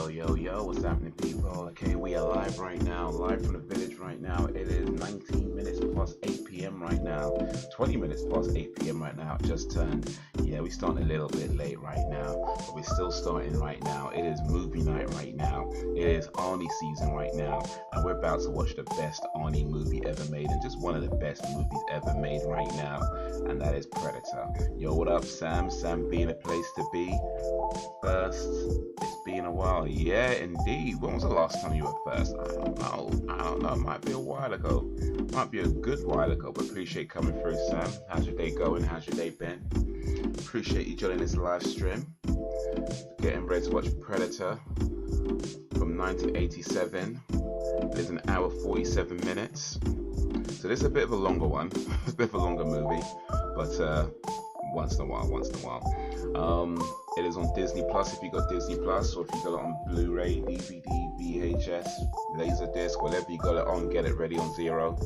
Yo, what's happening, people? Okay, we are live right now, live from the village right now. It is 19 minutes past 8 p.m. right now, 20 minutes past 8 p.m. right now. It just turned. Yeah, we're starting a little bit late right now, but we're still starting right now. It is movie night right now. It is Arnie season right now, and we're about to watch the best Arnie movie ever made, and just one of the best movies ever made right now, and that is Predator. Yo, what up, Sam? Sam being a place to be. First, it's been a while. Yeah, indeed. When was the last time you were first? I don't know. It might be a while ago. Might be a good while ago, but appreciate coming through, Sam. How's your day going? How's your day been? Appreciate you joining this live stream. Getting ready to watch Predator from 1987. It is an hour 47 minutes. So this is a bit of a longer one. It's a bit of a longer movie, but once in a while. It is on Disney Plus if you got Disney Plus, or if you got it on Blu-ray, DVD, VHS, Laserdisc, whatever you got it on, get it ready on Zero.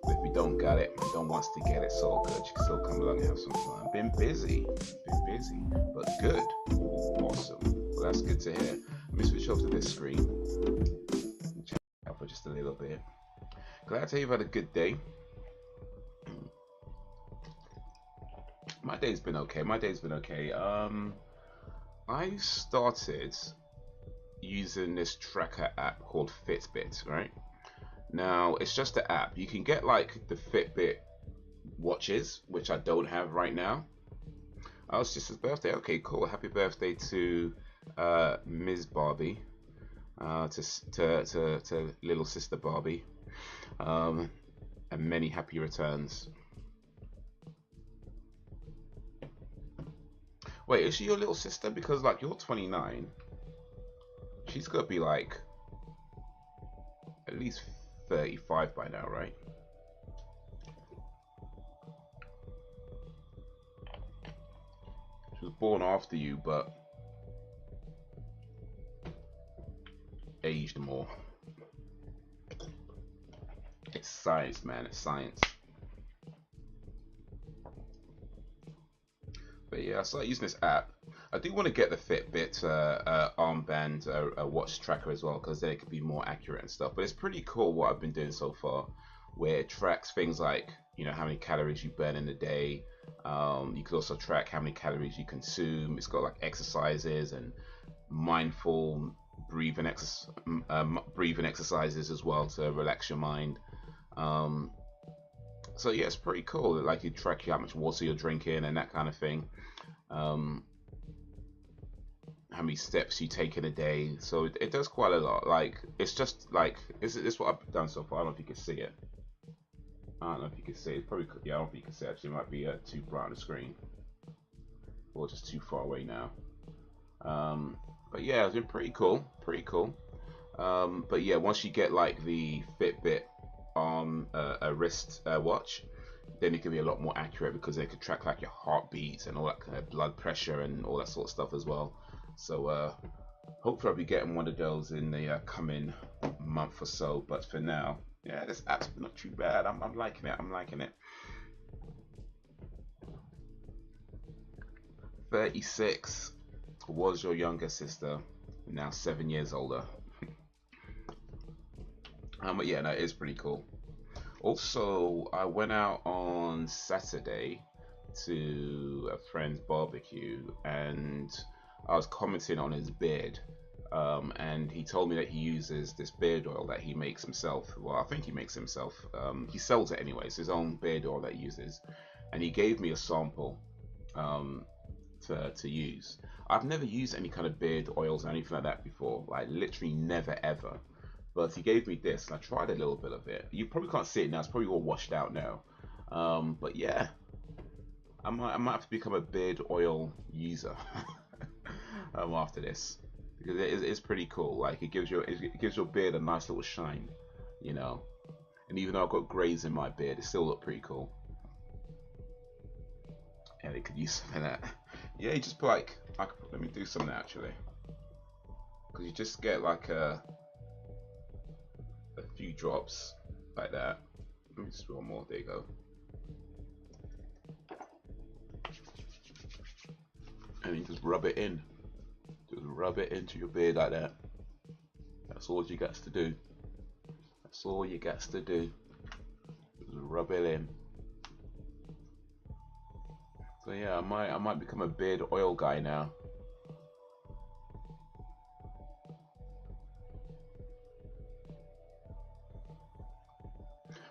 But if you don't got it, you don't want to get it, it's all good. You can still come along and have some fun. Been busy, but good. Awesome. Well, that's good to hear. Let me switch over to this screen. Check it out for just a little bit. Glad to hear you've had a good day. My day's been okay. I started using this tracker app called Fitbit, right? Now, it's just an app. You can get like the Fitbit watches, which I don't have right now. Oh, it's just his birthday. Okay, cool. Happy birthday to Ms. Barbie, to little sister Barbie, and many happy returns. Wait, is she your little sister? Because like you're 29, she's got to be like at least 35 by now, right? She was born after you, but aged more. It's science, man. It's science. But yeah, I started using this app. I do want to get the Fitbit armband watch tracker as well, because then it could be more accurate and stuff. But it's pretty cool what I've been doing so far, where it tracks things like, you know, how many calories you burn in a day. You can also track how many calories you consume. It's got like exercises and mindful breathing exercises as well to relax your mind. So yeah, it's pretty cool. Like, you track how much water you're drinking and that kind of thing. How many steps you take in a day. So it does quite a lot. Like, it's just like, this what I've done so far. I don't know if you can see it. I don't know if you can see it. It's probably, yeah, I don't know if you can see it. Actually, it might be too bright on the screen, or just too far away now. But yeah, it's been pretty cool. But yeah, once you get like the Fitbit on a wrist watch, then it can be a lot more accurate, because they could track like your heartbeat and all that kind of blood pressure and all that sort of stuff as well. So hopefully I'll be getting one of those in the coming month or so. But for now, yeah, this app's not too bad. I'm liking it. 36 was your younger sister, now 7 years older. But yeah, no, it is pretty cool. Also, I went out on Saturday to a friend's barbecue, and I was commenting on his beard, and he told me that he uses this beard oil that he makes himself. Well, I think he makes himself. He sells it anyway. It's his own beard oil that he uses, and he gave me a sample to use. I've never used any kind of beard oils or anything like that before, like literally never ever. But he gave me this, and I tried a little bit of it. You probably can't see it now; it's probably all washed out now. But yeah, I might have to become a beard oil user after this, because it's pretty cool. Like, it gives your beard a nice little shine, you know. And even though I've got grays in my beard, it still look pretty cool. And it could use some of that. Yeah, you just put like, let me do something actually, because you just get like a few drops like that. Let me just do one more. There you go. And you just rub it in. Just rub it into your beard like that. That's all you got to do. That's all you got to do. Just rub it in. So yeah, I might become a beard oil guy now.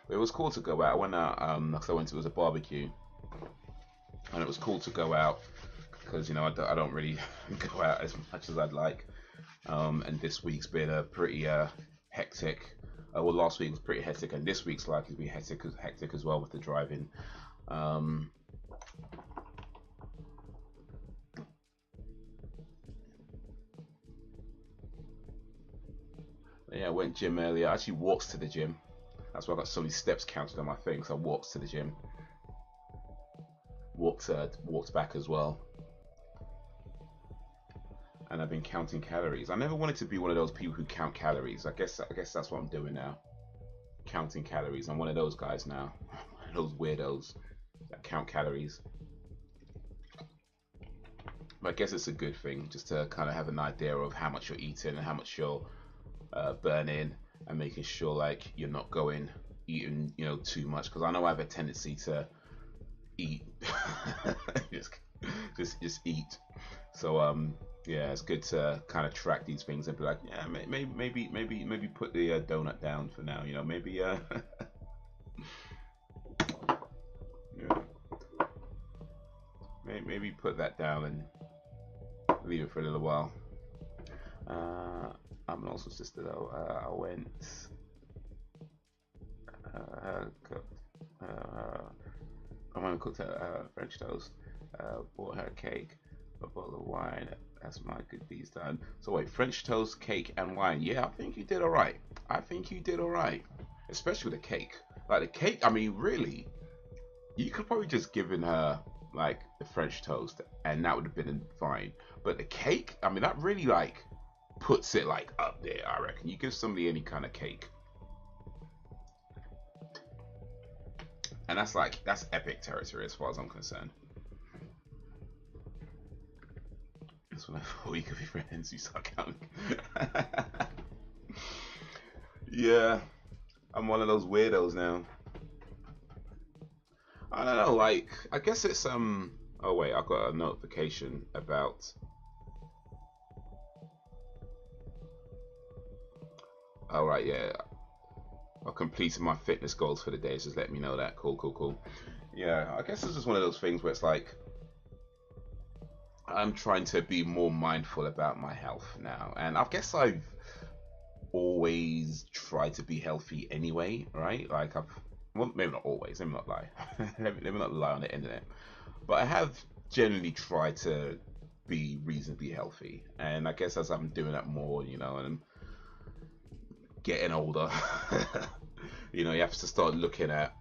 But it was cool to go out. I went out because it was a barbecue, and it was cool to go out because, you know, I don't really go out as much as I'd like. And this week's been a pretty hectic. Well, last week was pretty hectic, and this week's likely to be hectic as well with the driving. Yeah, I went gym earlier. I actually walked to the gym. That's why I got so many steps counted on my thing. So I walked to the gym. Walked back as well. And I've been counting calories. I never wanted to be one of those people who count calories. I guess that's what I'm doing now. Counting calories. I'm one of those guys now. One of those weirdos that count calories. But I guess it's a good thing just to kind of have an idea of how much you're eating and how much you're burning, and making sure like you're not eating, you know, too much, because I know I have a tendency to eat just eat. So yeah, it's good to kind of track these things and be like, yeah, maybe put the donut down for now, you know, maybe yeah, maybe put that down and leave it for a little while. I'm also sister though. I went I went and cooked her French toast. Bought her cake, a bottle of wine. That's my good deeds done. So wait, French toast, cake, and wine. Yeah, I think you did all right. I think you did all right, especially with the cake. Like the cake, I mean, really, you could probably just given her like the French toast, and that would have been fine. But the cake, I mean, that really like puts it like up there. I reckon you give somebody any kind of cake, and that's epic territory as far as I'm concerned. That's when I thought we could be friends. You start counting. Yeah, I'm one of those weirdos now. I don't know. Like, I guess it's oh wait, I got a notification about. All right, yeah. I've completed my fitness goals for the day. Just let me know that. Cool. Yeah, I guess it's just one of those things where it's like I'm trying to be more mindful about my health now, and I guess I've always tried to be healthy anyway, right? Like well, maybe not always. Let me not lie. let me not lie on the internet. But I have generally tried to be reasonably healthy, and I guess as I'm doing that more, you know, and I'm getting older, you know, you have to start looking at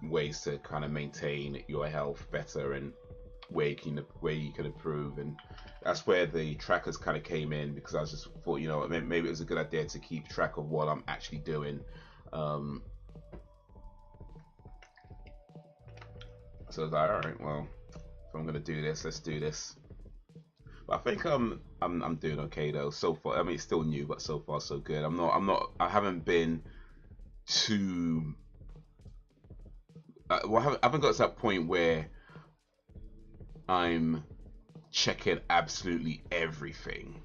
ways to kind of maintain your health better and where you can improve. And that's where the trackers kind of came in, because I was just thought, you know, maybe it was a good idea to keep track of what I'm actually doing. So I was like, all right, well, if I'm gonna do this, let's do this. But I think I'm doing okay though so far. I mean, it's still new, but so far so good. I haven't been too well, I haven't got to that point where I'm checking absolutely everything.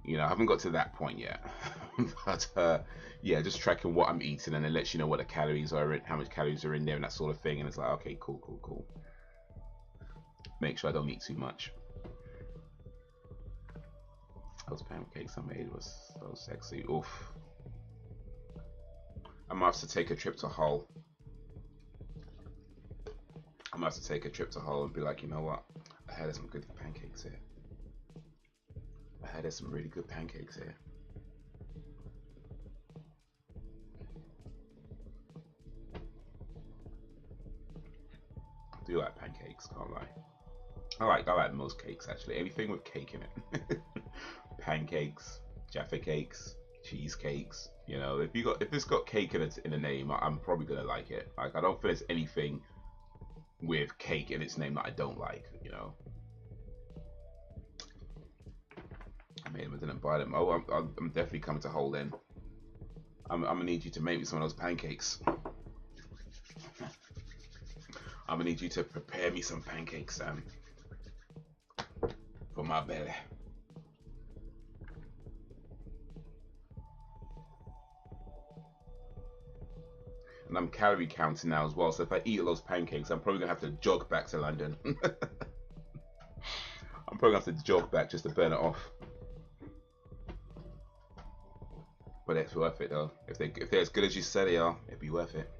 You know, I haven't got to that point yet. But yeah, just tracking what I'm eating, and it lets you know what the calories are, how much calories are in there, and that sort of thing. And it's like, okay, cool. Make sure I don't eat too much. Those pancakes I made was so sexy. Oof. I might have to take a trip to Hull. I might have to take a trip to Hull and be like, you know what? I had some good pancakes here. I had some really good pancakes here. I do like pancakes, can't lie. I like most cakes actually. Anything with cake in it. Pancakes, Jaffa cakes, cheesecakes. You know, if it's got cake in it in the name, I'm probably gonna like it. Like, I don't think there's anything with cake in its name that I don't like. You know. I made them, I didn't buy them. Oh, I'm definitely coming to Hull then. I'm gonna need you to make me some of those pancakes. I'm gonna need you to prepare me some pancakes, Sam, for my belly. And I'm calorie counting now as well, so if I eat those pancakes, I'm probably gonna have to jog back to London. I'm probably gonna have to jog back just to burn it off. But it's worth it though. If they're as good as you said they are, it'd be worth it.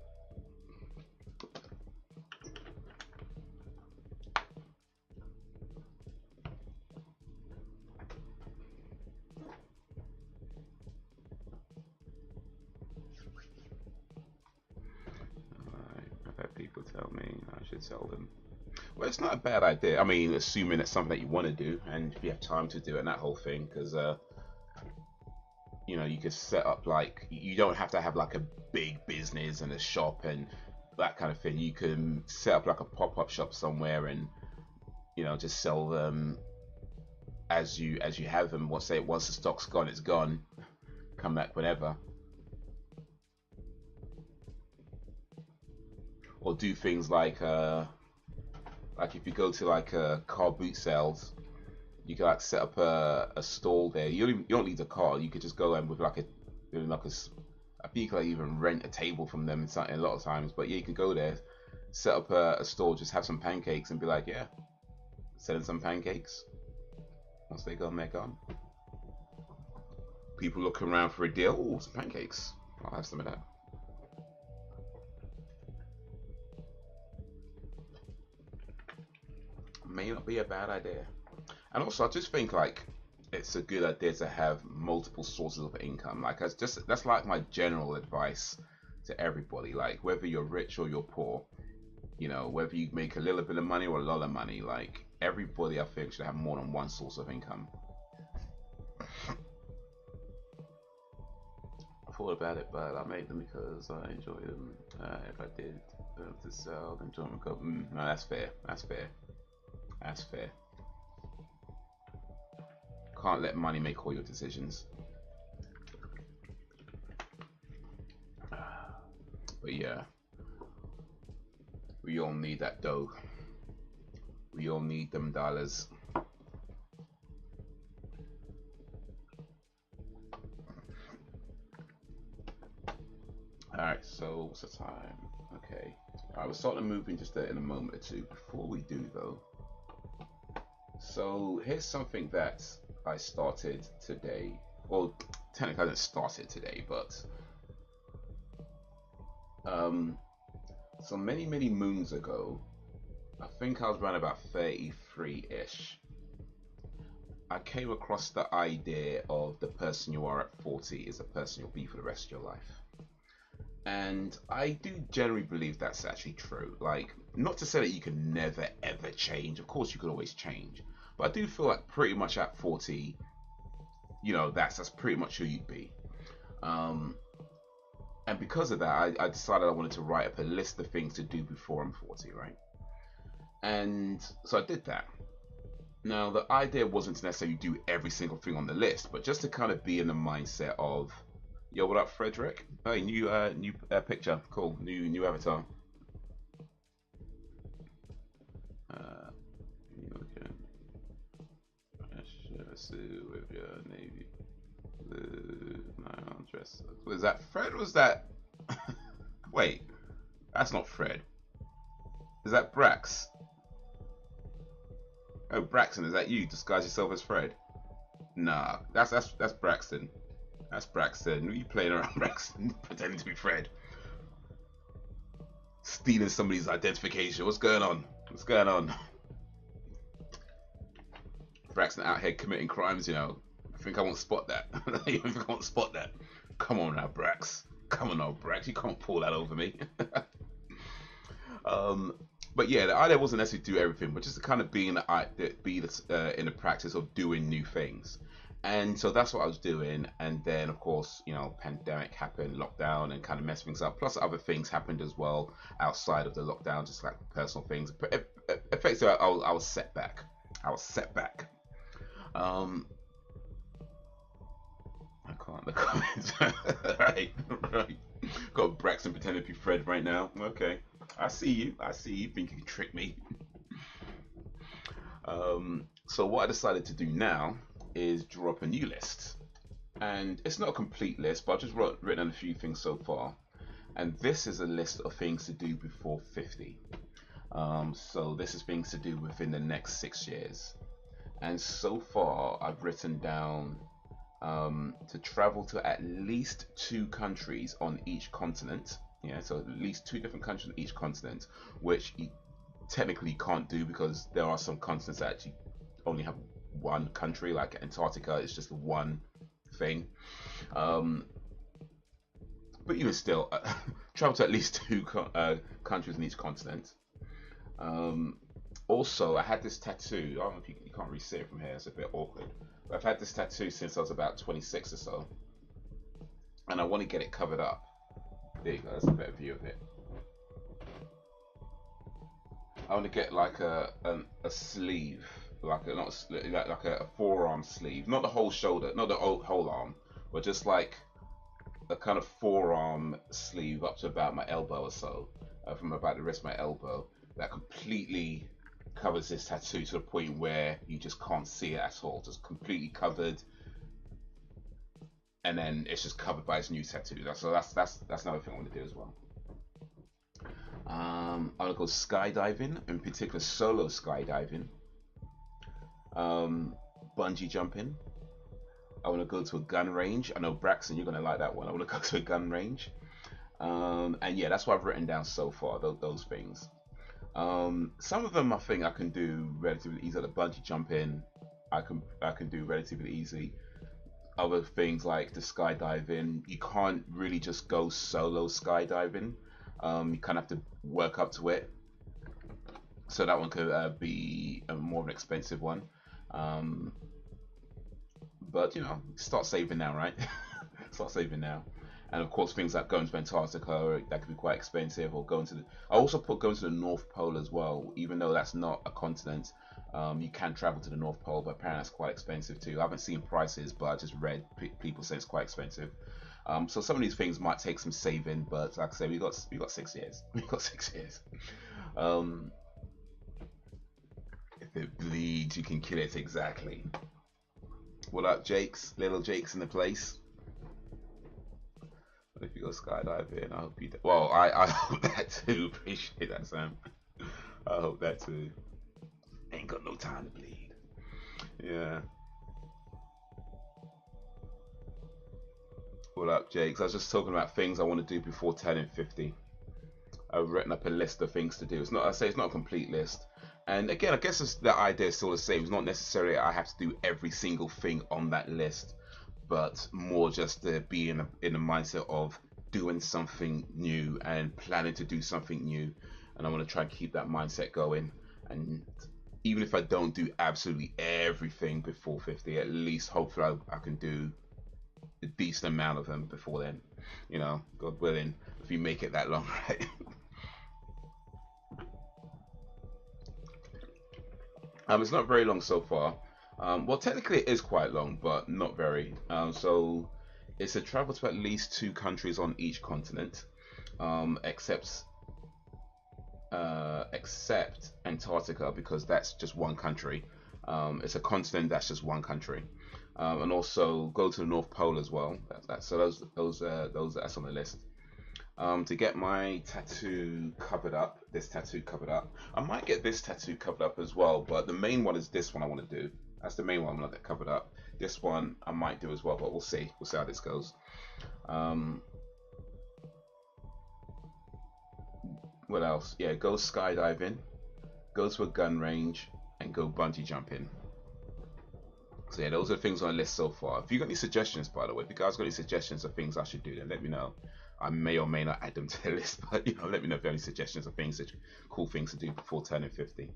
I've had people tell me I should sell them. Well, it's not a bad idea. I mean, assuming it's something that you want to do and if you have time to do it and that whole thing, because you know, you could set up like, you don't have to have like a big business and a shop and that kind of thing. You can set up like a pop-up shop somewhere and, you know, just sell them as you have them. Once the stock's gone, it's gone. Come back whenever. Or do things like if you go to like car boot sales, you can like set up a stall there. You don't need a car. You could just go in with like I think you can like even rent a table from them and something a lot of times. But yeah, you can go there, set up a stall, just have some pancakes and be like, yeah, selling some pancakes. Once they gone, they're gone. People looking around for a deal. Oh, some pancakes. I'll have some of that. May not be a bad idea. And also, I just think like it's a good idea to have multiple sources of income. Like that's like my general advice to everybody. Like whether you're rich or you're poor, you know, whether you make a little bit of money or a lot of money, like everybody I think should have more than one source of income. I thought about it, but I made them because I enjoy them. If I did them to sell, then enjoy them. No, that's fair. That's fair. That's fair. Can't let money make all your decisions. But yeah, we all need that dough. We all need them dollars. Alright, so what's the time? Okay. Alright, we'll start the movie just in a moment or two. Before we do though, so here's something that I started today. Well, technically I didn't start it today, but so many moons ago, I think I was around about 33-ish, I came across the idea of the person you are at 40 is the person you'll be for the rest of your life. And I do generally believe that's actually true. Like, not to say that you can never ever change. Of course you could always change. But I do feel like pretty much at 40, you know, that's pretty much who you'd be. And because of that, I decided I wanted to write up a list of things to do before I'm 40, right? And so I did that. Now, the idea wasn't to necessarily do every single thing on the list, but just to kind of be in the mindset of, yo, what up, Frederick? Hey, new picture, cool, new avatar. Suit with your navy blue nylon dress. Was that Fred? Or was that? Wait, that's not Fred. Is that Brax? Oh, Braxton, is that you? Disguise yourself as Fred? Nah, that's Braxton. That's Braxton. What are you playing around, Braxton? Pretending to be Fred. Stealing somebody's identification. What's going on? What's going on? Braxton out here committing crimes, you know. I think I won't spot that. I think I won't spot that. Come on now, Brax. Come on now, Brax. You can't pull that over me. But yeah, the idea wasn't necessarily to do everything, but just to kind of be in the practice of doing new things. And so that's what I was doing. And then, of course, you know, pandemic happened, lockdown, and kind of messed things up. Plus, other things happened as well outside of the lockdown, just like personal things. But effectively, I was set back. I was set back. I can't. The comments. Right, right. Got Braxton pretending to be Fred right now. Okay, I see you. I see you think you can trick me. So what I decided to do now is draw up a new list, and it's not a complete list, but I've just written down a few things so far. And this is a list of things to do before 50. So this is things to do within the next 6 years. And so far, I've written down to travel to at least 2 countries on each continent. Yeah, so at least 2 different countries on each continent, which you technically can't do because there are some continents that actually only have one country, like Antarctica is just one thing. Um, but even still, travel to at least two countries in each continent. Um, Also, I had this tattoo. I don't know if you can't really see it from here. It's a bit awkward. But I've had this tattoo since I was about 26 or so, and I want to get it covered up. There you go. That's a better view of it. I want to get like a sleeve, like a not a, like a forearm sleeve, not the whole shoulder, not the whole arm, but just like a kind of forearm sleeve up to about my elbow or so, from about the wrist of my elbow, that completely covers this tattoo to the point where you just can't see it at all, just completely covered, and then it's just covered by its new tattoo. So that's another thing I want to do as well. I want to go skydiving, in particular solo skydiving, bungee jumping. I want to go to a gun range. I know Braxton, you're gonna like that one. I want to go to a gun range, and yeah, that's what I've written down so far. Those things. Some of them I think I can do relatively easy. Like the bungee jumping, I can do relatively easy. Other things like the skydiving, you can't really just go solo skydiving. You kind of have to work up to it. So that one could be a more of an expensive one. Um, but start saving now, right? Start saving now. And of course, things like going to Antarctica, that could be quite expensive. Or going to I also put going to the North Pole as well, even though that's not a continent. You can travel to the North Pole, but apparently that's quite expensive too. I haven't seen prices, but I just read people say it's quite expensive. So some of these things might take some saving, but like I say, we got 6 years. We got 6 years. Um, if it bleeds, you can kill it exactly. What up, Jakes? Little Jakes in the place. If you go skydiving, I hope you do. Well, I hope that too. Appreciate that, Sam. I hope that too. Ain't got no time to bleed. Yeah. What up, Jakes? I was just talking about things I want to do before turning 50. I've written up a list of things to do. It's not. I say it's not a complete list. And again, I guess the idea is still the same. It's not necessarily I have to do every single thing on that list, but more just to be in a mindset of doing something new and planning to do something new. And I want to try and keep that mindset going. And even if I don't do absolutely everything before 50, at least hopefully I can do a decent amount of them before then. God willing, if you make it that long, right? It's not very long so far. Well, technically it is quite long, but not very. So it's a travel to at least 2 countries on each continent, except Antarctica, because that's just one country. It's a continent that's just one country, and also go to the North Pole as well. So those that's on the list. To get my tattoo covered up, this tattoo covered up. I might get this tattoo covered up as well, but the main one is this one I want to do. That's the main one I'm gonna get covered up. This one I might do as well, but we'll see. We'll see how this goes. What else? Yeah, go skydiving, go to a gun range, and go bungee jumping. So yeah, those are the things on the list so far. If you got any suggestions, by the way, if you guys got any suggestions of things I should do, then let me know. I may or may not add them to the list, but let me know if you have any suggestions of things, cool things to do before turning 50.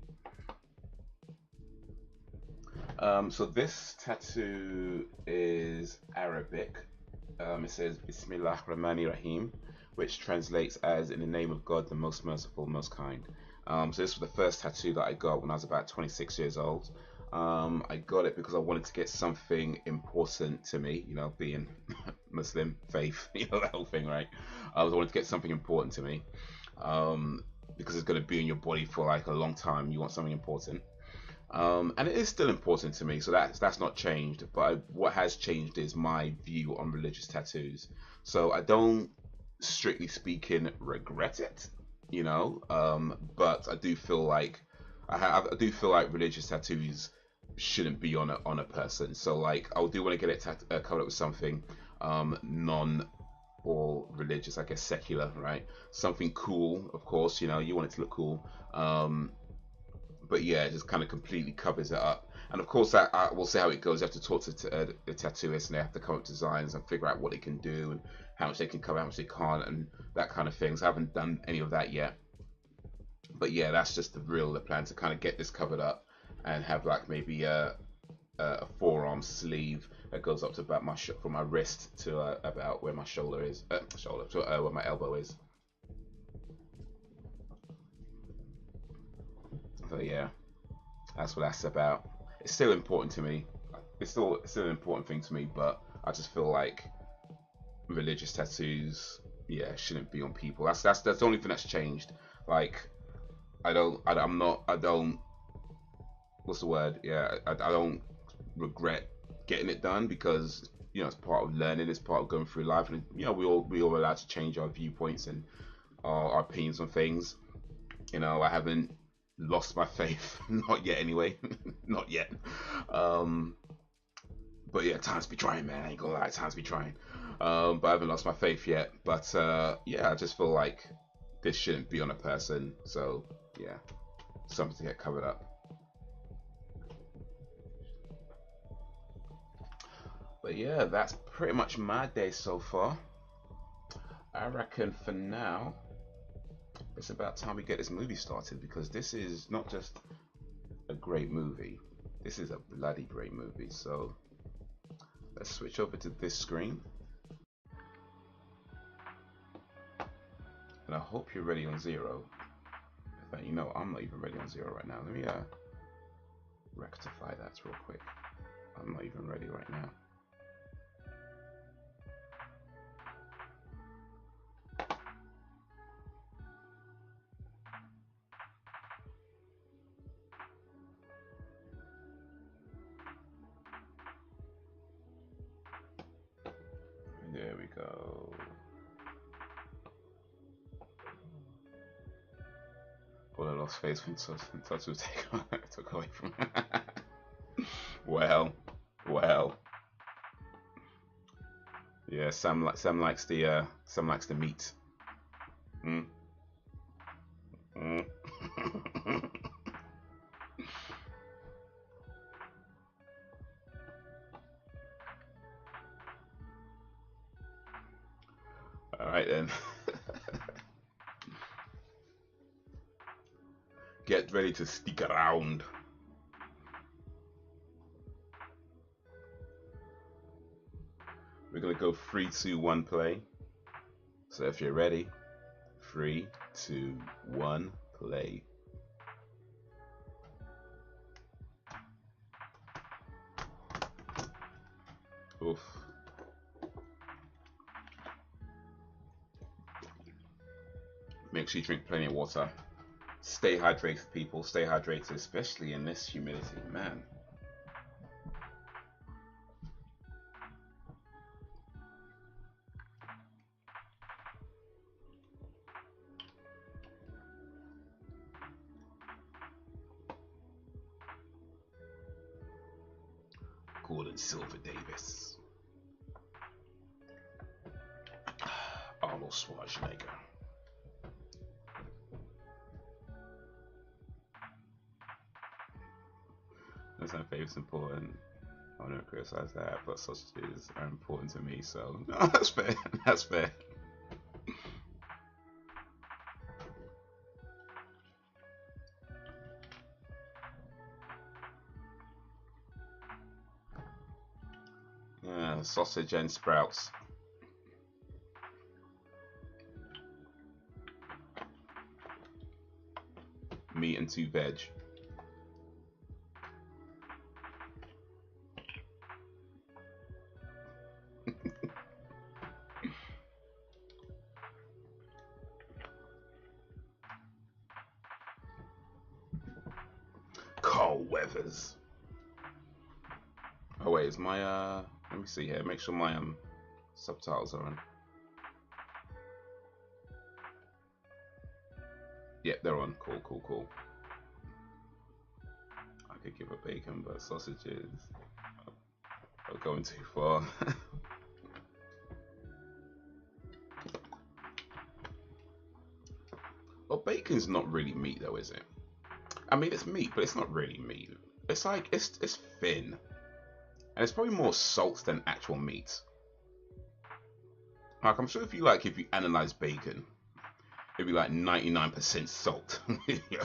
So this tattoo is Arabic. It says Bismillah Rahmani Rahim, which translates as in the name of God, the most merciful, most kind. So this was the first tattoo that I got when I was about 26 years old. I got it because I wanted to get something important to me, you know, being Muslim faith, you know, that whole thing, right? I wanted to get something important to me, because it's going to be in your body for like a long time. You want something important, and it is still important to me, so that's not changed. But what has changed is my view on religious tattoos. So I don't, strictly speaking, regret it, you know, but I do feel like I do feel like religious tattoos shouldn't be on a person. So like I do want to get it covered up with something non or religious, I guess secular, right? Something cool, of course. You know, you want it to look cool. But yeah, it just kind of completely covers it up. And of course, I will see how it goes. You have to talk to the tattooist, and they have to come up with designs and figure out what they can do and how much they can cover, how much they can't, and that kind of things. I haven't done any of that yet. But yeah, that's just the plan, to kind of get this covered up and have like maybe a forearm sleeve that goes up to about from my wrist to about where my shoulder is, to where my elbow is. So yeah, that's what that's about. It's still important to me. It's still an important thing to me, but I just feel like religious tattoos, yeah, shouldn't be on people. That's the only thing that's changed. Like I don't, what's the word? Yeah, I don't regret getting it done, because you know it's part of learning, it's part of going through life, and you know we all allowed to change our viewpoints and our opinions on things. You know, I haven't lost my faith, not yet anyway, not yet. Um, but yeah, times be trying, man. I ain't gonna lie, times be trying. But I haven't lost my faith yet. But yeah, I just feel like this shouldn't be on a person. So yeah, something to get covered up. But yeah, that's pretty much my day so far. I reckon for now, it's about time we get this movie started, because this is not just a great movie, this is a bloody great movie. So let's switch over to this screen, and I hope you're ready on zero. In fact, you know, I'm not even ready on zero right now. Let me rectify that real quick. I'm not even ready right now. There we go. All I lost face when touch was took away from. Well, well. Yeah, Sam likes the meat. Mm. Mm. All right then. Get ready to stick around. We're gonna go 3, 2, 1, play. So if you're ready, 3, 2, 1, play. Oof. Make sure you drink plenty of water. Stay hydrated, people. Stay hydrated, especially in this humidity, man. Gordon Silver Davis. Arnold Schwarzenegger. That's my favorite's important. I don't criticize that, but sausages are important to me, so no, that's fair. That's fair. Yeah, sausage and sprouts. Meat and 2 veg. weathers. Oh wait, is my let me see here, make sure my subtitles are on. Yep, they're on. Cool, cool, cool. I could give a bacon, but sausages are going too far. Well, bacon's not really meat though, is it? I mean, it's meat, but it's not really meat. It's like, it's thin. And it's probably more salt than actual meat. Like, I'm sure if you analyze bacon, it'd be like 99% salt. Yeah.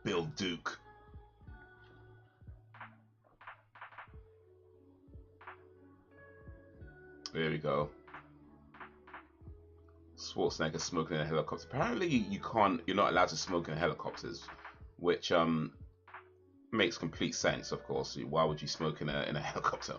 Bill Duke. There we go. Schwarzenegger smoking in a helicopter. Apparently you can't, you're not allowed to smoke in helicopters, which makes complete sense, of course. Why would you smoke in a helicopter?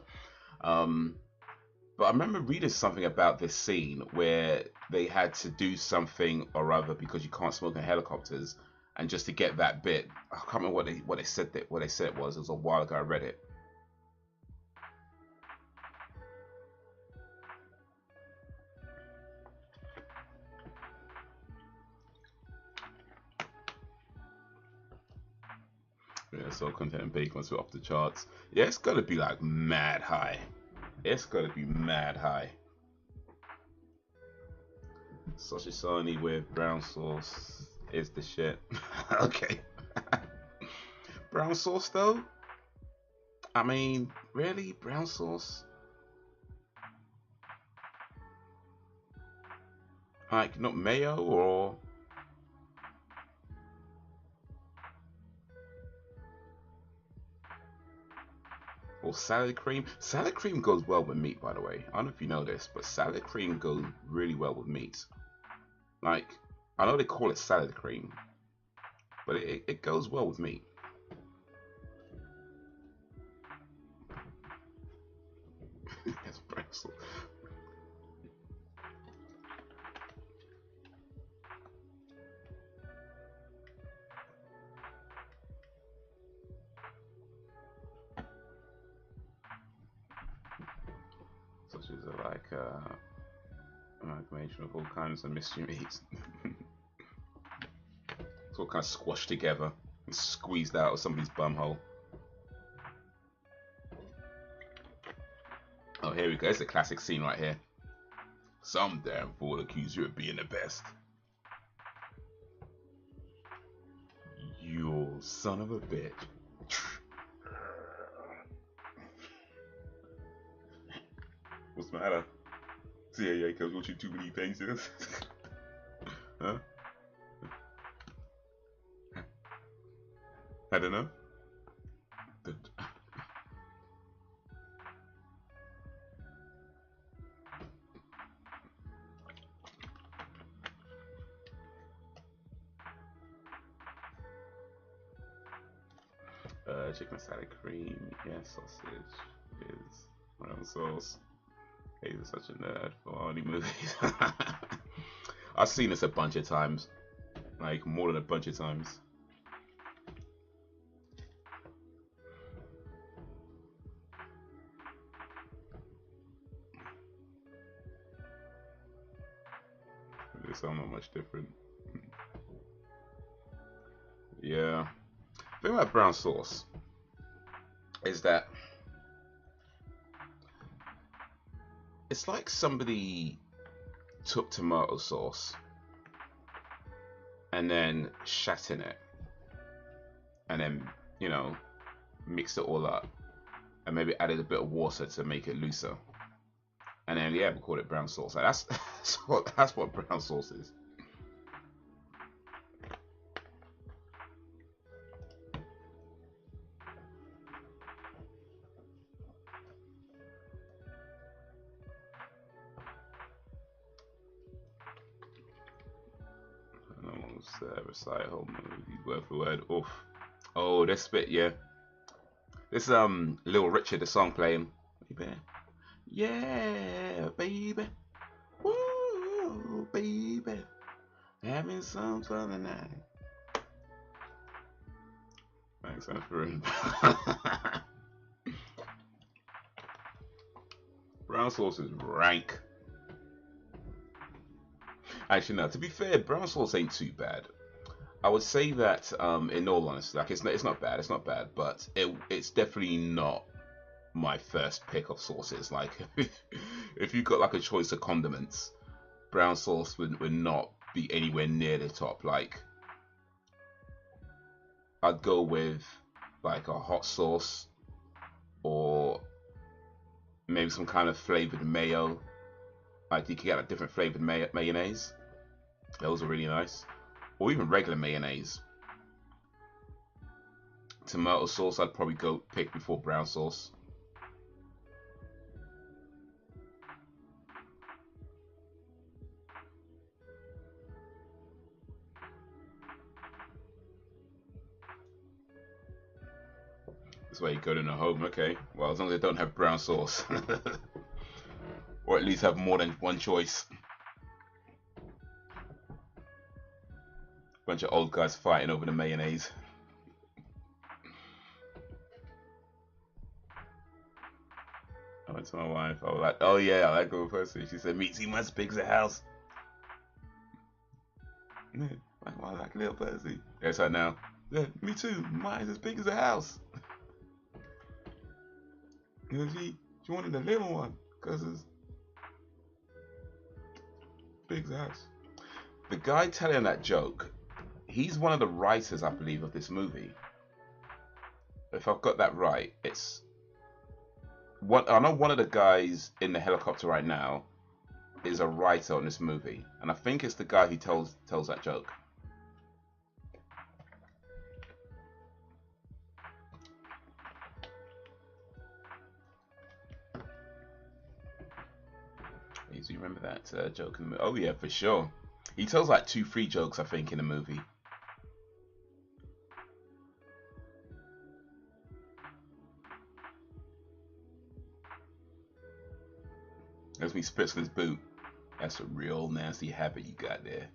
But I remember reading something about this scene where they had to do something or other because you can't smoke in helicopters, and just to get that bit, I can't remember what they said it was. It was a while ago I read it. Yeah, so content and bacon was off the charts. Yeah, it's gotta be like mad high. It's gotta be mad high. Sausage sarnie with brown sauce is the shit. Okay. Brown sauce though? I mean, really? Brown sauce? Like, not mayo or... Or salad cream? Salad cream goes well with meat, by the way. I don't know if you know this, but salad cream goes really well with meat. Like, I know they call it salad cream, but it goes well with meat. It's brown sauce. Sausages are like amalgamation of all kinds of mystery meats. It's all kind of squashed together and squeezed out of somebody's bumhole. Oh, here we go. It's a classic scene right here. Some damn fool accused you of being the best. You son of a bitch. What's the matter? CIA comes watching too many things. Huh? I don't know. Chicken salad cream, yes, sausage is brown sauce. Haze is such a nerd for all the movies. I've seen this a bunch of times, like more than a bunch of times. This are not much different. Yeah, the thing about brown sauce is that it's like somebody took tomato sauce and then shat in it and then, you know, mixed it all up and maybe added a bit of water to make it looser, and then yeah, we call it brown sauce. Like, that's what brown sauce is. Recite whole movie word for word. Oof. Oh, this bit, yeah. This Little Richard, the song playing. Baby. Yeah, baby. Woo, baby. Having some fun tonight. Thanks, that's rude. Brown sauce is rank. Actually, no. To be fair, brown sauce ain't too bad. I would say that, in all honesty, like it's not bad. It's not bad, but it's definitely not my first pick of sauces. Like, if you got like a choice of condiments, brown sauce would not be anywhere near the top. Like, I'd go with like a hot sauce or maybe some kind of flavored mayo. Like, you can get like different flavored mayonnaise. Those are really nice. Or even regular mayonnaise. Tomato sauce I'd probably go pick before brown sauce. That's why you go to the home. Okay, well, as long as they don't have brown sauce. Or at least have more than one choice. Bunch of old guys fighting over the mayonnaise. I went to my wife. I was like, "Oh yeah, I like go first." She said, "Me too. Mine's big as a house." Yeah, I like little Percy. Yes, her now. Yeah, me too. Mine's as big as a house. Cause she wanted the little one, cause it's big as a house. The guy telling that joke, he's one of the writers, I believe, of this movie. If I've got that right, it's what I know. One of the guys in the helicopter right now is a writer on this movie, and I think it's the guy who tells that joke. Do you remember that joke in the movie? Oh yeah, for sure. He tells like 2-3 jokes, I think, in the movie. As he spits in his boot. That's a real nasty habit you got there.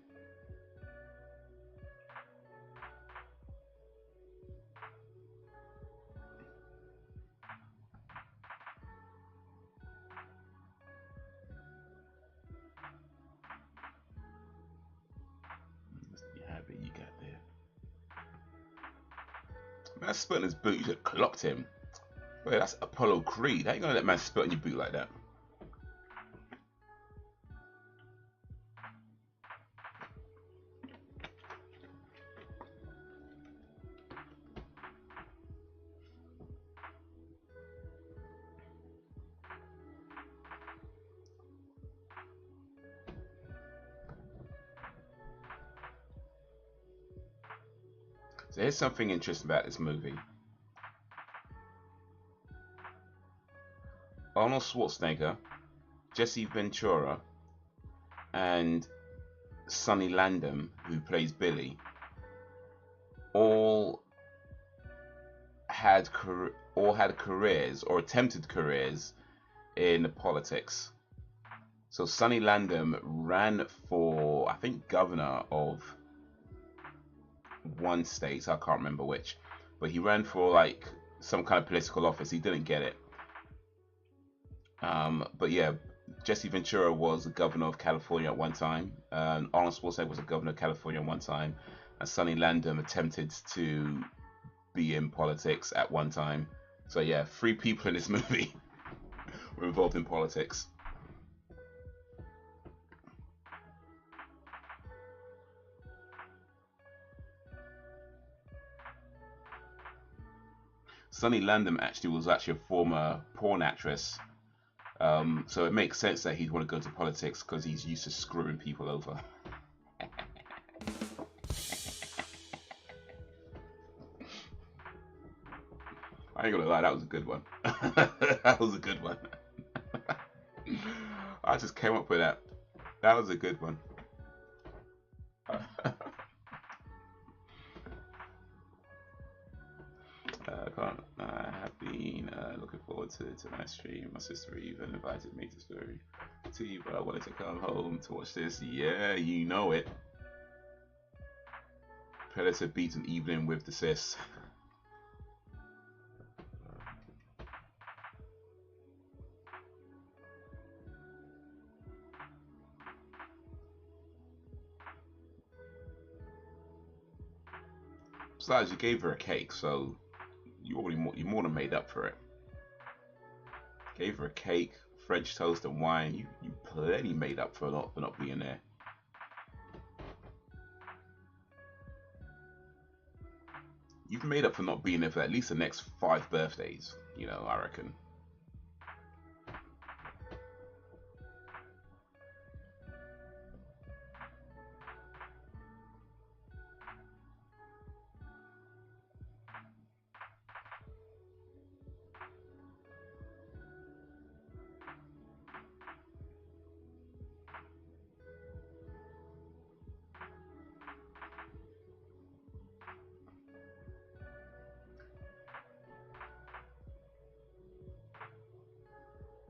Nasty habit you got there. Man, spit in his boot, you just clocked him. Wait, that's Apollo Creed. How you gonna let man spit in your boot like that? So here's something interesting about this movie. Arnold Schwarzenegger, Jesse Ventura, and Sonny Landham, who plays Billy, all had careers or attempted careers in politics. So Sonny Landham ran for, I think, governor of one state. I can't remember which, but he ran for like some kind of political office. He didn't get it. But yeah, Jesse Ventura was the governor of California at one time. Arnold Schwarzenegger was the governor of California at one time, and Sonny Landham attempted to be in politics at one time. So yeah, 3 people in this movie were involved in politics. Sonny Landham was actually a former porn actress. So it makes sense that he'd want to go to politics because he's used to screwing people over. I ain't gonna lie, that was a good one. That was a good one. I just came up with that. That was a good one. I can't. I have the forward to tonight's stream. My sister even invited me to tea, but I wanted to come home to watch this. Yeah, you know it. Predator beats an evening with the sis. Besides, you gave her a cake, so you more than made up for it. Gave her a cake, French toast, and wine. You plenty made up for not being there. You've made up for not being there for at least the next 5 birthdays. You know, I reckon.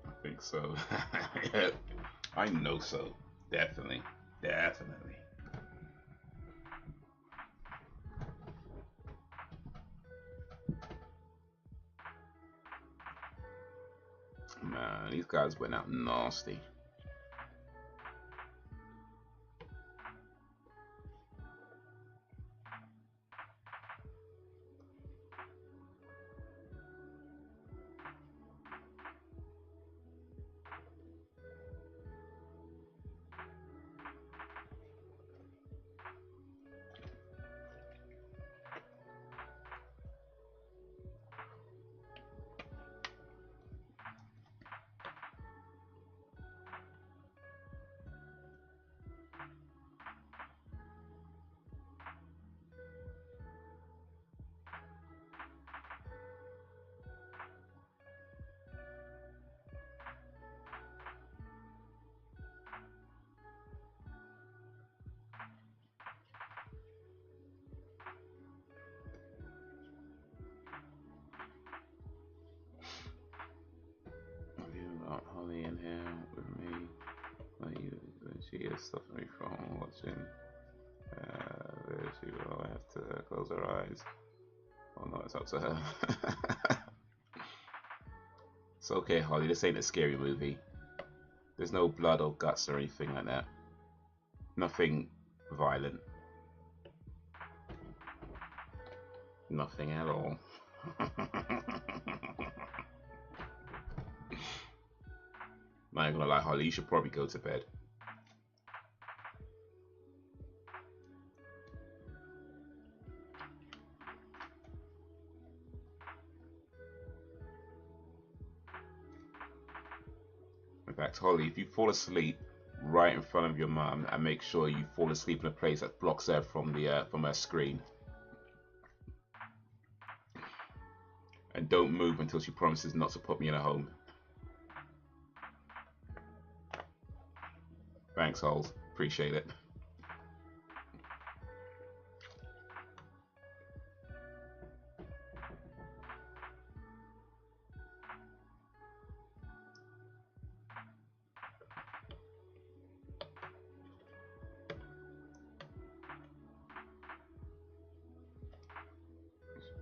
I think so. I know so. Definitely. Definitely. Man, these guys went out nasty. Holly in here with me. She is stopping me from watching. She will have to close her eyes. Oh no, it's up to her. It's okay, Holly. This ain't a scary movie. There's no blood or guts or anything like that. Nothing violent. Nothing at all. Not even gonna lie, Holly, you should probably go to bed. In fact, Holly, if you fall asleep right in front of your mum, and make sure you fall asleep in a place that blocks her from her screen, and don't move until she promises not to put me in a home. Thanks, Holes. Appreciate it.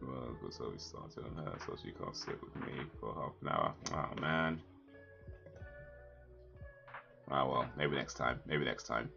Well, because we started on her, so she can't sit with me for half an hour. Oh man. Oh well, maybe next time. Maybe next time.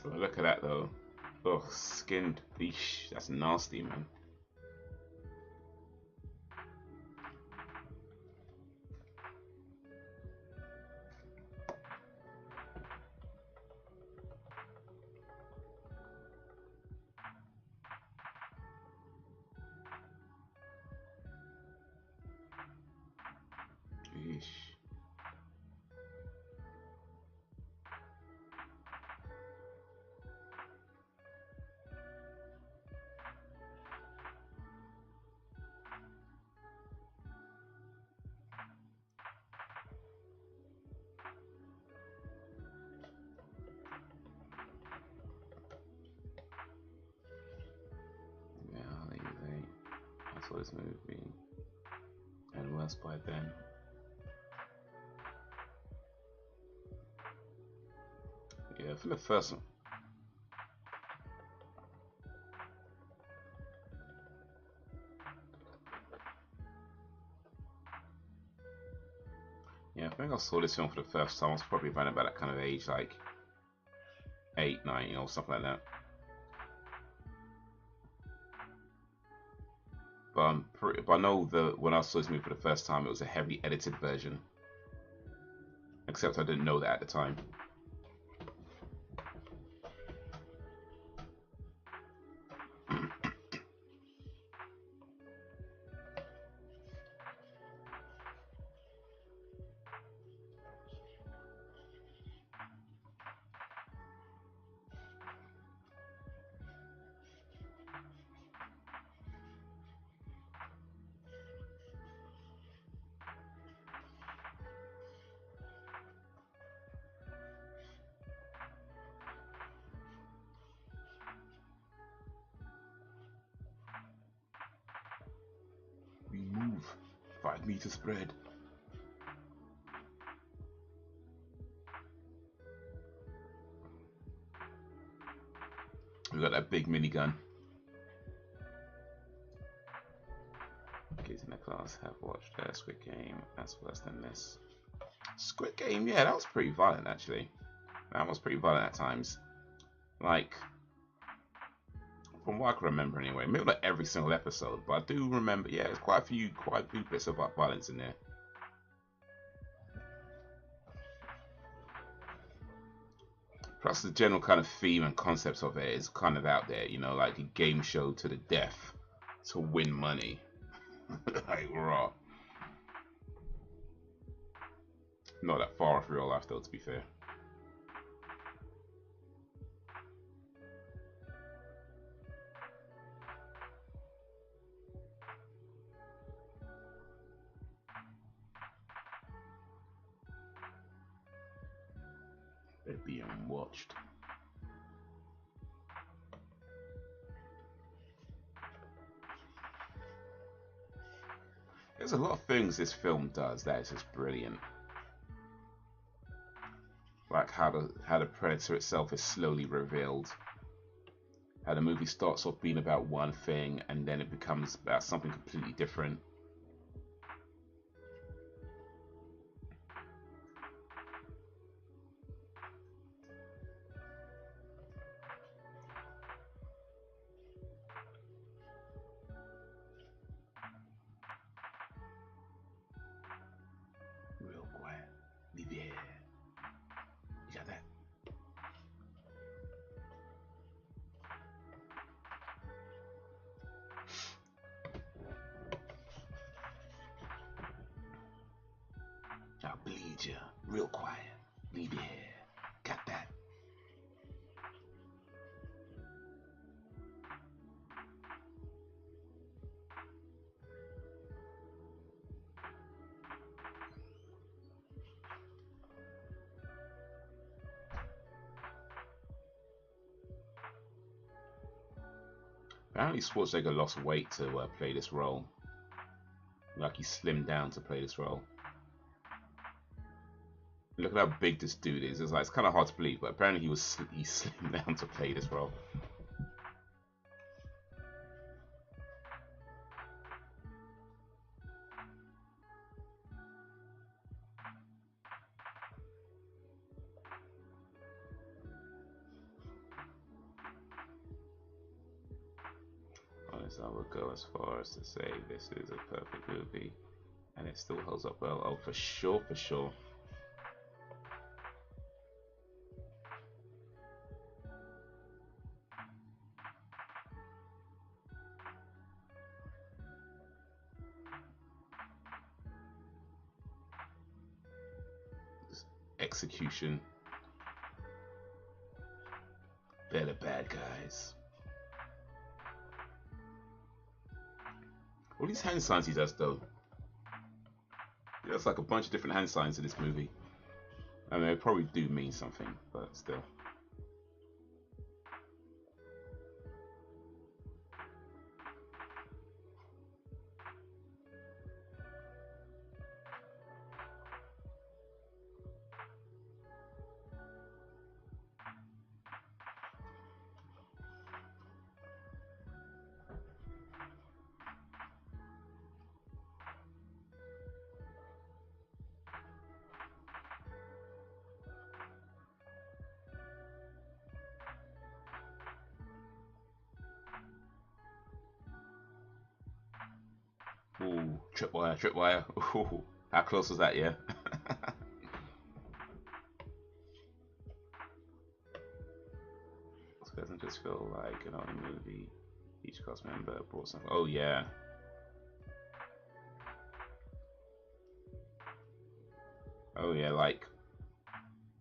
Oh, look at that though. Ugh, skinned. Eesh, that's nasty, man. Eesh. this movie, and worse by then. Yeah, for the first one. Yeah, I think I saw this film for the first time. I was probably around about that kind of age, like 8, 9, you know, something like that. But I know that when I saw this movie for the first time, it was a heavily edited version. Except I didn't know that at the time. We move 5 meter spread. We got that big minigun. Kids in the class have watched Squid Game. That's worse than this. Squid Game, yeah, that was pretty violent actually. That was pretty violent at times. Like, from what I can remember anyway. Maybe not every single episode, but I do remember, yeah, there's quite a few bits of violence in there. Plus the general kind of theme and concepts of it is kind of out there, you know, like a game show to the death to win money. Like, raw. Not that far off real life though, to be fair. They're being watched. There's a lot of things this film does that is just brilliant. Like how the Predator itself is slowly revealed. How the movie starts off being about one thing and then it becomes about something completely different. Real quiet. Leave your hair. You got that? I'll bleed you. Real quiet. Leave your hair. Got that? Apparently Schwarzenegger lost weight to play this role. Like he slimmed down to play this role. Look at how big this dude is. It's kind of hard to believe, but apparently he slimmed down to play this role. Honestly, I would go as far as to say this is a perfect movie, and it still holds up well. Oh, for sure, for sure. Execution. They're the bad guys. All these hand signs he does though. He does like a bunch of different hand signs in this movie. I mean, they probably do mean something, but still. Tripwire, tripwire. Ooh, how close was that, yeah? This doesn't just feel like an old movie. Each cast member brought something. Oh, yeah. Oh, yeah, like,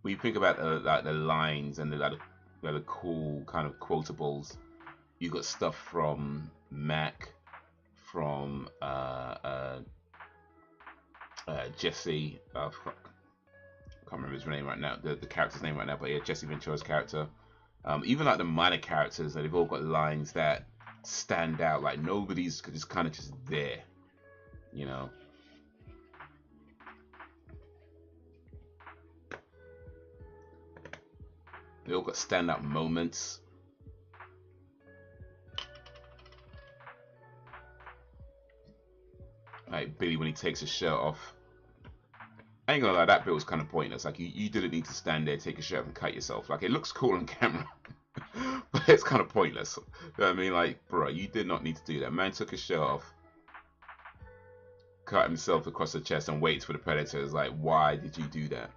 when you think about the lines and the cool kind of quotables, you got stuff from Mac, from Jesse. I can't remember his name right now, the character's name right now, but yeah, Jesse Ventura's character. Even like the minor characters, they've all got lines that stand out. Like nobody's just kind of just there, you know. They all got standout moments. Like Billy when he takes his shirt off. I ain't gonna lie, that bit was kind of pointless. Like you didn't need to stand there, take your shirt off and cut yourself. Like it looks cool on camera, but it's kind of pointless. You know what I mean? Like, bro, you did not need to do that. Man took his shirt off, cut himself across the chest, and waits for the predator. It's like, why did you do that?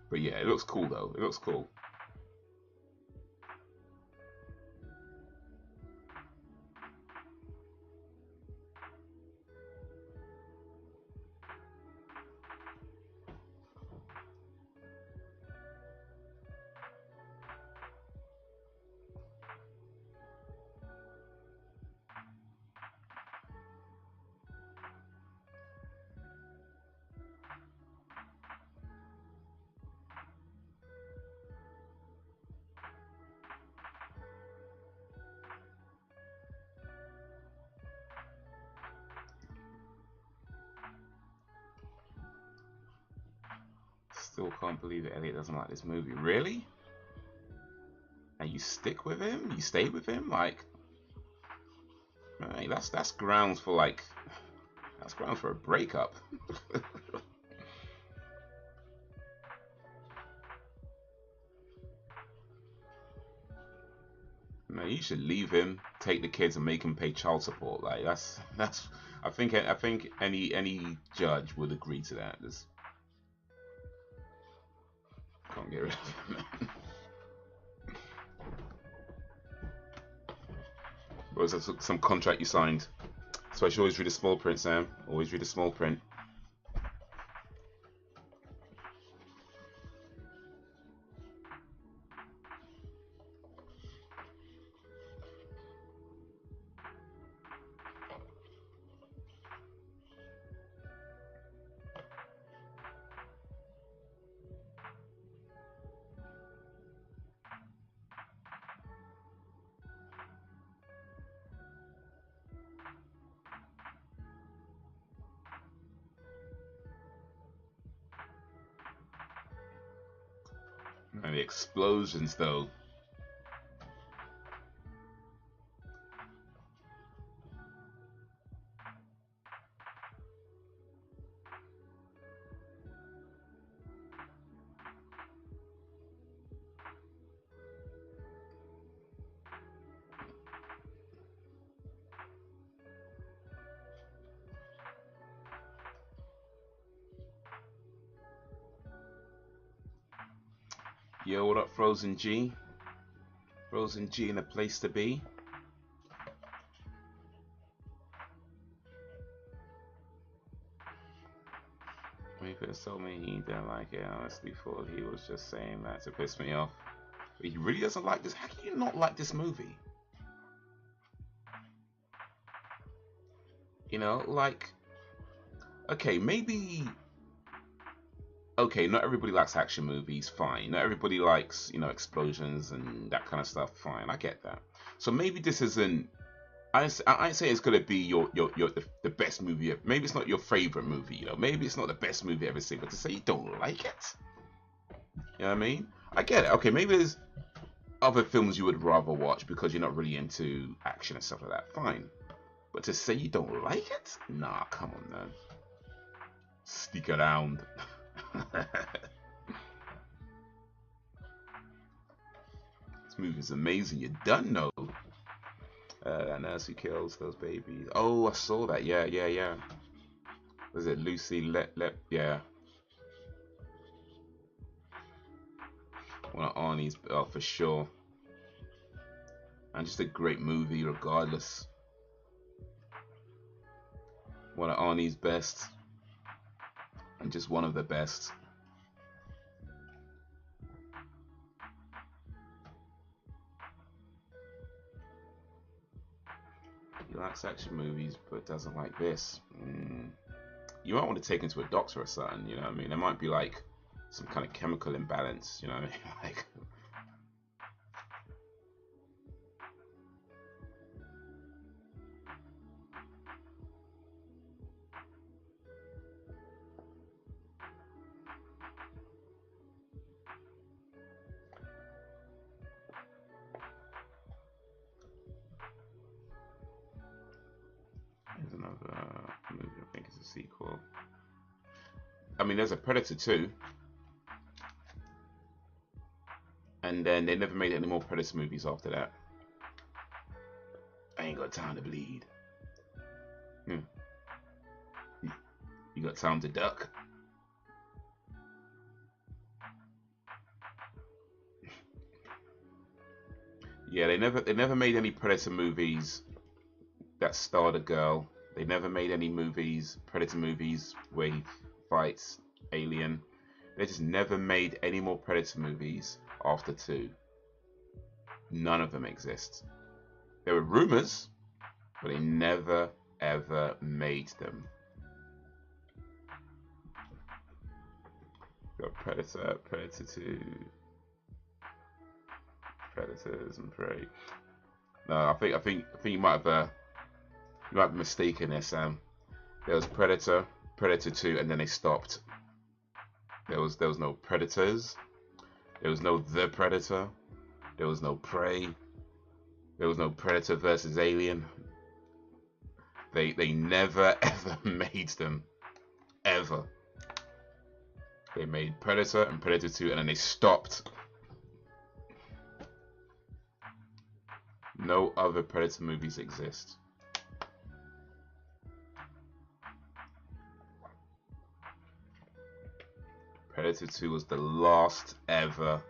But yeah, it looks cool though. It looks cool. Still can't believe that Elliot doesn't like this movie. Really? And you stick with him? You stay with him? Like, man, that's grounds for like, that's grounds for a breakup. Man, you should leave him, take the kids, and make him pay child support. Like that's. I think any judge would agree to that. Just can't get rid of him, man. Or is that some contract you signed? So I should always read the small print, Sam. Always read the small print. And the explosions, though. Yo, what up, Frozen G? Frozen G in a place to be. When he first told me he didn't like it, I honestly thought he was just saying that to piss me off. But he really doesn't like this. How can you not like this movie? You know, like, okay, maybe. Okay, not everybody likes action movies, fine. Not everybody likes, you know, explosions and that kind of stuff, fine. I get that. So maybe this isn't. I ain't say it's gonna be the best movie. Maybe it's not your favorite movie. You know, maybe it's not the best movie ever seen. But to say you don't like it, you know what I mean? I get it. Okay, maybe there's other films you would rather watch because you're not really into action and stuff like that. Fine. But to say you don't like it, nah, come on, man. Stick around. This movie is amazing. You don't know. That nurse who kills those babies. Oh, I saw that. Yeah, yeah, yeah. Was it Lucy? Yeah. One of Arnie's, oh, for sure. And just a great movie, regardless. One of Arnie's best, and just one of the best. He likes action movies, but doesn't like this. You might want to take him to a doctor or something, you know what I mean? There might be like some kind of chemical imbalance, you know what I mean? Like, here's another movie, I think it's a sequel. I mean, there's a Predator 2. And then they never made any more Predator movies after that. I ain't got time to bleed. You got time to duck? Yeah, they never made any Predator movies that starred a girl. They never made any Predator movies where he fights alien. They just never made any more Predator movies after 2. None of them exist. There were rumors, but they never ever made them. Got Predator, Predator 2, Predators and Prey. No, I think you might have be mistaken there, Sam. There was Predator, Predator 2, and then they stopped. There was no Predators. There was no The Predator. There was no Prey. There was no Predator versus Alien. They never ever made them. Ever. They made Predator and Predator 2 and then they stopped. No other Predator movies exist. Predator 2 was the last ever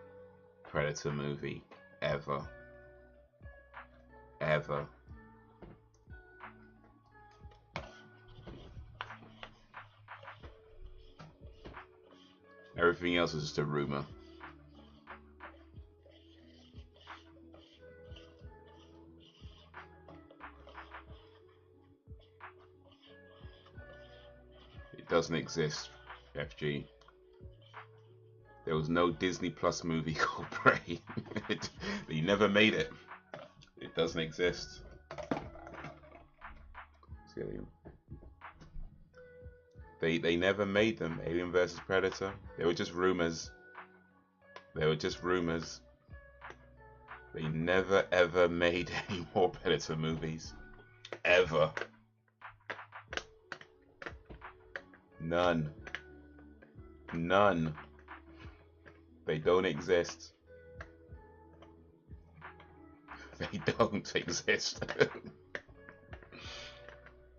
Predator movie. Ever. Ever. Everything else was just a rumor. It doesn't exist, FG. There was no Disney Plus movie called Prey. They never made it. It doesn't exist. They never made them. Alien versus Predator. They were just rumors. They were just rumors. They never ever made any more Predator movies. Ever. None. None. They don't exist. They don't exist.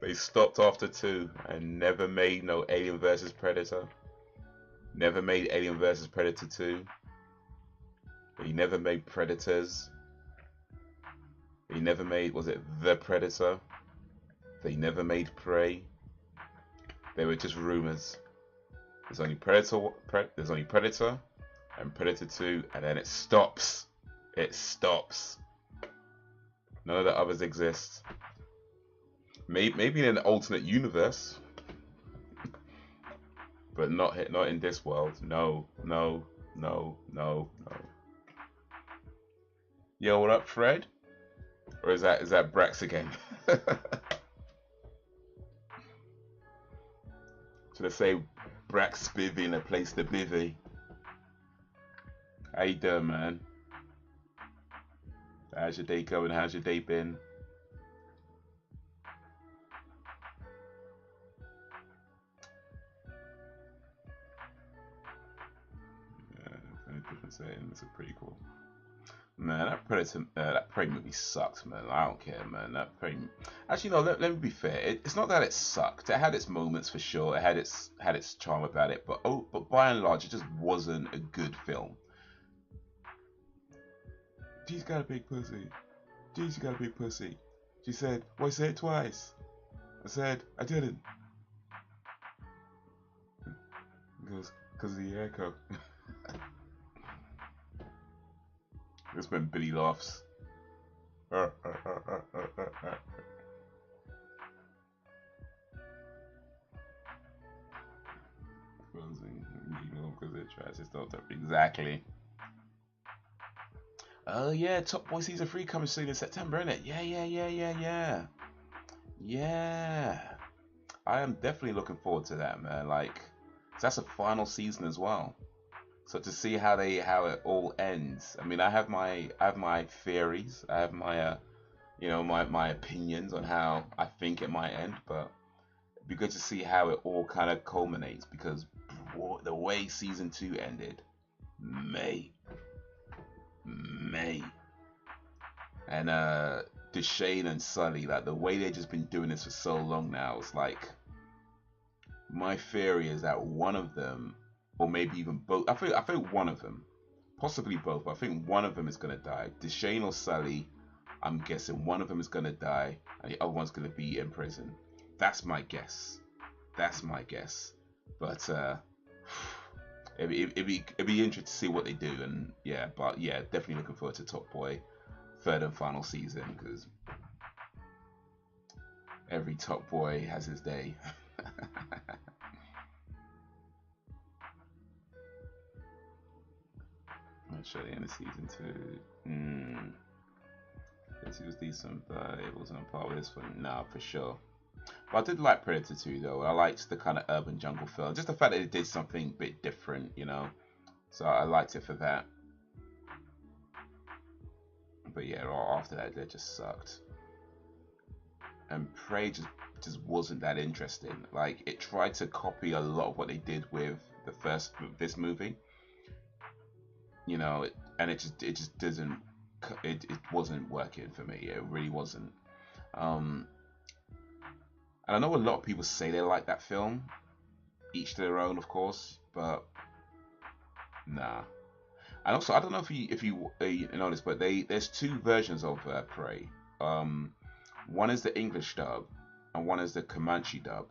They stopped after 2 and never made no Alien vs Predator. Never made Alien vs Predator 2. They never made Predators. They never made, was it The Predator? They never made Prey. They were just rumors. There's only Predator. There's only Predator and Predator 2, and then it stops. It stops. None of the others exist. Maybe in an alternate universe, but not in this world. No, no, no, no, no. Yo, what up, Fred? Or is that Brax again? Should I say Brax Bivvy in a place to bivvy? How you doing, man? How's your day going? How's your day been? Different settings are pretty cool. Man, that Predator, that Prey movie sucked, man. I don't care, man. That Prey. Actually, no. Let me be fair. It's not that it sucked. It had its moments for sure. It had its charm about it, but by and large, it just wasn't a good film. She's got a big pussy. She's got a big pussy. She said, "Why say it twice?" I said, "I didn't." Because of the echo. That's when Billy laughs. Closing, because it tries to start up. Exactly. Oh yeah, Top Boy season 3 coming soon in September, isn't it? Yeah. Yeah. I am definitely looking forward to that, man. Like, that's a final season as well. So to see how it all ends. I mean, I have my theories. I have my my opinions on how I think it might end, but it'd be good to see how it all kind of culminates because the way season 2 ended, May, May, and Deshane and Sully, like the way they've just been doing this for so long now, it's like my theory is that one of them, or maybe even both, I think one of them, possibly both, but I think one of them is gonna die. Deshane or Sully, I'm guessing one of them is gonna die, and the other one's gonna be in prison. That's my guess. That's my guess. But it'd be interesting to see what they do, and yeah, but yeah, definitely looking forward to Top Boy third and final season because every Top Boy has his day. Actually, the end of season 2. It was decent, but it wasn't a part of this one. Nah, for sure. But I did like Predator 2 though. I liked the kind of urban jungle feel. Just the fact that it did something a bit different, you know. So I liked it for that. But yeah, after that, it just sucked. And Prey just wasn't that interesting. Like it tried to copy a lot of what they did with this movie, you know, and it just doesn't it wasn't working for me. It really wasn't. Um, and I know a lot of people say they like that film, each to their own, of course, but nah. And also, I don't know if you noticed, but there's two versions of Prey. Um, one is the English dub, and one is the Comanche dub.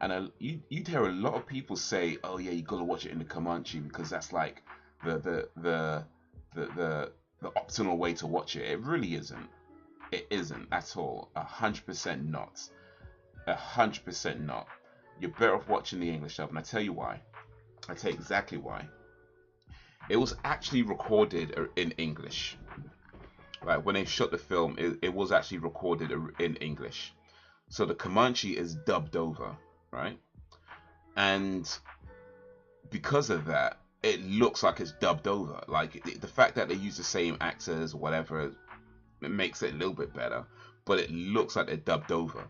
And you'd hear a lot of people say, "Oh yeah, you gotta watch it in the Comanche because that's like the the the the the, the optimal way to watch it." It really isn't. It isn't at all. 100% not. 100% not. You're better off watching the English dub, and I tell you why. I tell you exactly why. It was actually recorded in English. Like when they shot the film, it was actually recorded in English. So the Comanche is dubbed over, right? And because of that, it looks like it's dubbed over. Like the fact that they use the same actors or whatever, it makes it a little bit better. But it looks like they're dubbed over,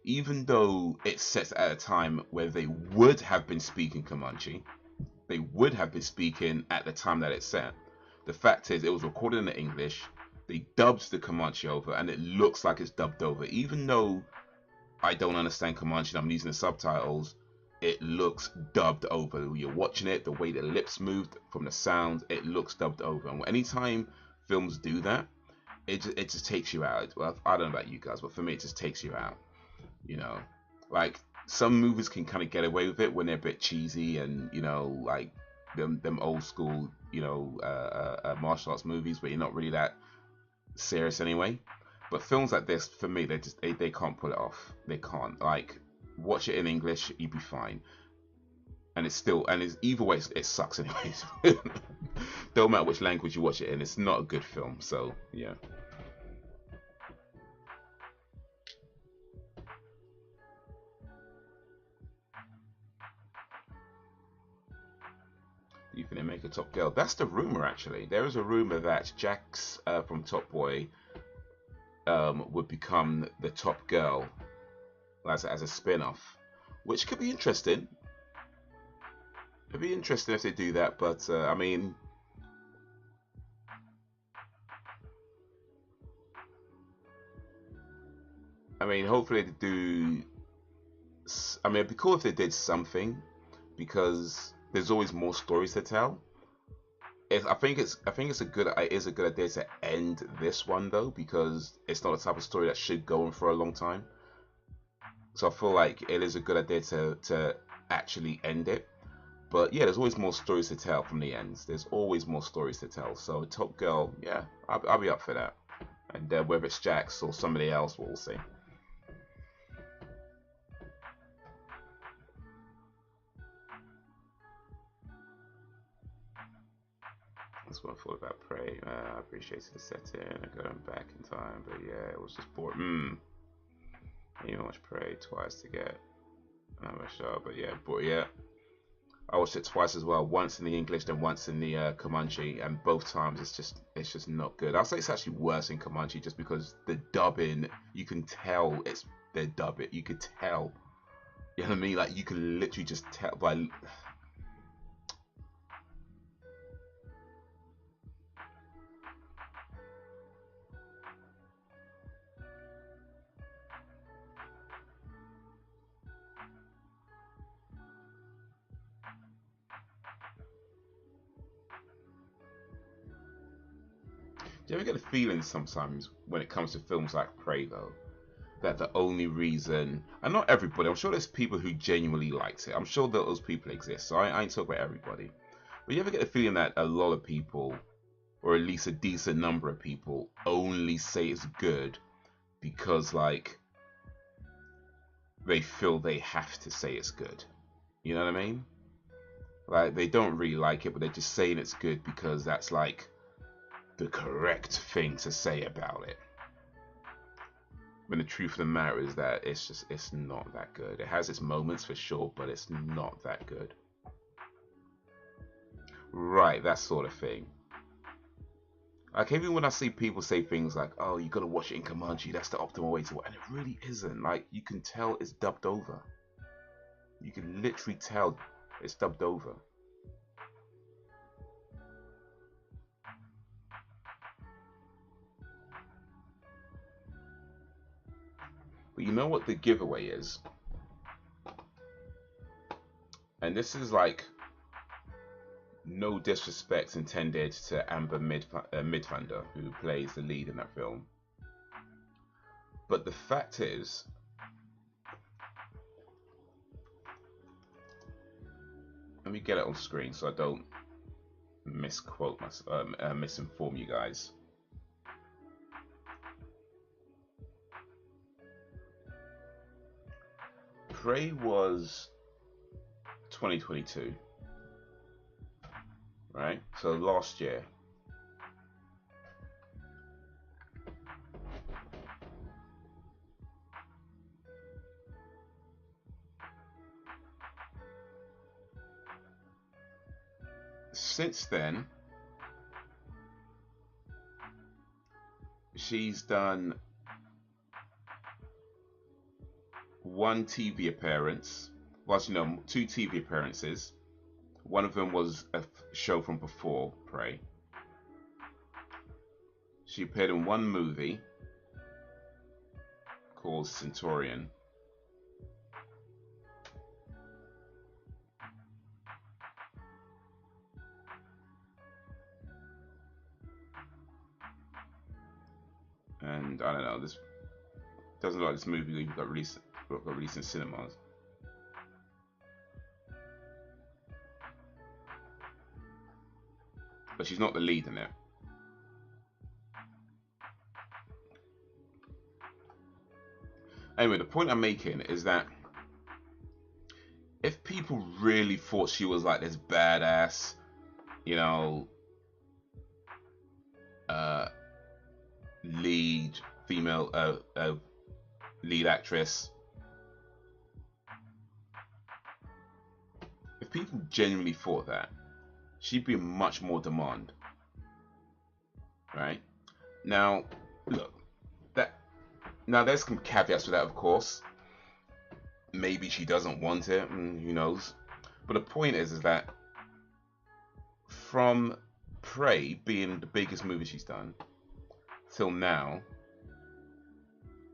even though it sets at a time where they would have been speaking Comanche. They would have been speaking at the time that it's set. The fact is, it was recorded in the English. They dubbed the Comanche over, and it looks like it's dubbed over. Even though I don't understand Comanche, and I'm using the subtitles. It looks dubbed over. You're watching it, the way the lips moved from the sound, it looks dubbed over. And anytime films do that, it just takes you out. Well, I don't know about you guys, but for me, it just takes you out. You know, like some movies can kind of get away with it when they're a bit cheesy and like them old school martial arts movies where you're not really that serious anyway. But films like this, for me, they can't pull it off. They can't. Like, watch it in English, you'd be fine. And it's either way, it sucks anyways. Don't matter which language you watch it in, it's not a good film. So yeah. Do you think they make a Top Girl? That's the rumor, actually. There is a rumor that Jax from Top Boy would become the Top Girl as a spin-off, which could be interesting. It'd be interesting if they do that, but I mean, I mean, hopefully they do. I mean, it'd be cool if they did something, because there's always more stories to tell. I think it's a good idea to end this one though, because it's not the type of story that should go on for a long time. So I feel like it is a good idea to actually end it. But yeah, there's always more stories to tell from the ends. There's always more stories to tell. So Top Girl, yeah, I'll be up for that. And whether it's Jax or somebody else, we'll see. That's what I thought about Prey. I appreciated the setting and going back in time, but yeah, it was just boring. You watch Prey twice to get another show, but yeah, I watched it twice as well. Once in the English, then once in the Comanche, and both times it's just not good. I'll say it's actually worse in Comanche, just because the dubbing, you can tell it's they dub it. You could tell. You know what I mean? Like you can literally just tell by. Do you ever get the feeling sometimes when it comes to films like Prey though, that the only reason, and not everybody, I'm sure there's people who genuinely liked it. I'm sure that those people exist. So I ain't talking about everybody. But you ever get the feeling that a lot of people, or at least a decent number of people, only say it's good because like they feel they have to say it's good. You know what I mean? Like they don't really like it, but they're just saying it's good because that's like the correct thing to say about it. When the truth of the matter is that it's not that good. It has its moments for sure, but it's not that good. Right, that sort of thing. Like even when I see people say things like, "Oh, you gotta watch it in Comanche. That's the optimal way to watch," and it really isn't. Like you can tell it's dubbed over. You can literally tell it's dubbed over. But you know what the giveaway is? And this is like no disrespect intended to Amber Midthunder, who plays the lead in that film. But the fact is, let me get it on screen so I don't misquote misinform you guys. Prey was 2022, right? So last year. Since then, she's done one TV appearance. Well, you know, two TV appearances. One of them was a show from before Prey. She appeared in one movie called Centurion. And I don't know, this doesn't look like this movie got released in cinemas. But she's not the lead in it. Anyway, the point I'm making is that if people really thought she was like this badass, you know, lead female lead actress, if people genuinely thought that, she'd be in much more demand, right? Now, look, now there's some caveats to that, of course. Maybe she doesn't want it, who knows? But the point is that from Prey being the biggest movie she's done till now,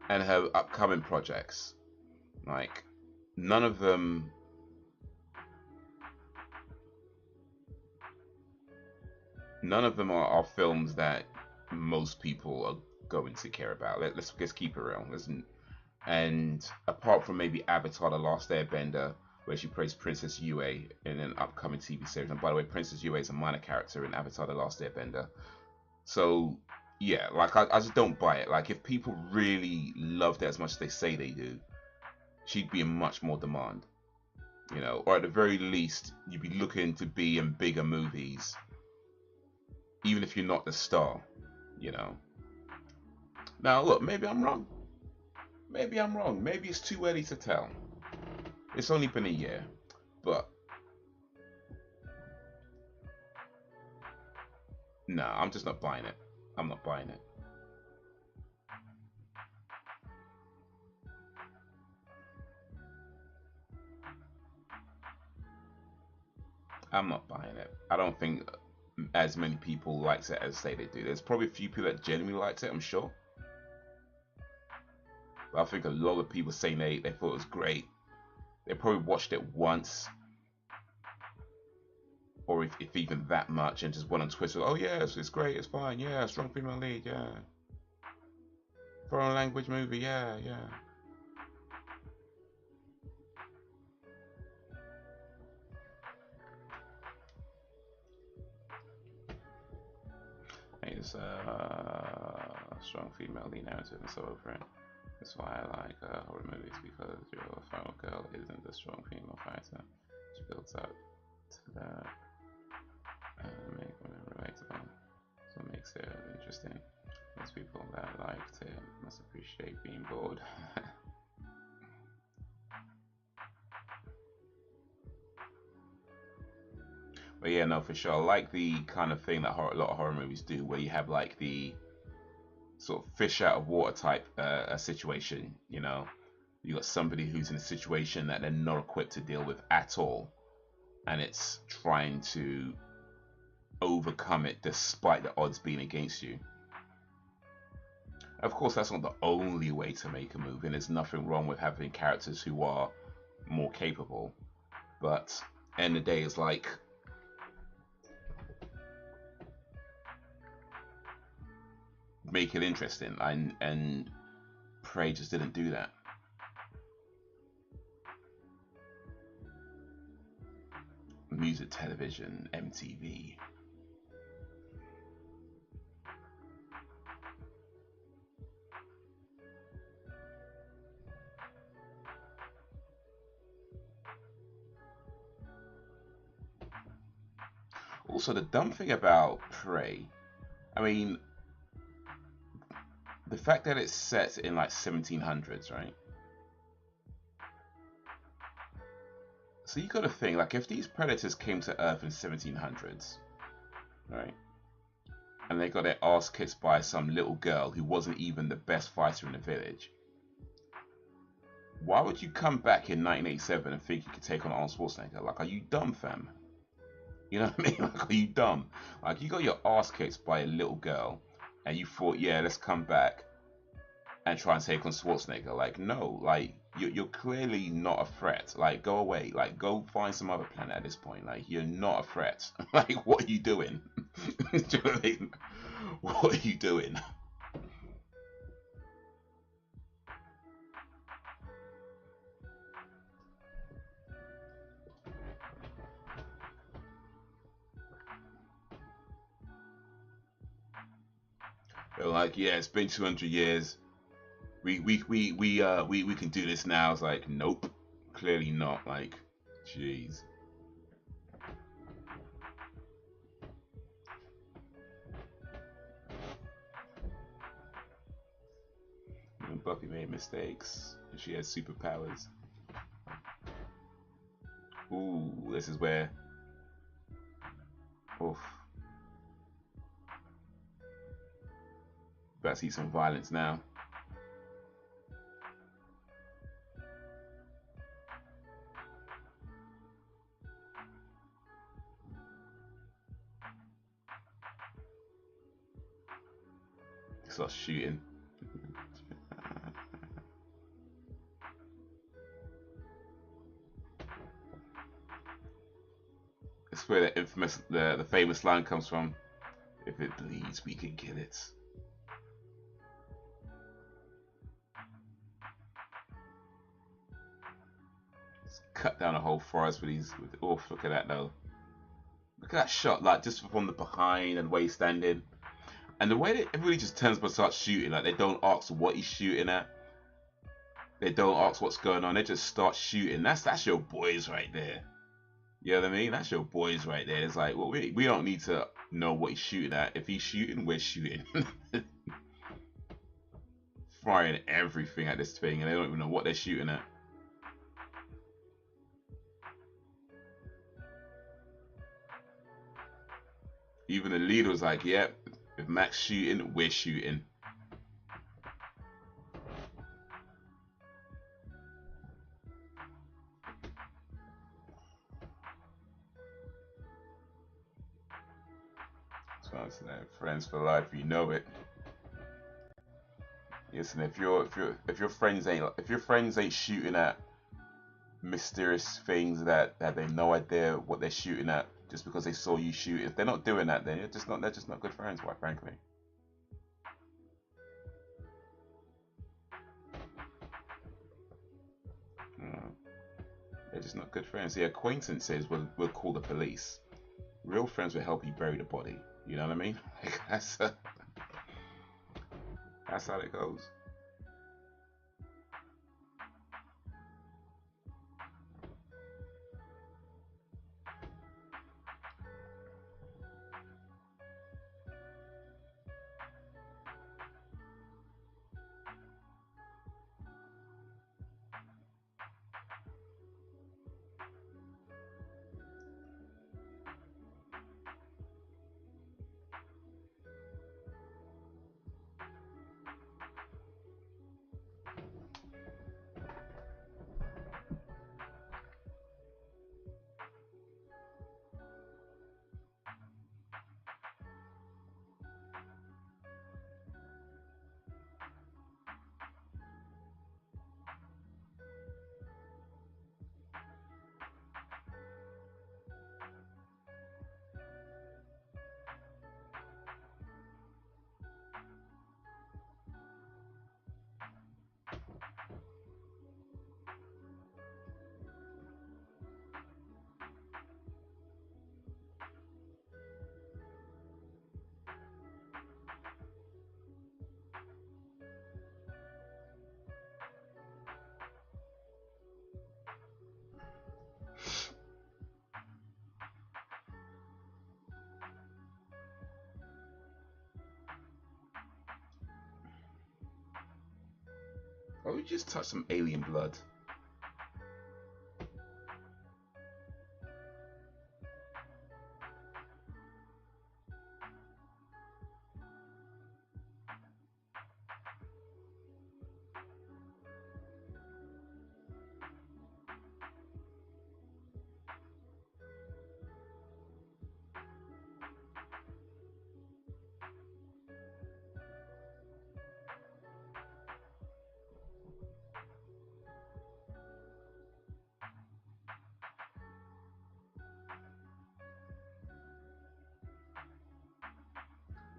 and her upcoming projects, like none of them are films that most people are going to care about. Let's just keep it real. Listen, and apart from maybe Avatar: The Last Airbender, where she plays Princess Yue in an upcoming TV series. And by the way, Princess Yue is a minor character in Avatar: The Last Airbender. So yeah, like I just don't buy it. Like if people really loved it as much as they say they do, she'd be in much more demand. You know, or at the very least, you'd be looking to be in bigger movies, even if you're not the star. You know. Now look, maybe I'm wrong. Maybe I'm wrong. Maybe it's too early to tell. It's only been a year, but no, I'm just not buying it. I'm not buying it. I'm not buying it. I don't think as many people liked it as say they do. There's probably a few people that genuinely liked it, I'm sure. But I think a lot of people saying they thought it was great. They probably watched it once, or if even that much, and just went on Twitter. Oh yeah, it's great, it's fine, yeah, strong female lead, yeah, foreign language movie, yeah, yeah. It's a strong female lead narrative and so over it. That's why I like horror movies, because your final girl isn't a strong female fighter. She builds up to that and make women relatable. So it makes it interesting. Most people that liked it must appreciate being bored. But yeah, no, for sure. I like the kind of thing that a lot of horror movies do, where you have like the sort of fish out of water type a situation. You know, you got somebody who's in a situation that they're not equipped to deal with at all, and it's trying to overcome it despite the odds being against you. Of course, that's not the only way to make a movie, and there's nothing wrong with having characters who are more capable. But end of the day, it's like make it interesting, and Prey just didn't do that. Music, television, MTV. Also, the dumb thing about Prey, I mean, the fact that it's set in like 1700s, right? So you got to think, like, if these predators came to Earth in 1700s, right, and they got their ass kicked by some little girl who wasn't even the best fighter in the village, why would you come back in 1987 and think you could take on Arnold Schwarzenegger? Like, are you dumb, fam? You know what I mean? Like, are you dumb? Like, you got your ass kicked by a little girl, and you thought, yeah, let's come back and try and take on Schwarzenegger. Like, no, like you're clearly not a threat. Like, go away. Like, go find some other planet at this point. Like, you're not a threat. Like, what are you doing? Do you know what I mean? What are you doing? They're like, yeah, it's been 200 years. We can do this now. It's like, nope, clearly not. Like, jeez. When Buffy made mistakes, and she has superpowers. Ooh, this is where. Oof. About to see some violence now. Starts shooting. That's where the infamous, the famous line comes from. If it bleeds, we can kill it. Let's cut down a whole forest with these. Oh, look at that though. Look at that shot, like just from the behind and where he's standing. And the way that everybody just turns up and starts shooting, like they don't ask what he's shooting at. They don't ask what's going on. They just start shooting. That's your boys right there. You know what I mean? That's your boys right there. It's like, well, we don't need to know what he's shooting at. If he's shooting, we're shooting. Firing everything at this thing, and they don't even know what they're shooting at. Even the leader was like, yep, if Mac's shooting, we're shooting. So I'm saying, friends for life, you know it. Listen, if your friends ain't shooting at mysterious things that they have no idea what they're shooting at just because they saw you shoot, if they're not doing that, then they're just not good friends, quite frankly. They're just not good friends. The acquaintances will call the police. Real friends will help you bury the body. You know what I mean? Like, that's how it goes. Oh, we just touched some alien blood.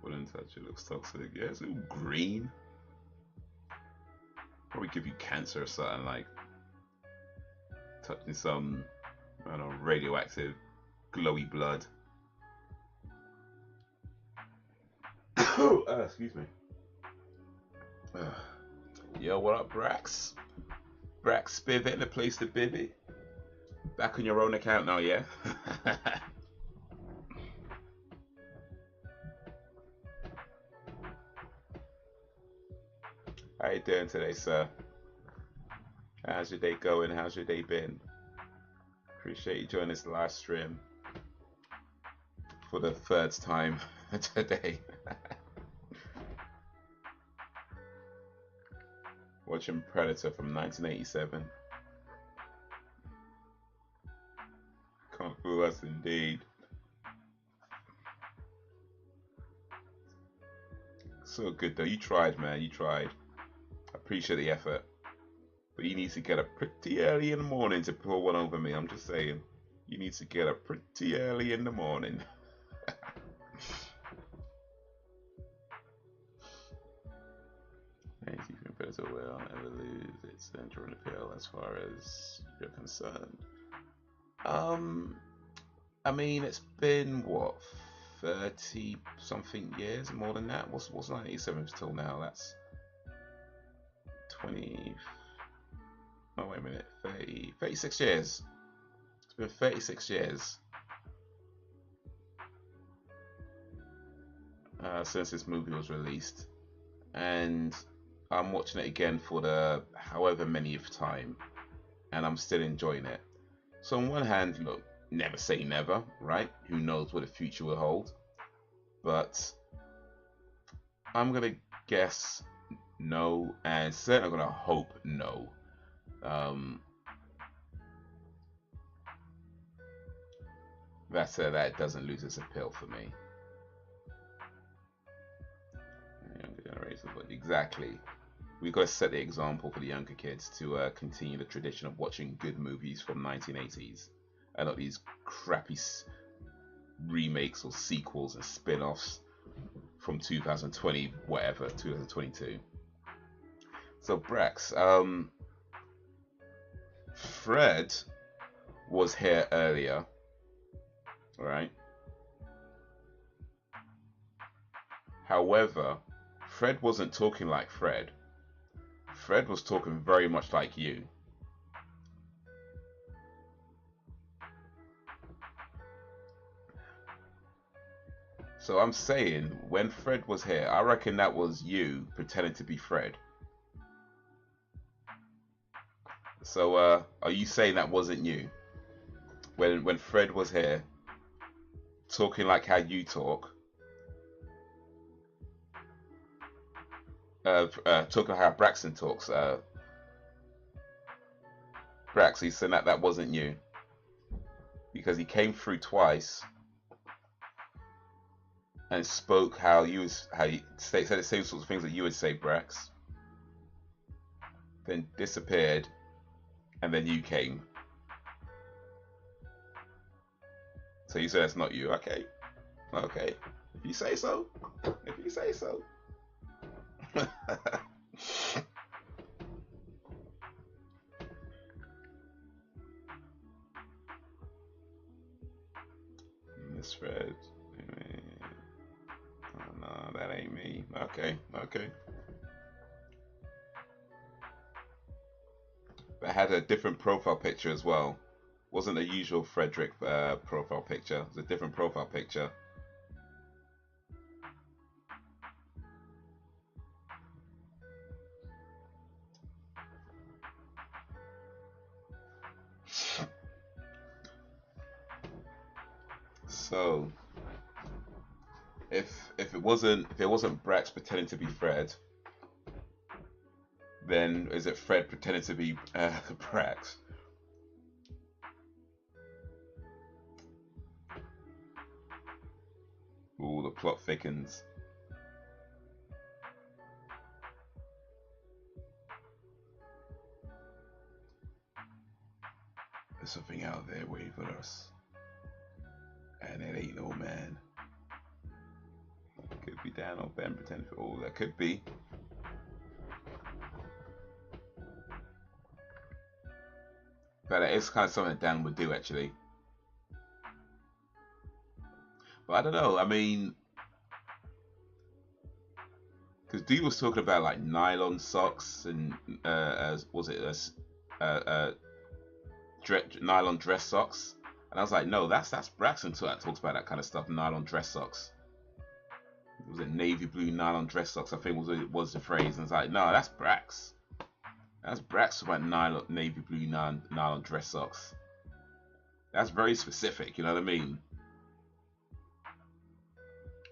Wouldn't touch it, looks toxic. Yeah, it's a little green. Probably give you cancer or something, like touching some, I don't know, radioactive, glowy blood. Excuse me. Yo, what up, Brax? Brax Spivot in the place to Bibby. Back on your own account now, yeah? How you doing today, sir? How's your day going? How's your day been? Appreciate you joining this live stream for the third time today. Watching Predator from 1987. Can't fool us indeed. So good though. You tried, man. You tried. I appreciate the effort. But you need to get up pretty early in the morning to pull one over me. I'm just saying. You need to get up pretty early in the morning. Anything better will never lose its enduring appeal as far as you're concerned. I mean, it's been what, 30 something years, more than that. What's 97 till now? That's 20. Oh wait a minute, 36 years. It's been 36 years since this movie was released, and I'm watching it again for the however manyth time, and I'm still enjoying it. So on one hand, look, never say never, right? Who knows what the future will hold? But I'm gonna guess no, and certainly gonna hope no. That doesn't lose its appeal for me. Younger generation, but exactly. We've got to set the example for the younger kids to continue the tradition of watching good movies from 1980s, and not these crappy remakes or sequels and spin-offs from 2020, whatever, 2022. So Brax, Fred was here earlier, right? However, Fred wasn't talking like Fred. Fred was talking very much like you. So I'm saying, when Fred was here, I reckon that was you pretending to be Fred. So are you saying that wasn't you? When Fred was here, talking like how you talk, talking how Braxton talks, Brax, you said that wasn't you, because he came through twice and spoke how you said the same sorts of things that you would say, Brax, then disappeared, and then you came. So you said that's not you. Okay, okay, if you say so, if you say so. Miss Fred. Oh, no, that ain't me. Okay, okay. But had a different profile picture as well. Wasn't the usual Frederick profile picture. It was a different profile picture. So if it wasn't Brax pretending to be Fred, then is it Fred pretending to be Brax? Ooh, the plot thickens. There's something out there waiting for us, and it ain't no man. Could be Dan or Ben pretending for all that could be. But it's kind of something that Dan would do, actually. But I don't know. I mean, because Dee was talking about like nylon socks and was it nylon dress socks? And I was like, no, that's Braxton that talks about that kind of stuff. Nylon dress socks. Was it navy blue nylon dress socks? I think was the phrase. And I was like, no, that's Brax. That's Brax about navy blue nylon dress socks. That's very specific. You know what I mean?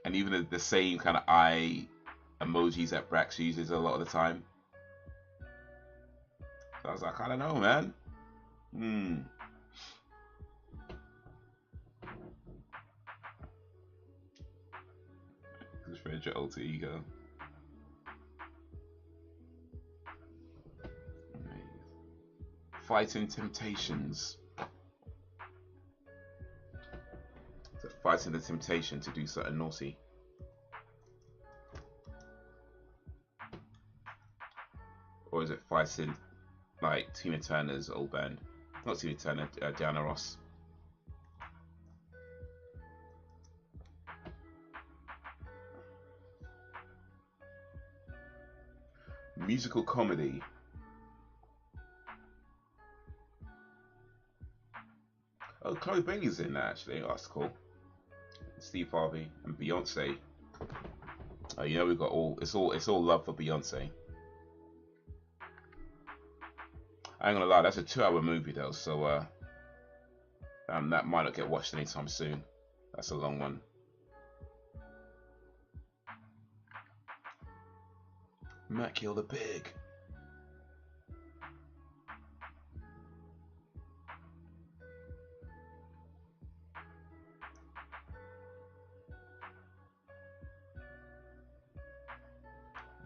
And even the same kind of eye emojis that Brax uses a lot of the time. So I was like, I don't know, man. It's Fred, your alter ego. Fighting temptations. fighting the temptation to do something naughty. Or is it fighting like Tina Turner's old band? Not Tina Turner, Diana Ross. Musical comedy. Oh, Chloe Bailey's in that actually. Oh, that's cool. Steve Harvey and Beyonce. Oh, you know we got it's all love for Beyonce. I ain't gonna lie, that's a 2-hour movie though, so that might not get watched anytime soon. That's a long one. Matt killed a pig.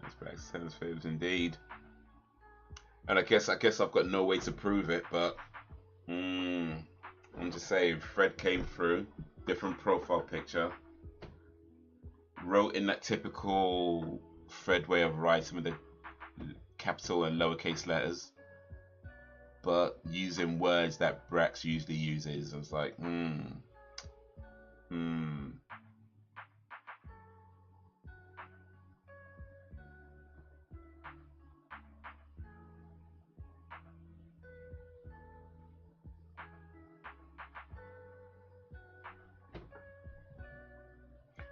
That's Black Santa's favorites indeed. And I guess I've got no way to prove it, but I'm just saying, Fred came through, different profile picture, wrote in that typical Fred way of writing with the capital and lowercase letters, but using words that Brax usually uses. I was like,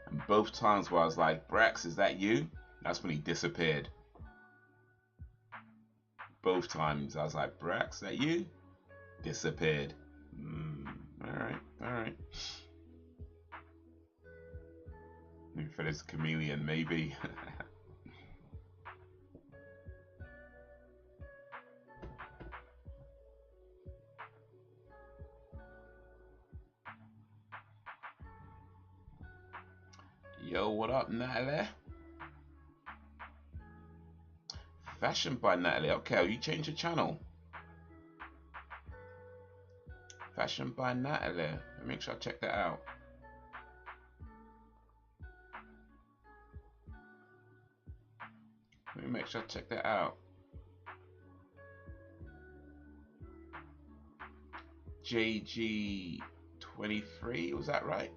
And both times where I was like, Brax, is that you? That's when he disappeared. Both times I was like, Brax, is that you? Disappeared. Alright. Maybe Fred's a chameleon, maybe. Yo, what up, Natalie? Fashion by Natalie. Okay, you changed your channel. Fashion by Natalie. Let me make sure I check that out. Let me make sure I check that out. JG23, was that right?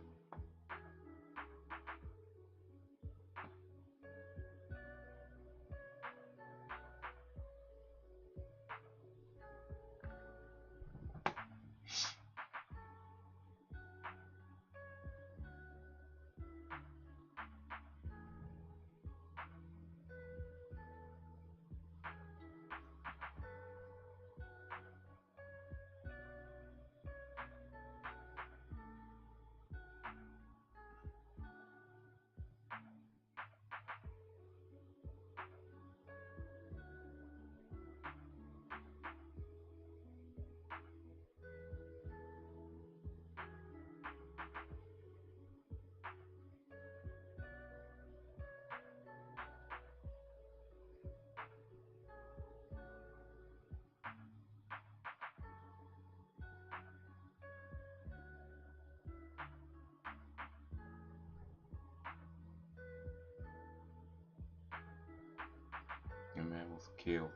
Your man was killed.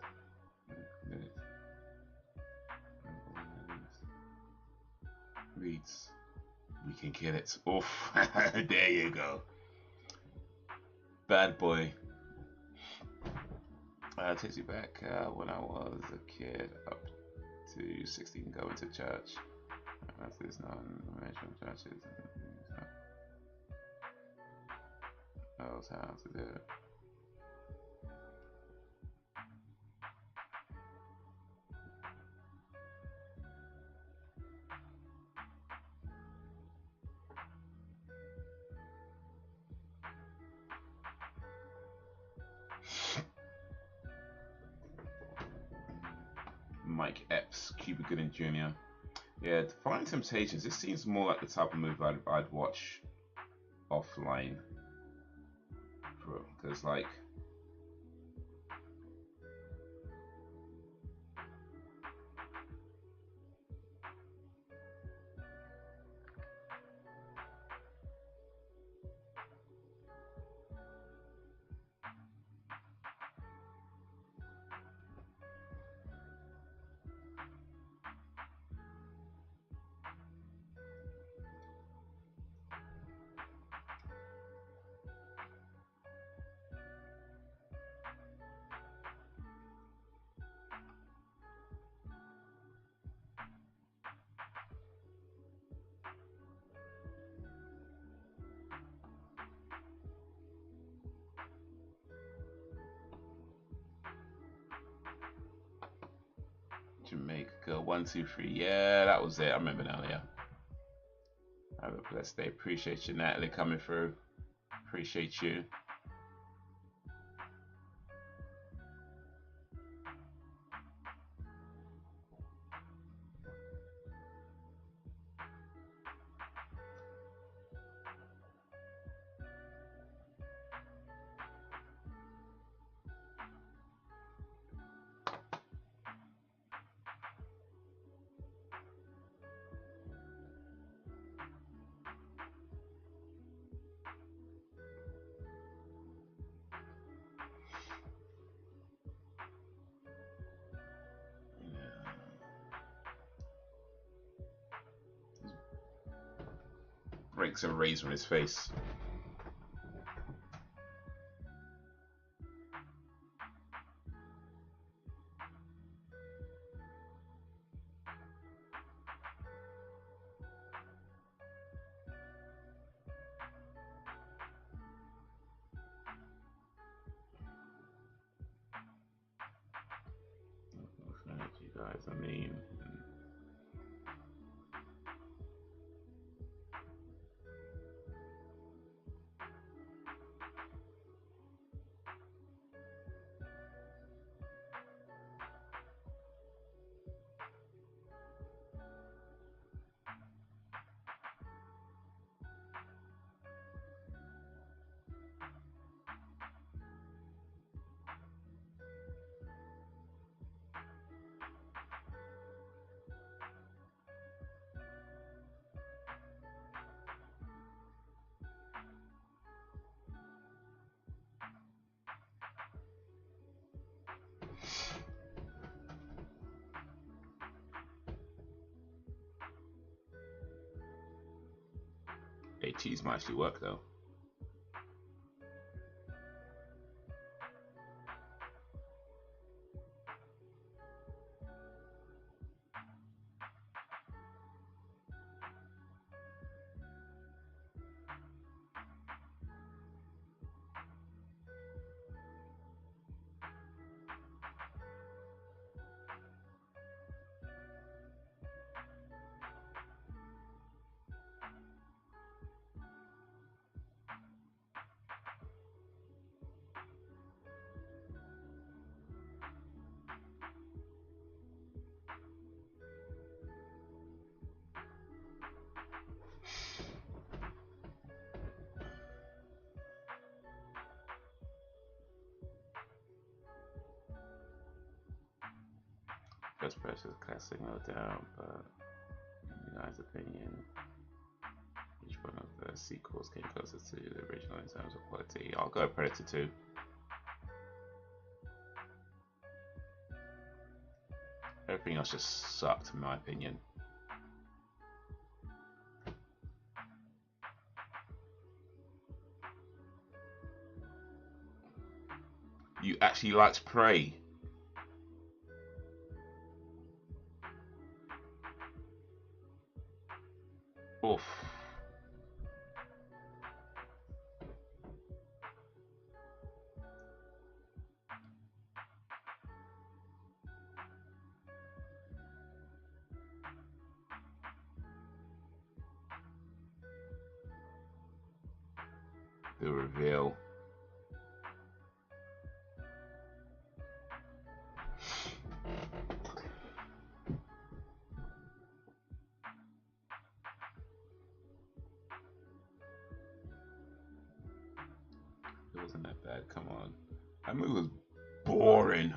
Reads, we can kill it. Oof. There you go. Bad boy. Takes you back when I was a kid, up to 16, going to church. There's no information churches. Knows how to do it. Mike Epps, Cuba Gooding Jr. Yeah, Defying Temptations. This seems more like the type of movie I'd watch offline, because like, Jamaica girl 123. Yeah, that was it. I remember now. Yeah. Have a blessed day. Appreciate you, Natalie, coming through. Appreciate you. Breaks a razor in his face. You guys, I mean. ATs might actually work though. First person classic, no doubt, but in your guys' opinion, which one of the sequels came closer to the original in terms of quality? I'll go Predator 2. Everything else just sucked, in my opinion. You actually liked Prey? Oof. The reveal. It wasn't that bad, come on. That movie was boring.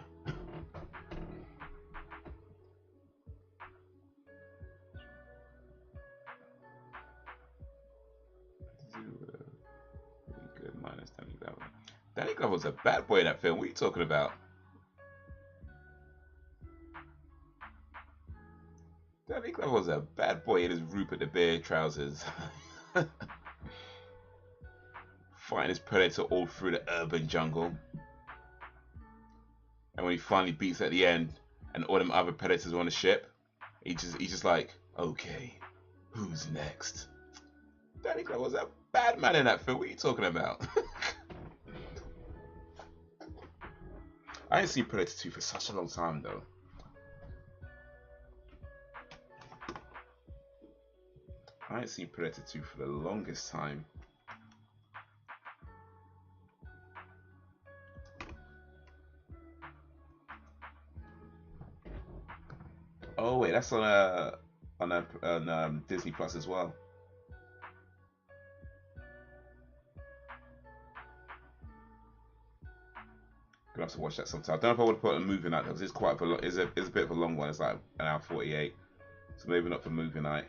Good minus Danny Glover. Danny Glover was a bad boy in that film. What are you talking about? Danny Glover was a bad boy in his Rupert the Bear trousers. Fighting his predator all through the urban jungle. And when he finally beats at the end and all them other predators are on the ship, he's just like, okay, who's next? Danny Glover was a bad man in that film. What are you talking about? I didn't see Predator 2 for such a long time though. I ain't seen Predator 2 for the longest time. Oh wait, that's on Disney Plus as well. Gonna have to watch that sometime. I don't know if I would put a movie night because it's quite a it's a bit of a long one. It's like an hour 48, so maybe not for movie night.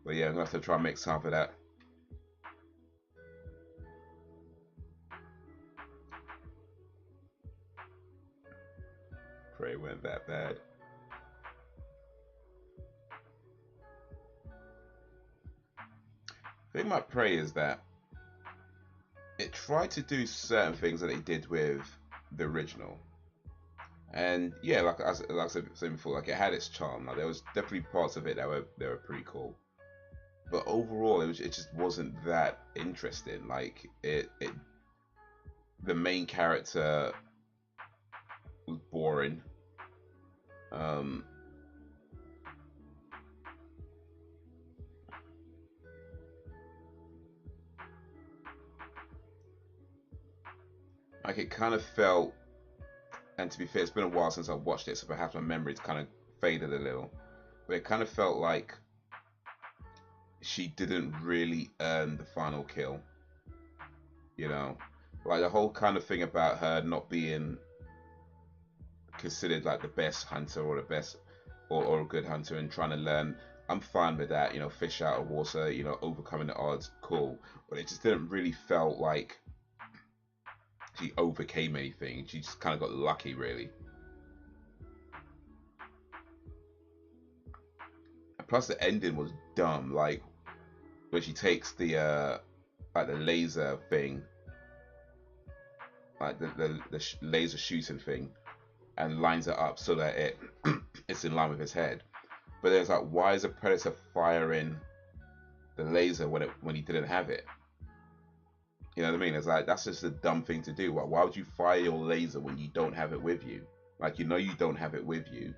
But yeah, I'm gonna have to try and make time for that. Pray it went that bad. The thing about Prey is that it tried to do certain things that it did with the original, and yeah, like I said before, like it had its charm. Now there was definitely parts of it that were pretty cool, but overall it just wasn't that interesting. Like the main character was boring. Like it kind of felt, and to be fair, it's been a while since I watched it, so perhaps my memory's kind of faded a little. But it kind of felt like she didn't really earn the final kill. You know, like the whole kind of thing about her not being considered like the best hunter or the best or a good hunter and trying to learn. I'm fine with that, you know, fish out of water, you know, overcoming the odds, cool. But it just didn't really felt like she overcame anything. She just kind of got lucky, really. And plus, the ending was dumb. Like when she takes the like the laser thing, like the laser shooting thing, and lines it up so that it's in line with his head. But then it's like, why is a predator firing the laser when he didn't have it? You know what I mean? It's like that's just a dumb thing to do. Why would you fire your laser when you don't have it with you? Like you know you don't have it with you.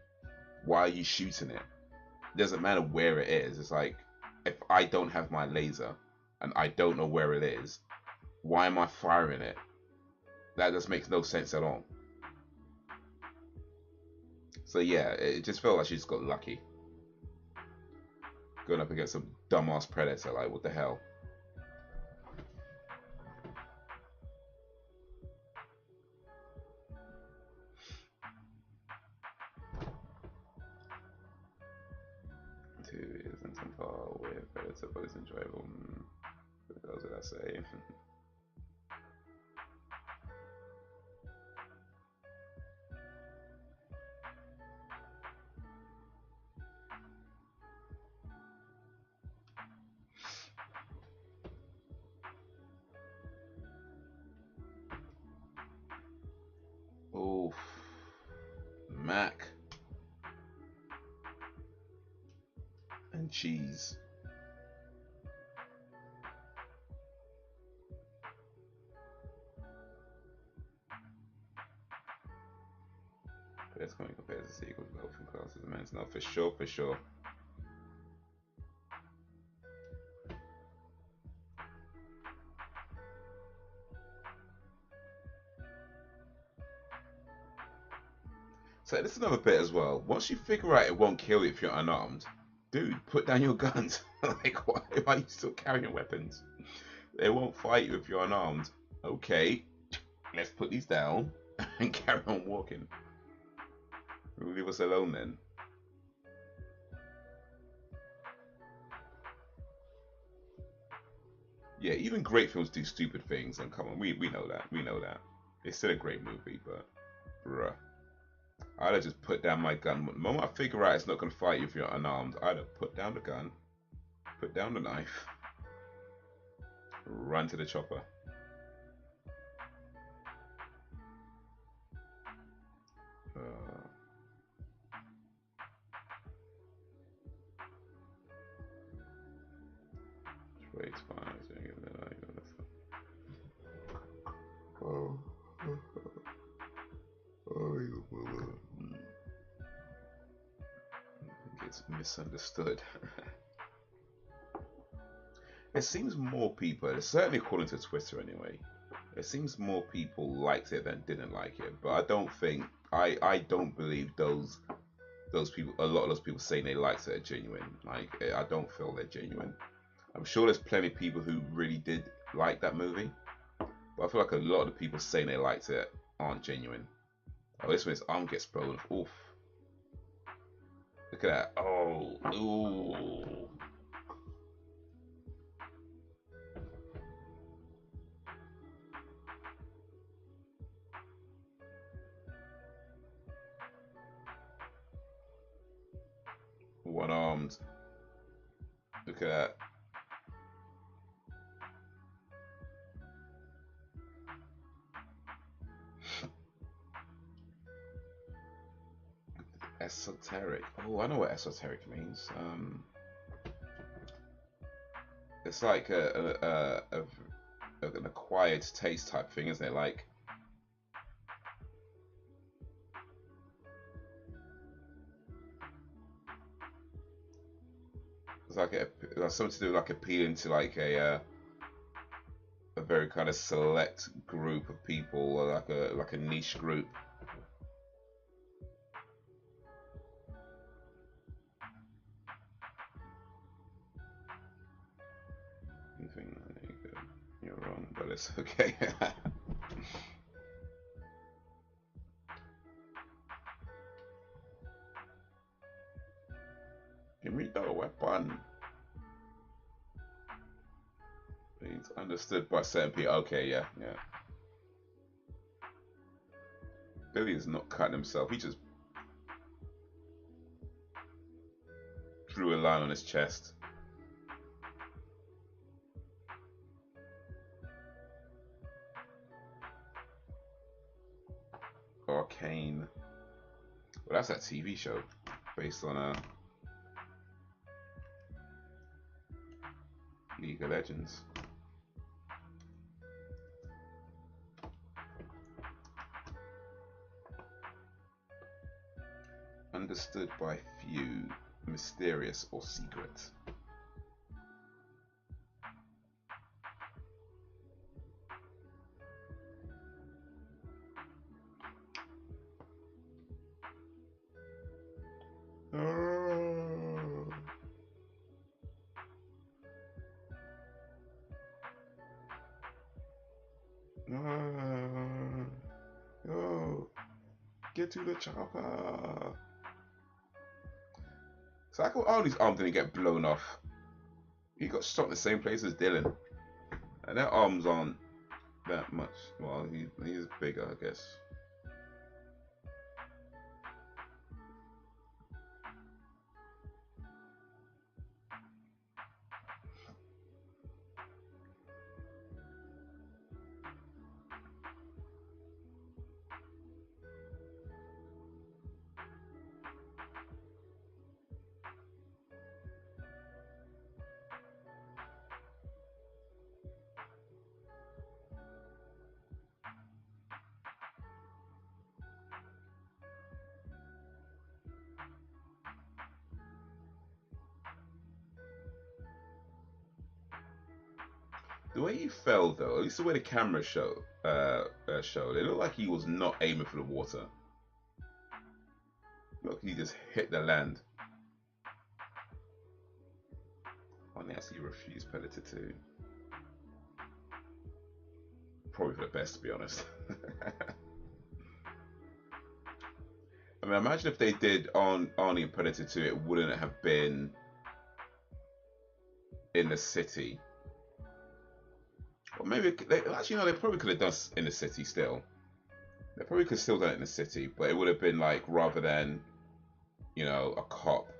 Why are you shooting it? It doesn't matter where it is. It's like if I don't have my laser and I don't know where it is, why am I firing it? That just makes no sense at all. So yeah, it just felt like she just got lucky. Going up against some dumbass predator, like what the hell? Two isn't on par with predator, but it's enjoyable. What else did I say? Oof. Mac and cheese. That's going to compare the sequel to Open Classes. Man, no, for sure, for sure. So this is another bit as well. Once you figure out it won't kill you if you're unarmed, dude, put down your guns. Like, why are you still carrying weapons? They won't fight you if you're unarmed. Okay, let's put these down and carry on walking. Leave us alone then. Yeah, even great films do stupid things, and come on, we know that. We know that. It's still a great movie, but bruh. I'd have just put down my gun. The moment I figure out it's not going to fight you if you're unarmed, I'd have put down the gun, put down the knife, run to the chopper. Trade spines. Oh. It's misunderstood. it seems more people, certainly according to Twitter anyway, it seems more people liked it than didn't like it. But I don't think, I don't believe those people, a lot of those people saying they liked it are genuine. Like, I don't feel they're genuine. I'm sure there's plenty of people who really did like that movie, but I feel like a lot of the people saying they liked it aren't genuine. Oh, this one's arm gets blown. Oof. Look at that. Oh, ooh. One armed. Look at that. Esoteric. Oh, I know what esoteric means. It's like an acquired taste type thing, isn't it? Like, it's like something to do with like appealing to like a very kind of select group of people, or like a niche group. You think you're wrong, but it's okay. Give me the weapon. It's understood by certain people. Okay, yeah, yeah. Billy is not cutting himself. He just drew a line on his chest. Arcane. Well, that's that TV show based on League of Legends. Understood by few, mysterious or secret. Oh, get to the chopper. So how come all these arms didn't get blown off? He got shot in the same place as Dylan. And their arms aren't that much. Well, he's bigger, I guess. The way he fell, though, at least the way the camera showed, it looked like he was not aiming for the water. Look, he just hit the land. Oh, Nancy refused Predator 2. Probably for the best, to be honest. I mean, imagine if they did Arnie and Predator 2, it wouldn't have been in the city. Or maybe actually no, they probably could have done in the city still. They probably could have still done it in the city, but it would have been like, rather than, you know, a cop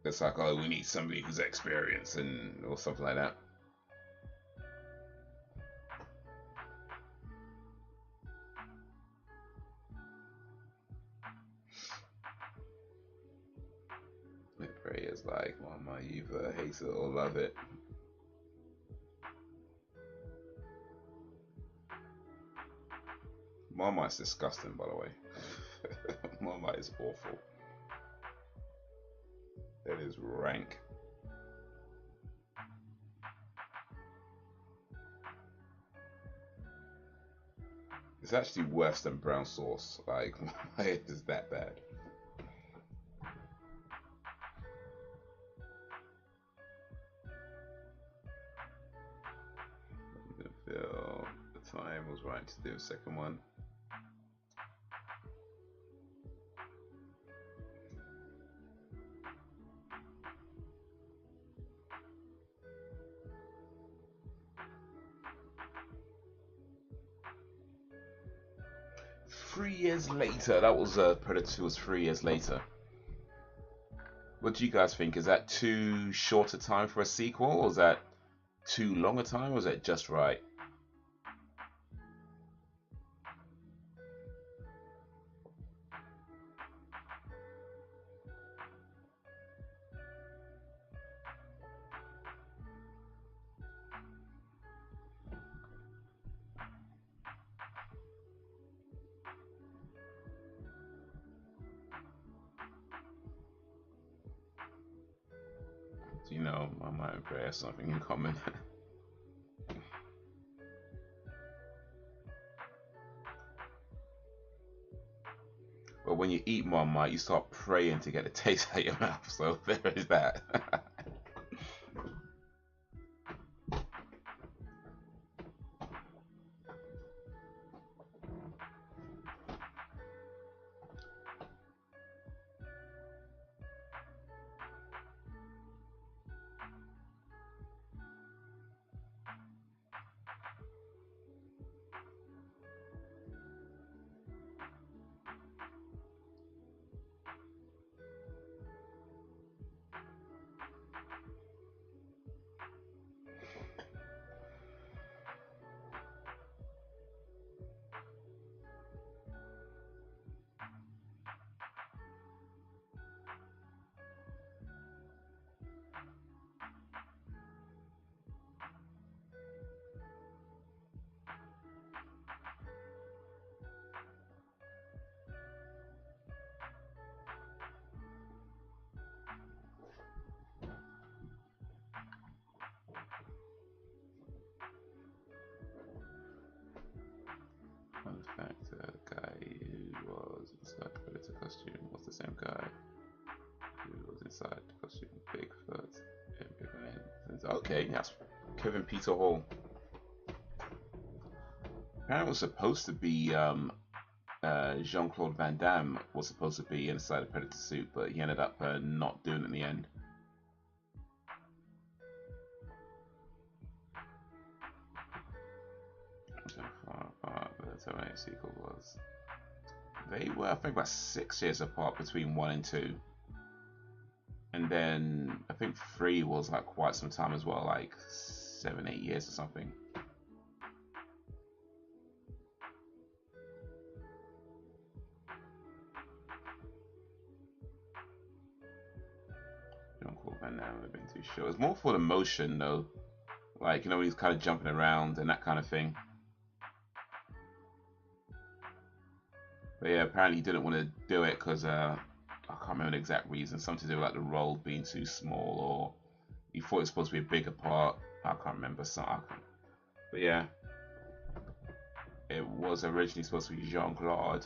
that's like, oh, we need somebody who's experienced and or something like that. Ray is like, Mama, you either hate it or love it. Marmite's disgusting, by the way. Marmite is awful. That is rank. It's actually worse than brown sauce. Like, why is that bad? I'm gonna feel the time was right to do a second one. Three years later, that was Predator 2 was 3 years later. What do you guys think? Is that too short a time for a sequel, or is that too long a time, or is that just right? You know, my mind and Gray have something in common. But when you eat Marmite, you start praying to get the taste out of your mouth. So there is that. Fun fact, the guy who was inside the Predator costume was the same guy who was inside the costume Bigfoot in Big Man. Okay, that's Kevin Peter Hall. Apparently, it was supposed to be Jean-Claude Van Damme was supposed to be inside the Predator suit, but he ended up not doing it in the end. How far apart the Terminator sequel was. They were, I think, about 6 years apart between 1 and 2. And then I think 3 was like quite some time as well, like 7, 8 years or something. Jean-Claude Van Damme would have been too short. It's more for the motion though. Like, you know, when he's kind of jumping around and that kind of thing. But yeah, apparently he didn't want to do it because I can't remember the exact reason. Something to do with like the role being too small, or he thought it was supposed to be a bigger part. I can't remember. But yeah, it was originally supposed to be Jean-Claude.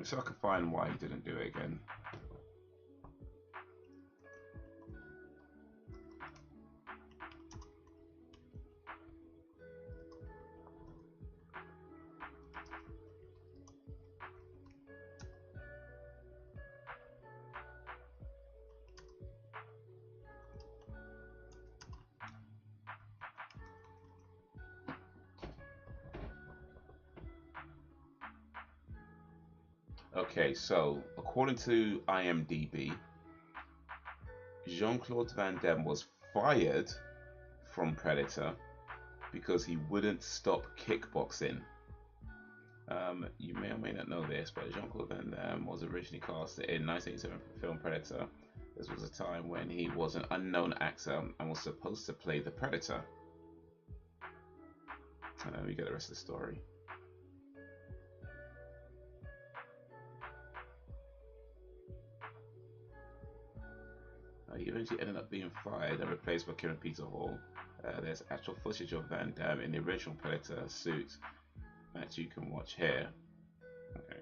So I can find why he didn't do it again. Okay, so according to IMDb, Jean-Claude Van Damme was fired from Predator because he wouldn't stop kickboxing. You may or may not know this, but Jean-Claude Van Damme was originally cast in 1987 film Predator. This was a time when he was an unknown actor and was supposed to play the Predator. And then we get the rest of the story. He eventually ended up being fired and replaced by Kevin Peter Hall. There's actual footage of Van Damme in the original Predator suit that you can watch here. Okay.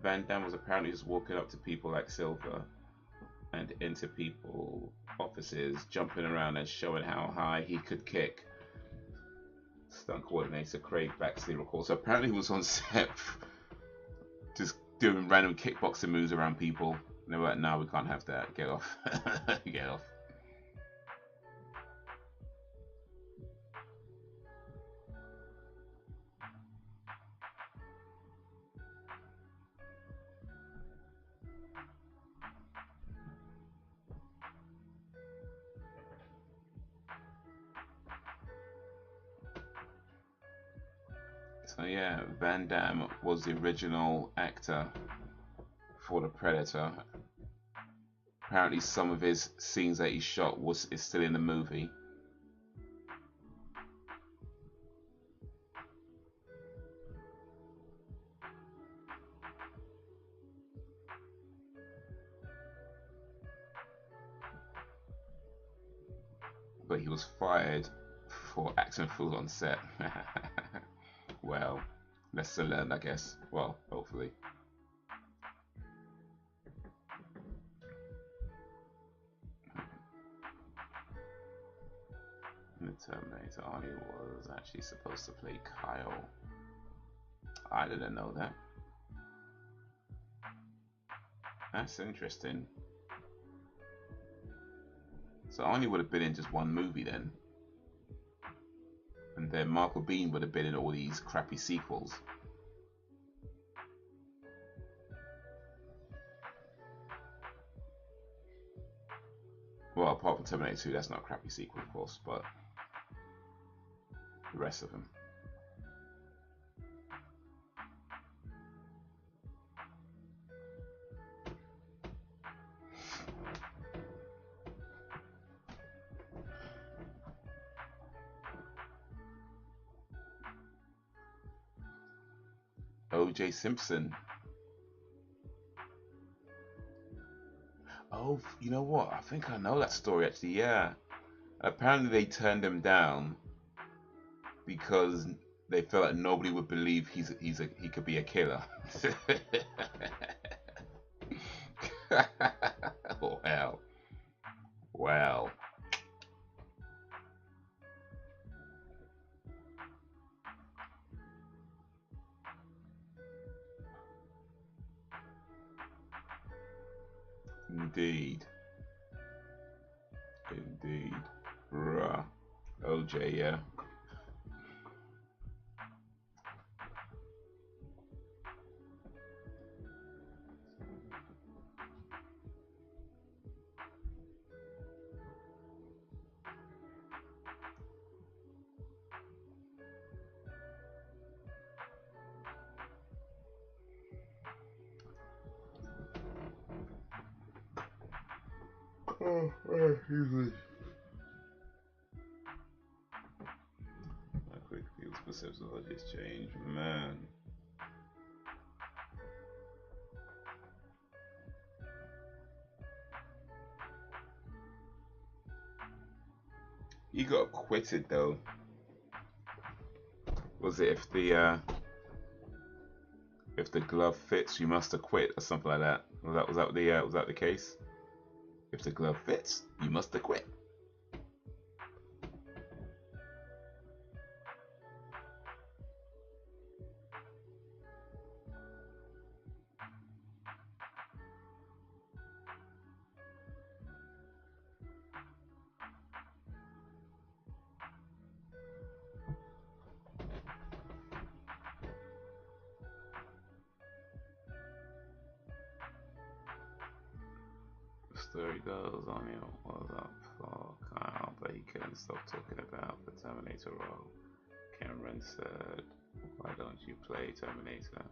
Van Damme was apparently just walking up to people like Silver and into people offices, jumping around and showing how high he could kick. Stunt coordinator Craig Baxley recalls. So apparently he was on set just doing random kickboxing moves around people. And they were like, no, we can't have that. Get off. Get off. So yeah, Van Damme was the original actor for the Predator. Apparently some of his scenes that he shot is still in the movie. But he was fired for acting fool on set. Well, lesson learned, I guess. Well, hopefully. The Terminator Arnie was actually supposed to play Kyle. I didn't know that. That's interesting. So Arnie would have been in just one movie then. And then Michael Biehn would have been in all these crappy sequels. Well, apart from Terminator 2, that's not a crappy sequel, of course, but the rest of them. O.J. Simpson. Oh, you know what? I think I know that story actually. Yeah. Apparently they turned him down because they felt like nobody would believe he could be a killer. Well. Well. Indeed. Indeed. Bruh. OJ, yeah. Oh, excuse me. How quick people's perception of this change, man. He got acquitted though. Was it if the glove fits, you must acquit or something like that? Was that the case? If the glove fits, you must acquit. The story goes on, it was up for Kyle, but he couldn't stop talking about the Terminator role. Cameron said, "Why don't you play Terminator?"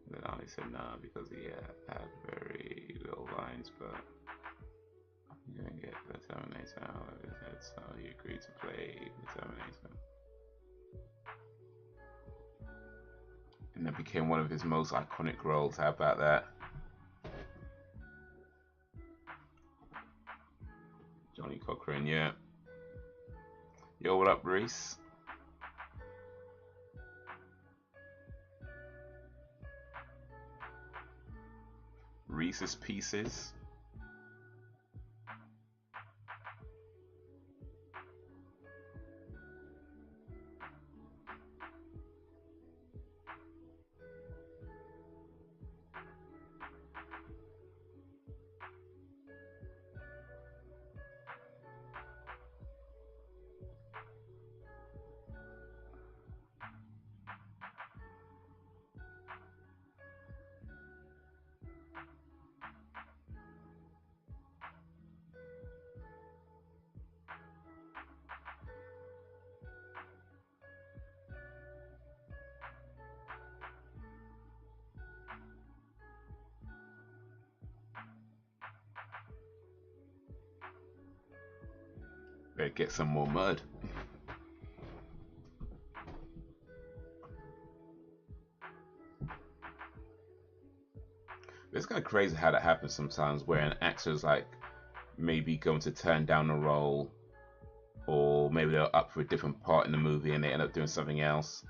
And then Arnie said, "Nah, because he had very little lines, but he didn't get the Terminator out of his head, so he agreed to play the Terminator." And it became one of his most iconic roles. How about that? Johnny Cochran, yeah. Yo, what up, Reese? Reese's Pieces. Better get some more mud. It's kind of crazy how that happens sometimes, where an actor's like maybe going to turn down a role, or maybe they're up for a different part in the movie and they end up doing something else,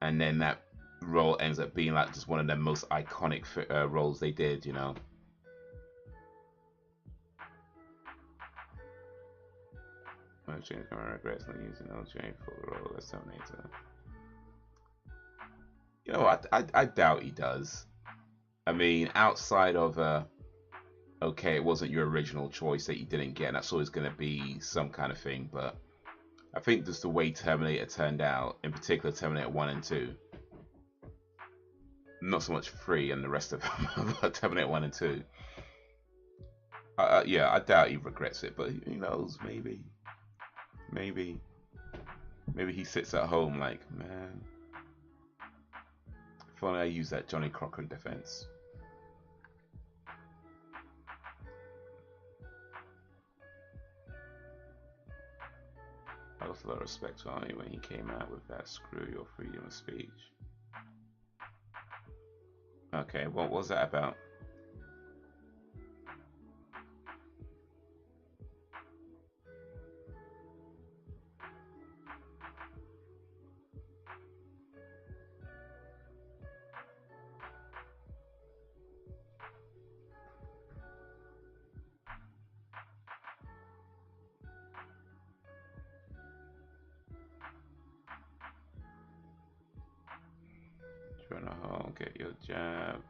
and then that role ends up being like just one of the most iconic roles they did, you know. James Cameron regrets not using LJ for the role as Terminator. You know, I doubt he does. I mean, outside of okay, it wasn't your original choice that you didn't get, and that's always going to be some kind of thing, but I think just the way Terminator turned out, in particular Terminator 1 and 2, not so much 3 and the rest of them, but Terminator 1 and 2, yeah, I doubt he regrets it, but who knows, maybe he sits at home like, man, if only I use that Johnny Cochran defense. I lost a lot of respect to Arnie when he came out with that "screw your freedom of speech." Okay, what was that about? Trying to get your jab.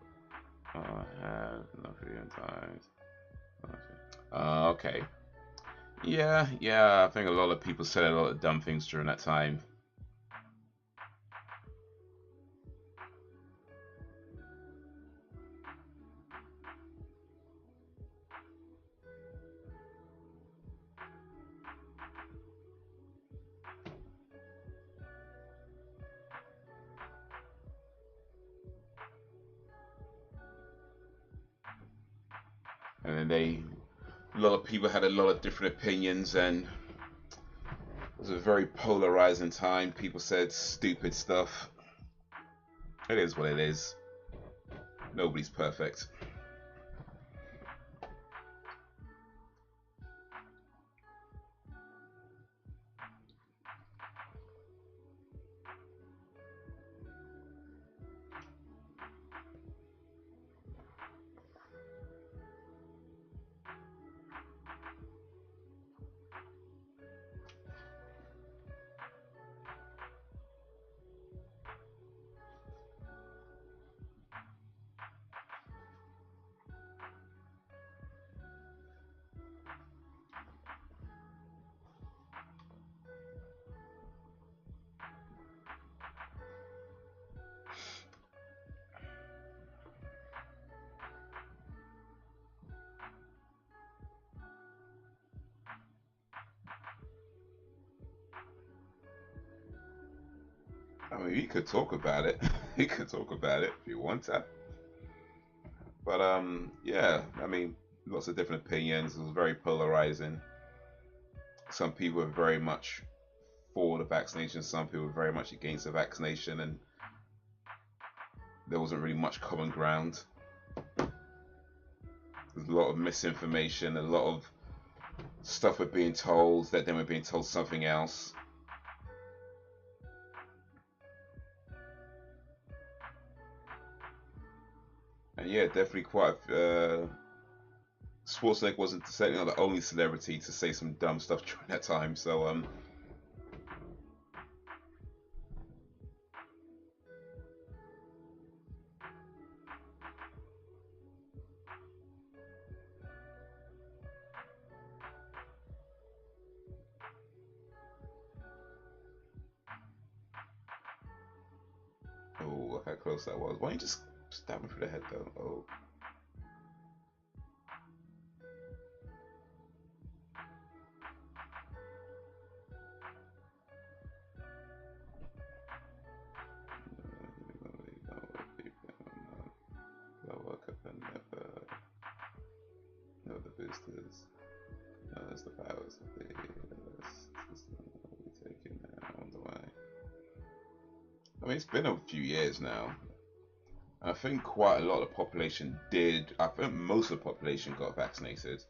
Have no freedom times. Okay. Yeah, I think a lot of people said a lot of dumb things during that time. And then a lot of people had a lot of different opinions, and it was a very polarizing time. People said stupid stuff. It is what it is. Nobody's perfect. I mean, you could talk about it. You could talk about it if you want to. But yeah, I mean, lots of different opinions. It was very polarizing. Some people were very much for the vaccination. Some people were very much against the vaccination, and there wasn't really much common ground. There's a lot of misinformation, a lot of stuff we're being told, that then we're being told something else. And yeah, definitely quite. Schwarzenegger wasn't certainly not the only celebrity to say some dumb stuff during that time. So oh, look how close that was. Why don't you just stab him through the head though? Oh. No, the boosters. No, that's the powers of the system will be taken on the way. I mean, it's been a few years now. I think quite a lot of the population did. I think most of the population got vaccinated.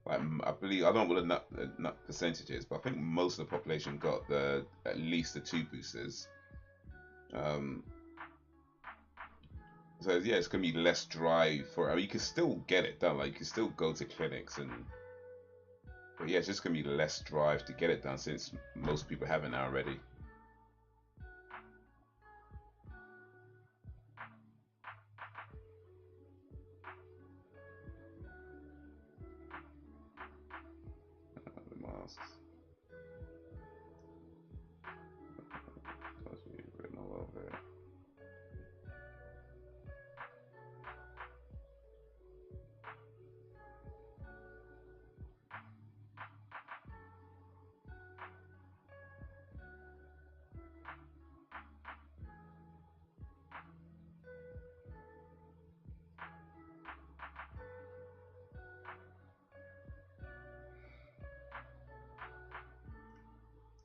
Like I believe, I don't know what the nut percentage is, but I think most of the population got at least the 2 boosters. So yeah, it's gonna be less drive for. I mean, you can still get it done. Like you can still go to clinics but yeah, it's just gonna be less drive to get it done since most people haven't already. The masks. That's really written all over it.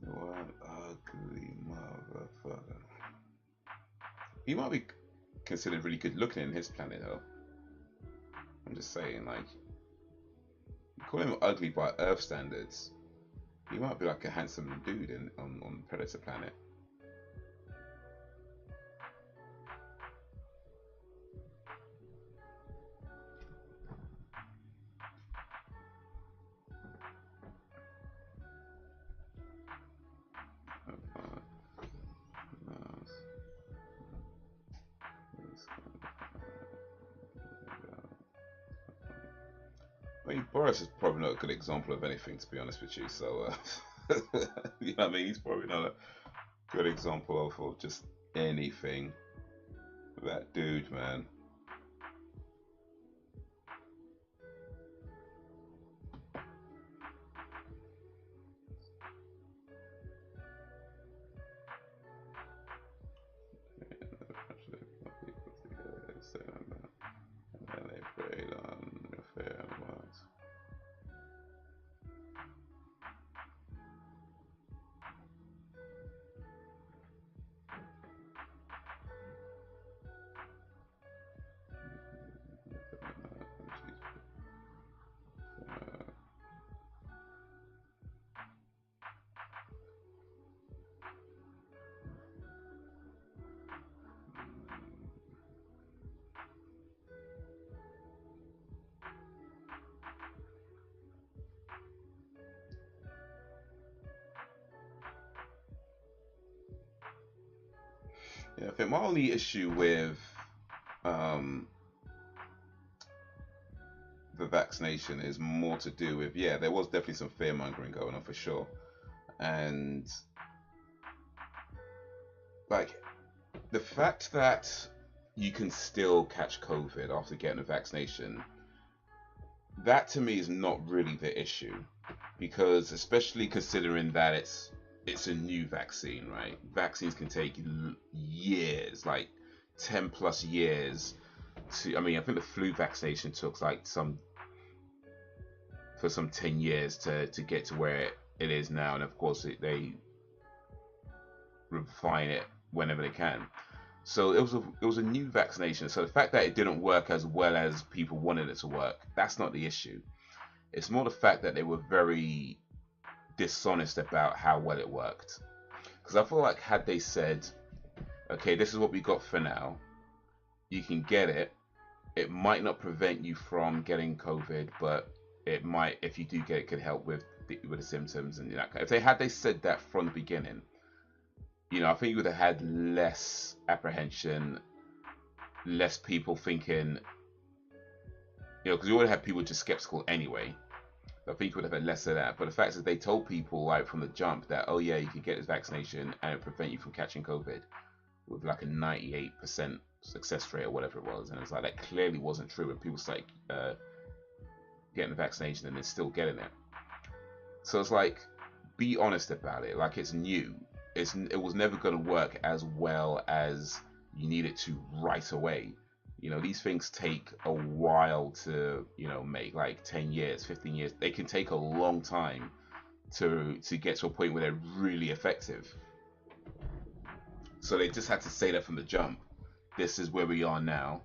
What ugly motherfucker. He might be considered really good looking in his planet though. I'm just saying, like, you call him ugly by Earth standards. He might be like a handsome dude on Predator planet. I mean, Boris is probably not a good example of anything, to be honest with you. So, you know what I mean? He's probably not a good example of just anything. That dude, man. And they preyed on the fair ones. Yeah, I think my only issue with the vaccination is more to do with, yeah, there was definitely some fear mongering going on for sure. And like the fact that you can still catch COVID after getting a vaccination, that to me is not really the issue, because especially considering that it's a new vaccine, right? Vaccines can take years, like 10 plus years to. I mean, I think the flu vaccination took like some 10 years to get to where it is now, and of course they refine it whenever they can. So it was a new vaccination. So the fact that it didn't work as well as people wanted it to work, that's not the issue. It's more the fact that they were very dishonest about how well it worked. Because I feel like had they said, okay, this is what we got for now, you can get it. It might not prevent you from getting COVID, but it might, if you do get it, could help with the symptoms and that. If they said that from the beginning, you know, I think you would have had less apprehension, less people thinking, you know, because you would have had people just skeptical anyway. I think you would have had less of that. But the fact is, they told people right from the jump that, oh yeah, you can get this vaccination and it prevent you from catching COVID with like a 98% success rate or whatever it was. And it's like that clearly wasn't true. And people started getting the vaccination and then still getting it. So it's like, be honest about it. Like, it's new. It was never going to work as well as you need it to right away. You know, these things take a while to, you know, make, like 10 years, 15 years. They can take a long time to get to a point where they're really effective. So they just had to say that from the jump. This is where we are now.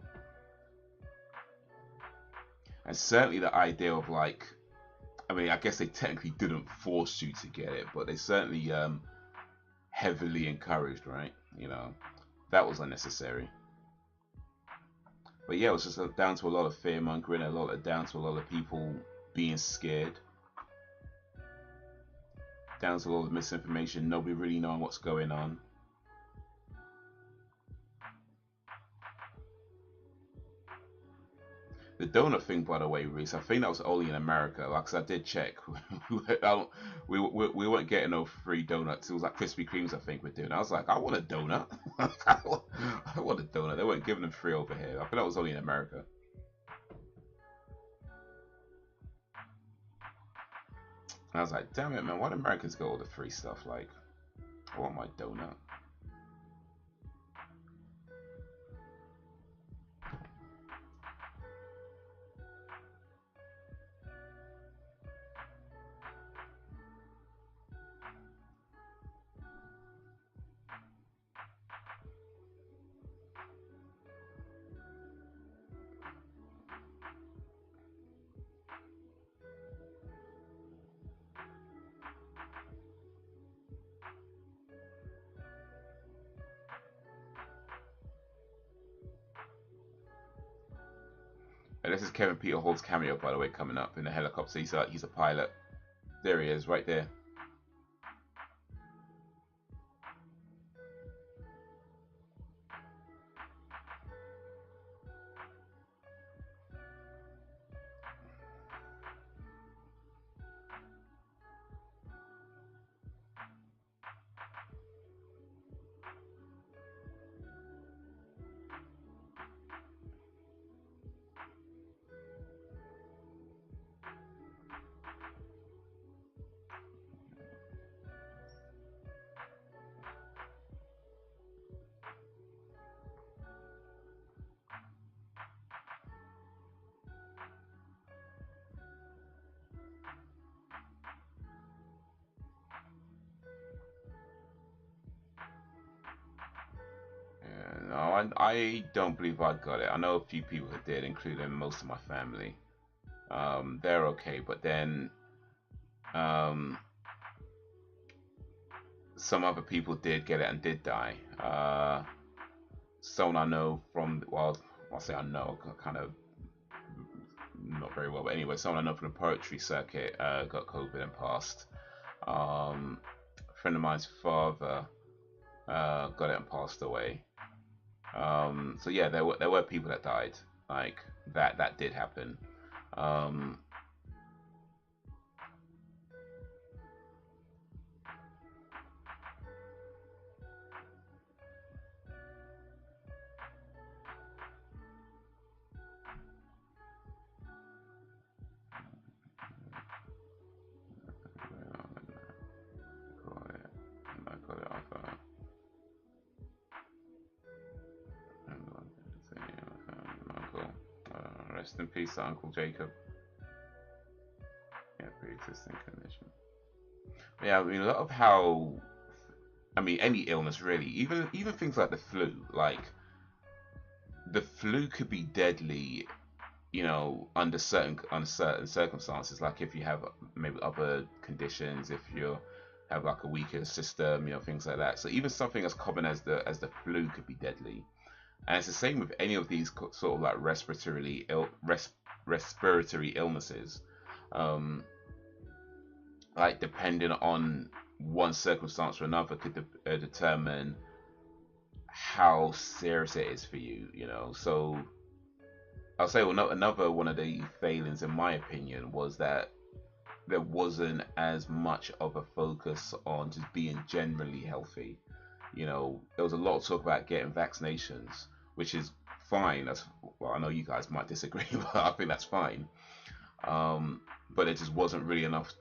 And certainly the idea of, like, I mean, I guess they technically didn't force you to get it, but they certainly heavily encouraged, right? You know, that was unnecessary. But yeah, it was just down to a lot of fear mongering, down to a lot of people being scared, down to a lot of misinformation, nobody really knowing what's going on. The donut thing, by the way, Reese, I think that was only in America. Like, 'cause I did check. we weren't getting no free donuts. It was like Krispy Kremes, I think, we're doing. I was like, I want a donut. I want a donut. They weren't giving them free over here. I think that was only in America. And I was like, damn it, man, why do Americans get all the free stuff? Like, I want my donut. And this is Kevin Peter Hall's cameo, by the way, coming up in the helicopter. He's a pilot. There he is, right there. No, I don't believe I got it. I know a few people that did, including most of my family. They're okay, but then some other people did get it and did die. Someone I know from, well, I'll say I know, kind of not very well, but anyway, someone I know from the poetry circuit got COVID and passed. A friend of mine's father got it and passed away. So yeah, there were people that died. Like that did happen. Rest in peace, Uncle Jacob. Yeah, pre-existing condition. Yeah, I mean, a lot of how, I mean, any illness really, even things like the flu, like the flu could be deadly you know, under certain circumstances, like if you have maybe other conditions, if you have like a weaker system, you know, things like that. So even something as common as the flu could be deadly. And it's the same with any of these sort of like respiratory illnesses. Um, like depending on one circumstance or another could determine how serious it is for you. You know, so I'll say well, no, another one of the failings, in my opinion, was that there wasn't as much of a focus on just being generally healthy. You know, there was a lot of talk about getting vaccinations, which is fine. That's well, I know you guys might disagree, but I think that's fine. But it just wasn't really enough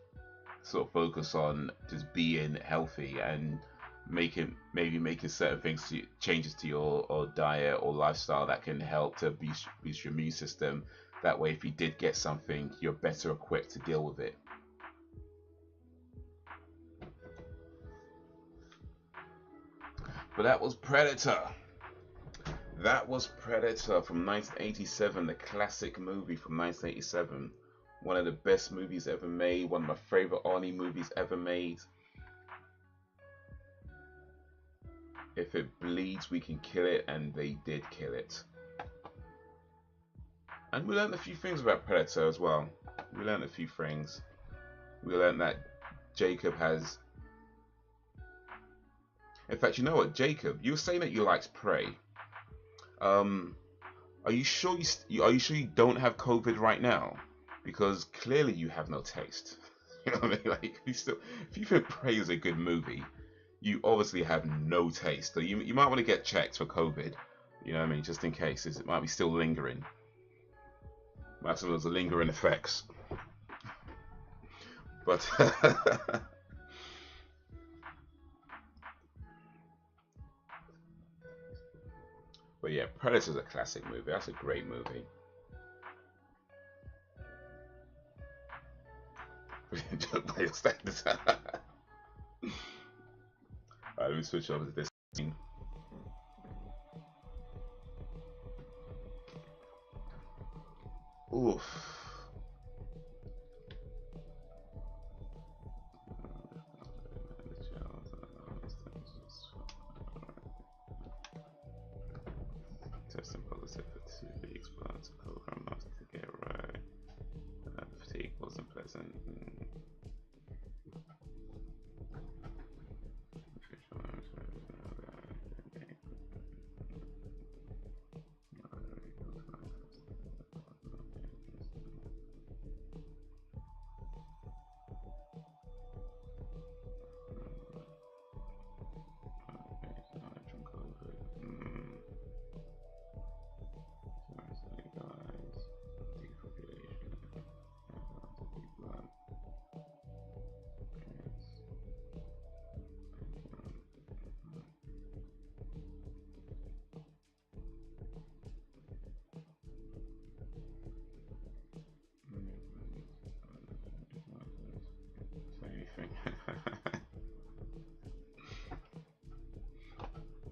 sort of focus on just being healthy and making certain changes to your or diet or lifestyle that can help to boost your immune system. That way, if you did get something, you're better equipped to deal with it. But that was Predator. That was Predator from 1987, the classic movie from 1987. One of the best movies ever made, one of my favorite Arnie movies ever made. If it bleeds, we can kill it, and they did kill it. And we learned a few things about Predator as well. We learned a few things. We learned that Jacob has... In fact, you know what, Jacob? You were saying that you liked Prey. Are you sure you don't have COVID right now? Because clearly you have no taste. You know what I mean? Like, if you think Prey is a good movie, you obviously have no taste. So you might want to get checked for COVID. You know what I mean? Just in case, it might be still lingering. Might have some of those lingering effects. But but yeah, Predator's a classic movie. That's a great movie. By your standards. Alright, let me switch over to this scene. Oof. Testing positive for 2 weeks, but program not to get right. The fatigue wasn't pleasant.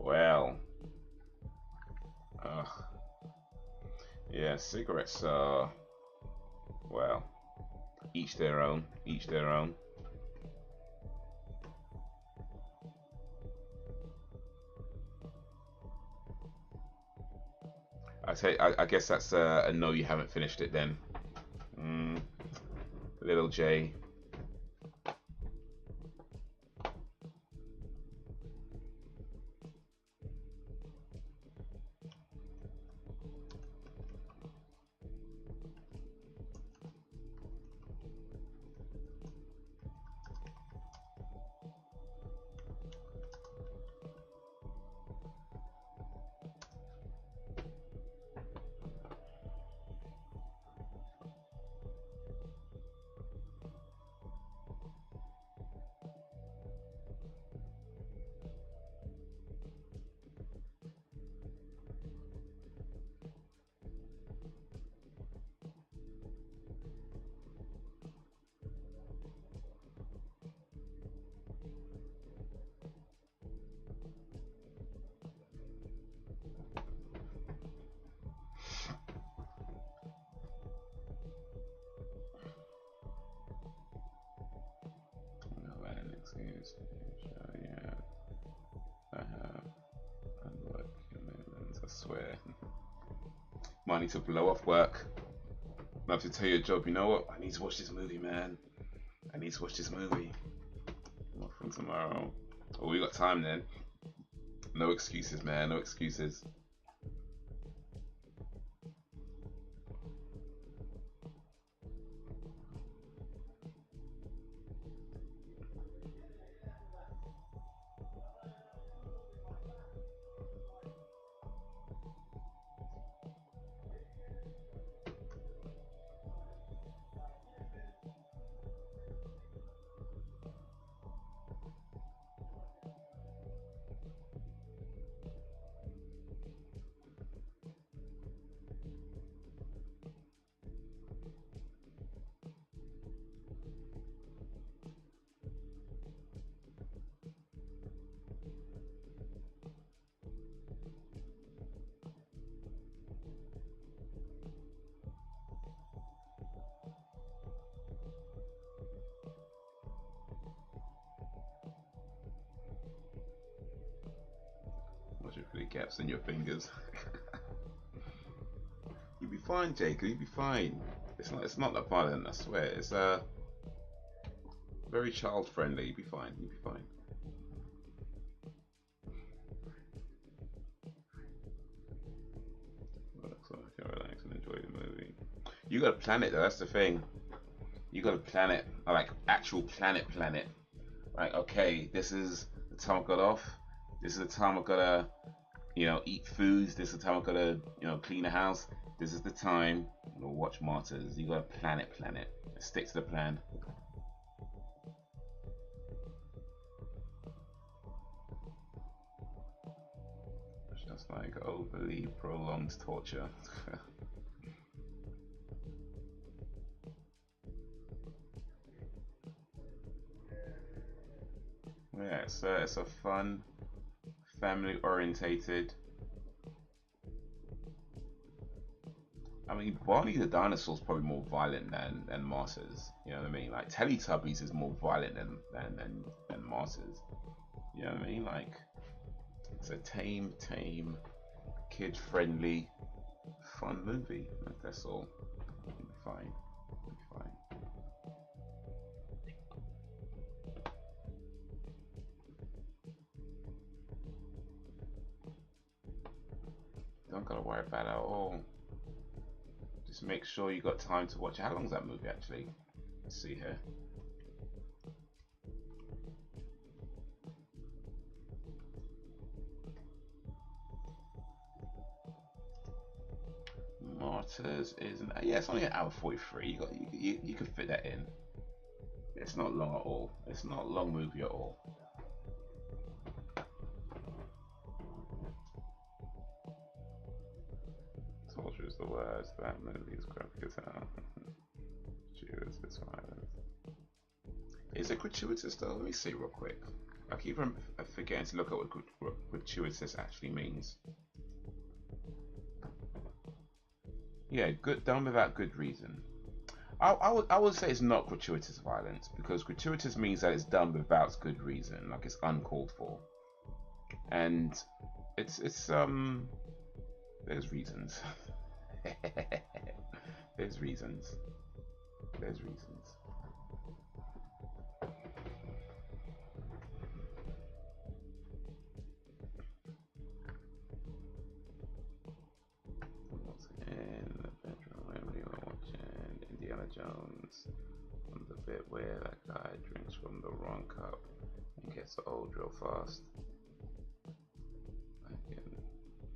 Well, yeah, cigarettes are, well, each their own, each their own. I guess that's a no, you haven't finished it then. Little J. I need to blow off work. I have to tell your job, you know what? I need to watch this movie, man. I need to watch this movie. I'm off from tomorrow. Oh, we got time then. No excuses, man. No excuses. Watch it for the gaps in your fingers. You'll be fine, Jacob. You'll be fine. It's not that violent. I swear. It's very child friendly. You'll be fine. You'll be fine. Relax and enjoy the movie. You got to plan it though. That's the thing. You got to plan it. Like actual planet. Like, okay, this is the time I got off. This is the time I gotta, eat foods. This is the time I gotta, clean the house. This is the time I'm gonna watch Martyrs. You gotta plan it. Stick to the plan. It's just like overly prolonged torture. Yeah, it's a fun, family-orientated. I mean, Barney the Dinosaur is probably more violent than Martyrs. You know what I mean? Like Teletubbies is more violent than Martyrs. You know what I mean? Like it's a tame, kid-friendly, fun movie. That's all. You'll be fine. You'll be fine. Don't gotta worry about it at all. Just make sure you got time to watch it. How long's that movie actually? Let's see here. Martyrs is it's only an hour 43. You could fit that in. It's not long at all. It's not a long movie at all. Torture is the worst. That movie is graphic as hell. Cheers, it's violence. Is it gratuitous though? Let me see real quick. I keep forgetting to look at what gratuitous actually means. Yeah, good, done without good reason. I would say it's not gratuitous violence, because gratuitous means that it's done without good reason, like it's uncalled for, and it's there's reasons. There's reasons. There's reasons. In the bedroom when we were watching Indiana Jones, on the bit where that guy drinks from the wrong cup and gets old real fast. Like in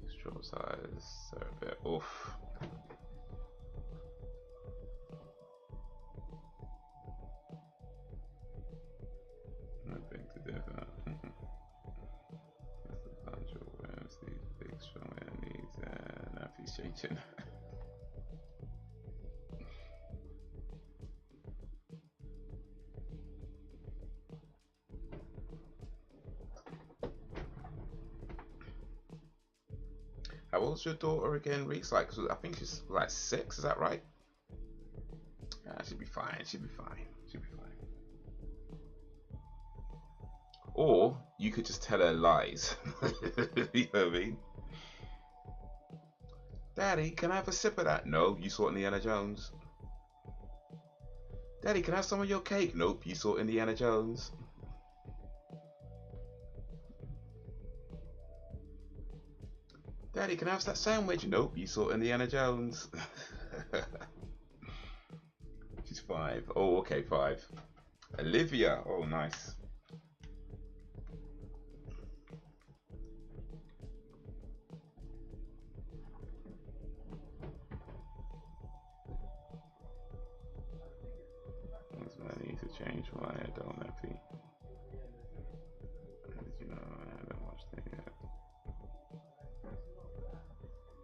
extra size, so a bit oof. No big to differ. It's a bunch of worms, these big strong enemies, and now he's changing. How old's your daughter again, Reese? Like, I think she's like 6. Is that right? She'll be fine. She'll be fine. She'll be fine. Or you could just tell her lies. You know what I mean? Daddy, can I have a sip of that? No, you saw Indiana Jones. Daddy, can I have some of your cake? Nope, you saw Indiana Jones. Daddy, can I have that sandwich? Nope, you saw Indiana Jones. She's 5. Oh, okay, 5. Olivia. Oh, nice. I need to change why I don't have the. Did you know I haven't watched it yet?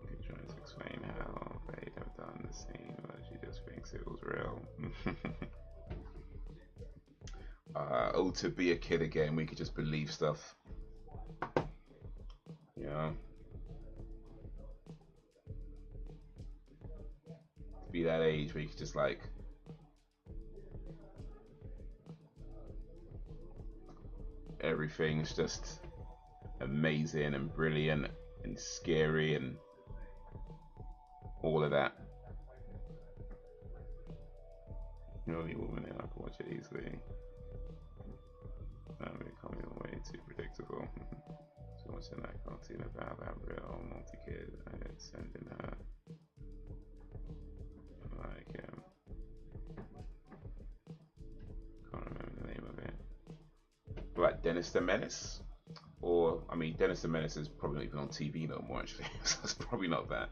You're trying to explain how they'd have done the scene, but she just thinks it was real. Oh, to be a kid again, we could just believe stuff. Yeah. To be that age where you could just like. Everything's just amazing and brilliant and scary and all of that. You know, the woman I can watch it easily. I'm becoming way too predictable. So watching that cartoon about that real multi-kid and it's sending her like can't remember the name of it. Like Dennis the Menace? Or I mean Dennis the Menace is probably not even on TV no more actually. So it's probably not that.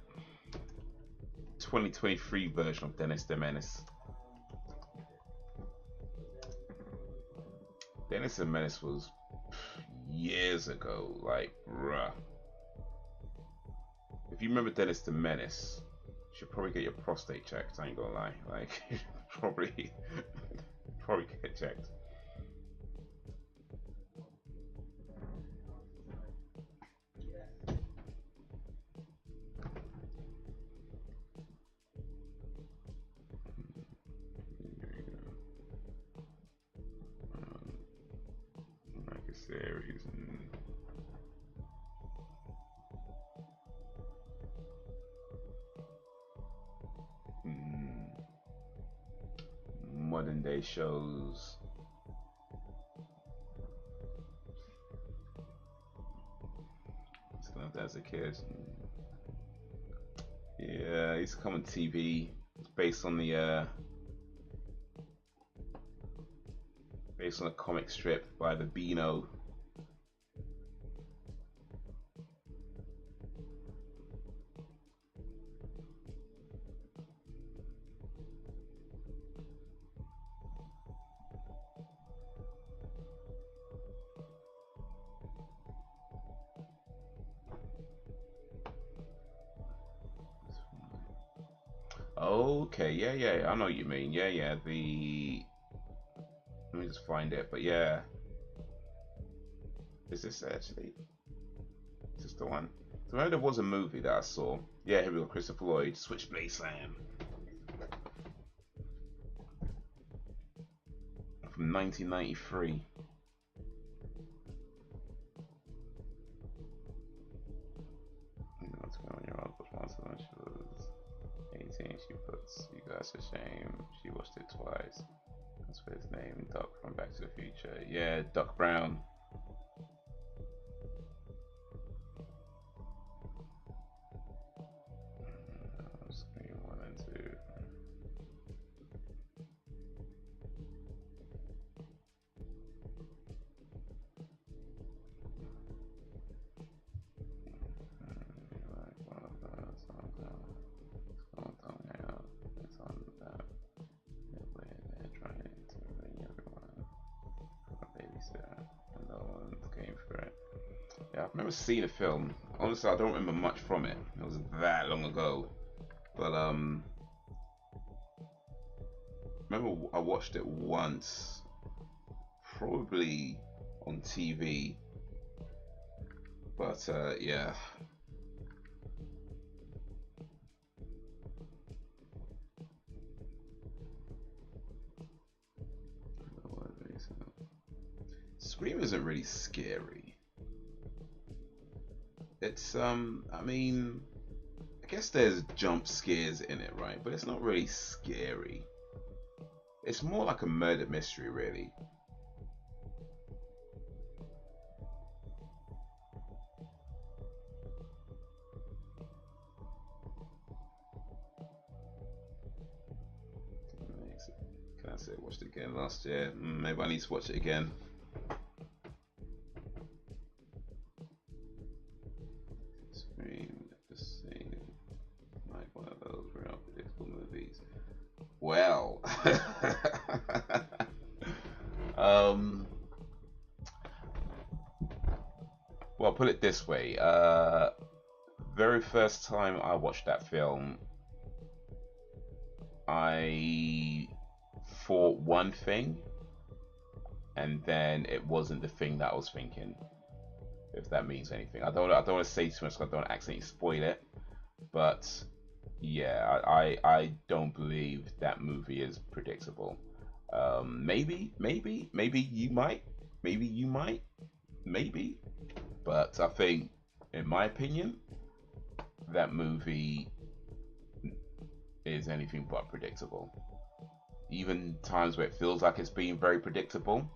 2023 version of Dennis the Menace. Dennis the Menace was years ago, like, bruh. If you remember Dennis the Menace, you should probably get your prostate checked, I ain't gonna lie. Like, probably get checked. Like a series and modern day shows. Stuff as a kid. Yeah, it used to come on TV. It's based on the based on a comic strip by the Beano. Okay, yeah, I know what you mean. Yeah, the. Let me just find it, but yeah. Is this actually? Is this the one? So I know there was a movie that I saw. Yeah, here we go, Christopher Lloyd, Switchblade Sam. From 1993. What's going on your uncle's once when she was 18, she puts you guys to shame. She watched it twice. That's for his name, Doc from Back to the Future. Yeah, Doc Brown. Screen 1 and 2. Yeah, I've never seen a film. Honestly, I don't remember much from it. It was that long ago. But remember I watched it once, probably on TV. But yeah. Scream isn't really scary. It's I mean, I guess there's jump scares in it, right? But it's not really scary. It's more like a murder mystery, really. Can I say I watched it again last year? Maybe I need to watch it again. Just saying, like one of those real unpredictable movies. Well, well, put it this way. Very first time I watched that film, I thought one thing, and then it wasn't the thing that I was thinking. If that means anything, I don't want to say too much, so I don't accidentally spoil it. But yeah, I don't believe that movie is predictable. Maybe you might, maybe, but I think, in my opinion, that movie is anything but predictable. Even times where it feels like it's being very predictable,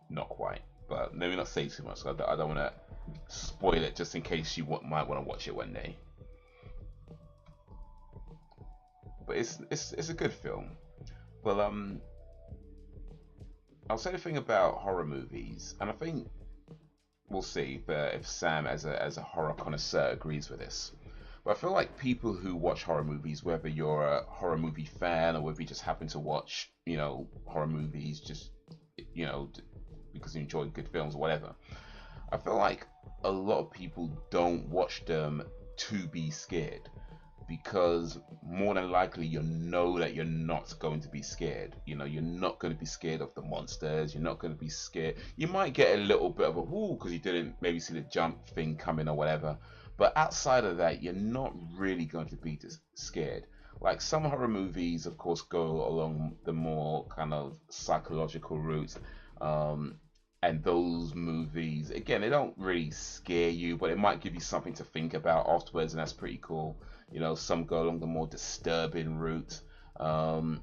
not quite. But let me not say too much. So I don't want to spoil it, just in case you might want to watch it one day. But it's a good film. Well, I'll say the thing about horror movies, and I think we'll see if Sam, as a horror connoisseur, agrees with this. But I feel like people who watch horror movies, whether you're a horror movie fan or whether you just happen to watch, horror movies just, because you enjoy good films or whatever, I feel like a lot of people don't watch them to be scared, because more than likely you know that you're not going to be scared. You're not going to be scared of the monsters. You're not going to be scared. You might get a little bit of a woo because you didn't maybe see the jump thing coming or whatever. But outside of that, you're not really going to be scared. Like, some horror movies, of course, go along the more kind of psychological route. And those movies, again, they don't really scare you, but it might give you something to think about afterwards, and that's pretty cool. Some go along the more disturbing route. And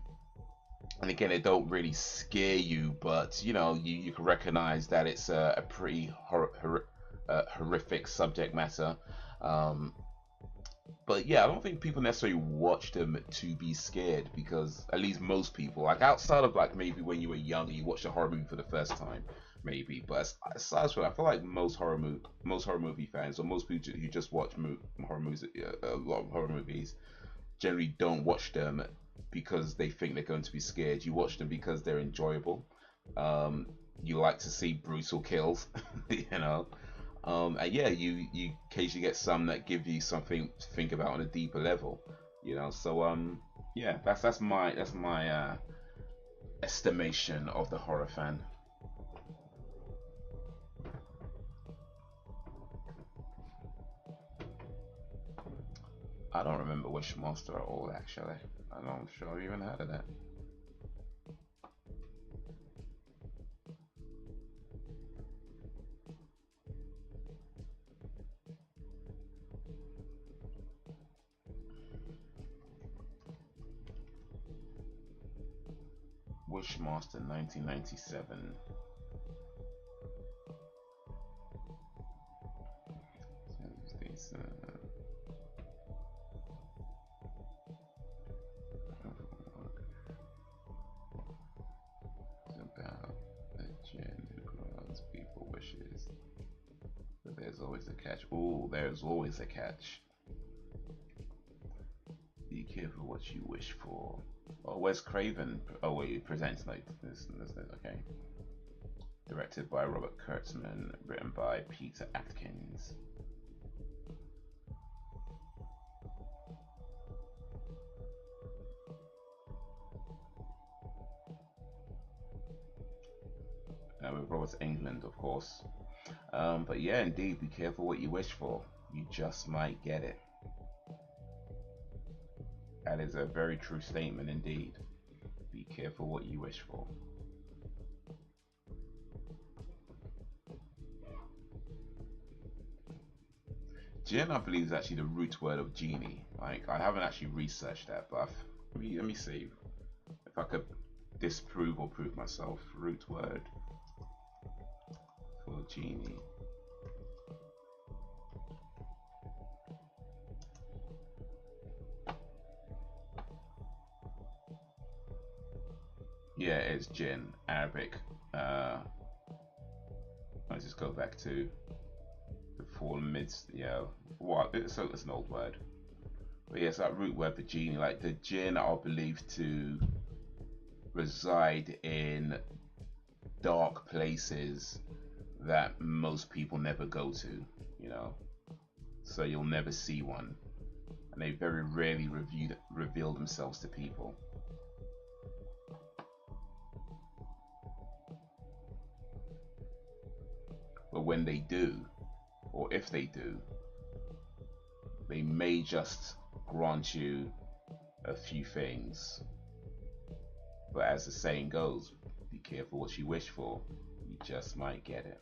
again, they don't really scare you, but you can recognize that it's a pretty horrific subject matter. Um, but yeah, I don't think people necessarily watch them to be scared, because at least most people, like, outside of, like, maybe when you were young and you watched a horror movie for the first time, maybe. But aside from that, I feel like most horror movie fans, or most people who just watch horror movies, a lot of horror movies, generally don't watch them because they think they're going to be scared. You watch them because they're enjoyable. You like to see brutal kills, you know. And yeah, you occasionally get some that give you something to think about on a deeper level, So yeah, that's my estimation of the horror fan. I don't remember Wishmaster at all, actually. I'm not sure I've even heard of that. Wishmaster 1997. About a gin who grants people wishes. But there's always a catch. Ooh, there's always a catch. Be careful what you wish for. Oh, Wes Craven. Oh, wait, it presents like this. Okay. Directed by Robert Kurtzman, written by Peter Atkins. With Robert Englund, of course. But yeah, indeed, be careful what you wish for. You just might get it. That is a very true statement indeed. Be careful what you wish for. Jinn, I believe, is actually the root word of genie. Like, I haven't actually researched that, but let me see if I could disprove or prove myself. Root word for genie. Yeah, it's Jinn, Arabic. Let's just go back to the fallen midst. Yeah, what? So it's an old word. But yes, that root word for genie. Like the Jinn are believed to reside in dark places that most people never go to. You know, so you'll never see one, and they very rarely reveal themselves to people. But when they do, or if they do, they may just grant you a few things. But as the saying goes, be careful what you wish for. You just might get it.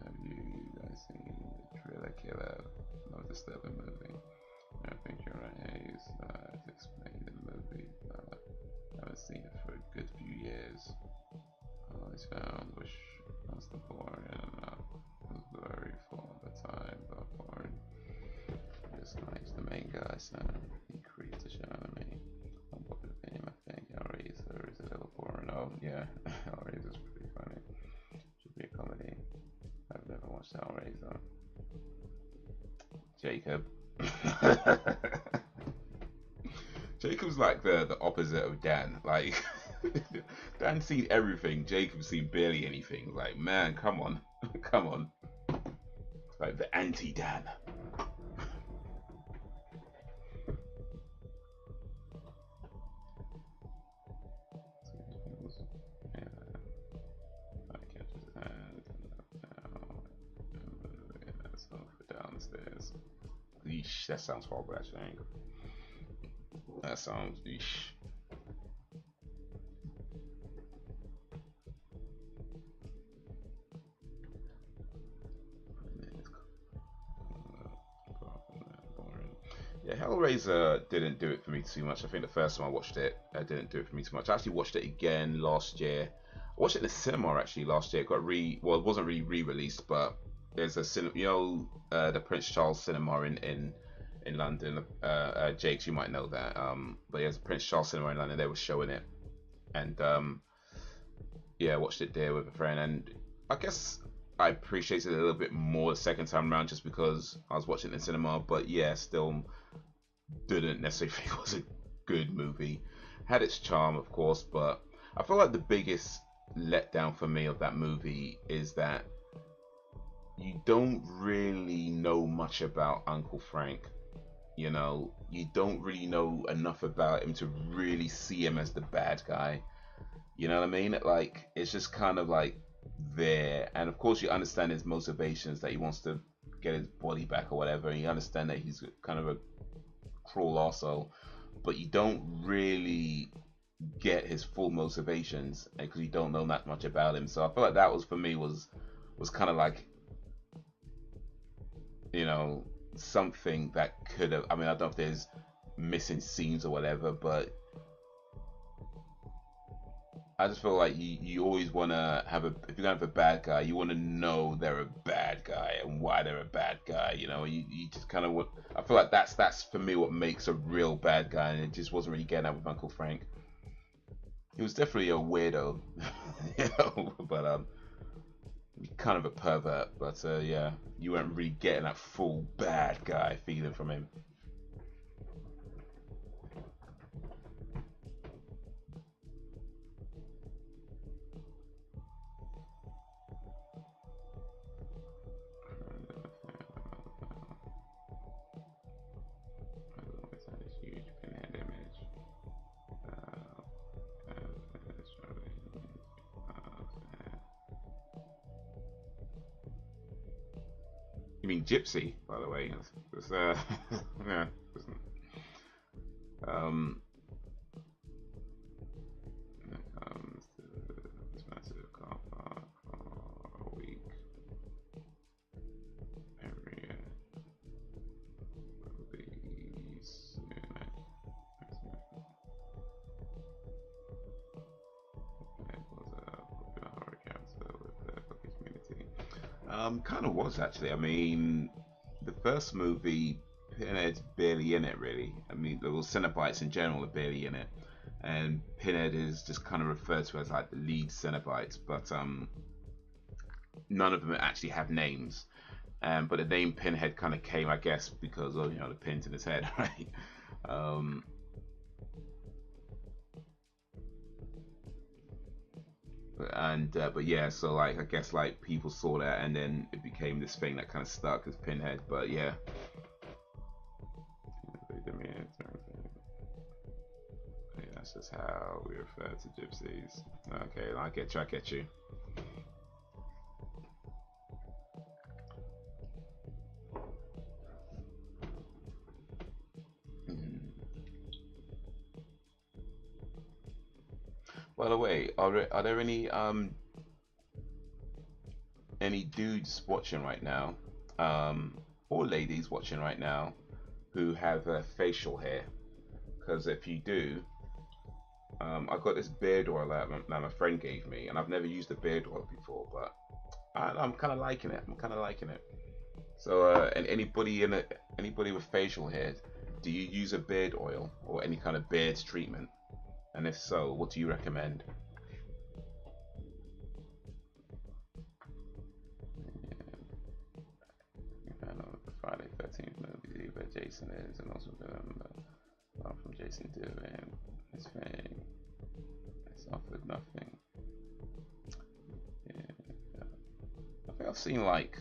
Have you guys seen the Trailer Killer? No disturbing movie. I think you're right, Haze. To explain the movie. I haven't seen it for a good few years. I always found which was the boring and it was very full at the time, but boring. Just likes the main guy, so he creates a show to me. Unpopular opinion, I think Hellraiser is a little boring. Oh yeah, Hellraiser is pretty funny. Should be a comedy. I've never watched Hellraiser. Jacob. Jacob's like the opposite of Dan. Like Dan's seen everything. Jacob's seen barely anything. Like, man, come on. Come on. Like the anti-Dan. Downstairs. Yeesh, that sounds horrible actually. That sounds yeesh. Yeah, Hellraiser didn't do it for me too much. I think the first time I watched it, didn't do it for me too much. I actually watched it again last year. I watched it in the cinema actually last year. It got well, it wasn't really re-released, but there's a cinema, you know, the Prince Charles Cinema in London. Jakes, you might know that. But there's a Prince Charles Cinema in London. They were showing it, and yeah, I watched it there with a friend, and I guess I appreciated it a little bit more the second time around just because I was watching it in cinema. But yeah, still didn't necessarily think it was a good movie. Had its charm, of course, but I feel like the biggest letdown for me of that movie is that you don't really know much about Uncle Frank. You know, you don't really know enough about him to really see him as the bad guy. You know what I mean? Like, it's just kind of like there. And of course, you understand his motivations, that he wants to get his body back or whatever. And you understand that he's kind of a cruel arsehole. But you don't really get his full motivations because you don't know that much about him. So I feel like that was, for me, was kind of like, you know, something that could have, I mean, I don't know if there's missing scenes or whatever, but I just feel like you always want to have if you're gonna have a bad guy, you want to know they're a bad guy and why they're a bad guy. You know, you just kind of, I feel like that's for me what makes a real bad guy, and it just wasn't really getting that with Uncle Frank. He was definitely a weirdo, you know, but kind of a pervert. But yeah, you weren't really getting that full bad guy feeling from him. You mean Gypsy, by the way? It's, yeah. Um, comes to this massive car park for a week every year. Probably soon. It was a popular horror character with the local community. Kind of was actually. I mean, the first movie, Pinhead's barely in it, really. I mean, the Cenobites in general are barely in it, and Pinhead is just kind of referred to as like the lead Cenobites, but none of them actually have names. But the name Pinhead kind of came, I guess, because of the pins in his head, right? Um, but yeah, so like I guess like people saw that, and then it became this thing that kind of stuck as Pinhead. But yeah. That's just how we refer to gypsies. Okay, I get you. I get you. By the way, are there any dudes watching right now, or ladies watching right now, who have facial hair? Because if you do, I got this beard oil that my friend gave me, and I've never used a beard oil before, but I'm kind of liking it. I'm kind of liking it. So, and anybody with facial hair, do you use a beard oil or any kind of beard treatment? And if so, what do you recommend? I know the Friday 13th movie where Jason is, and also from Jason doing his thing. It's offered nothing. Yeah. I think I've seen like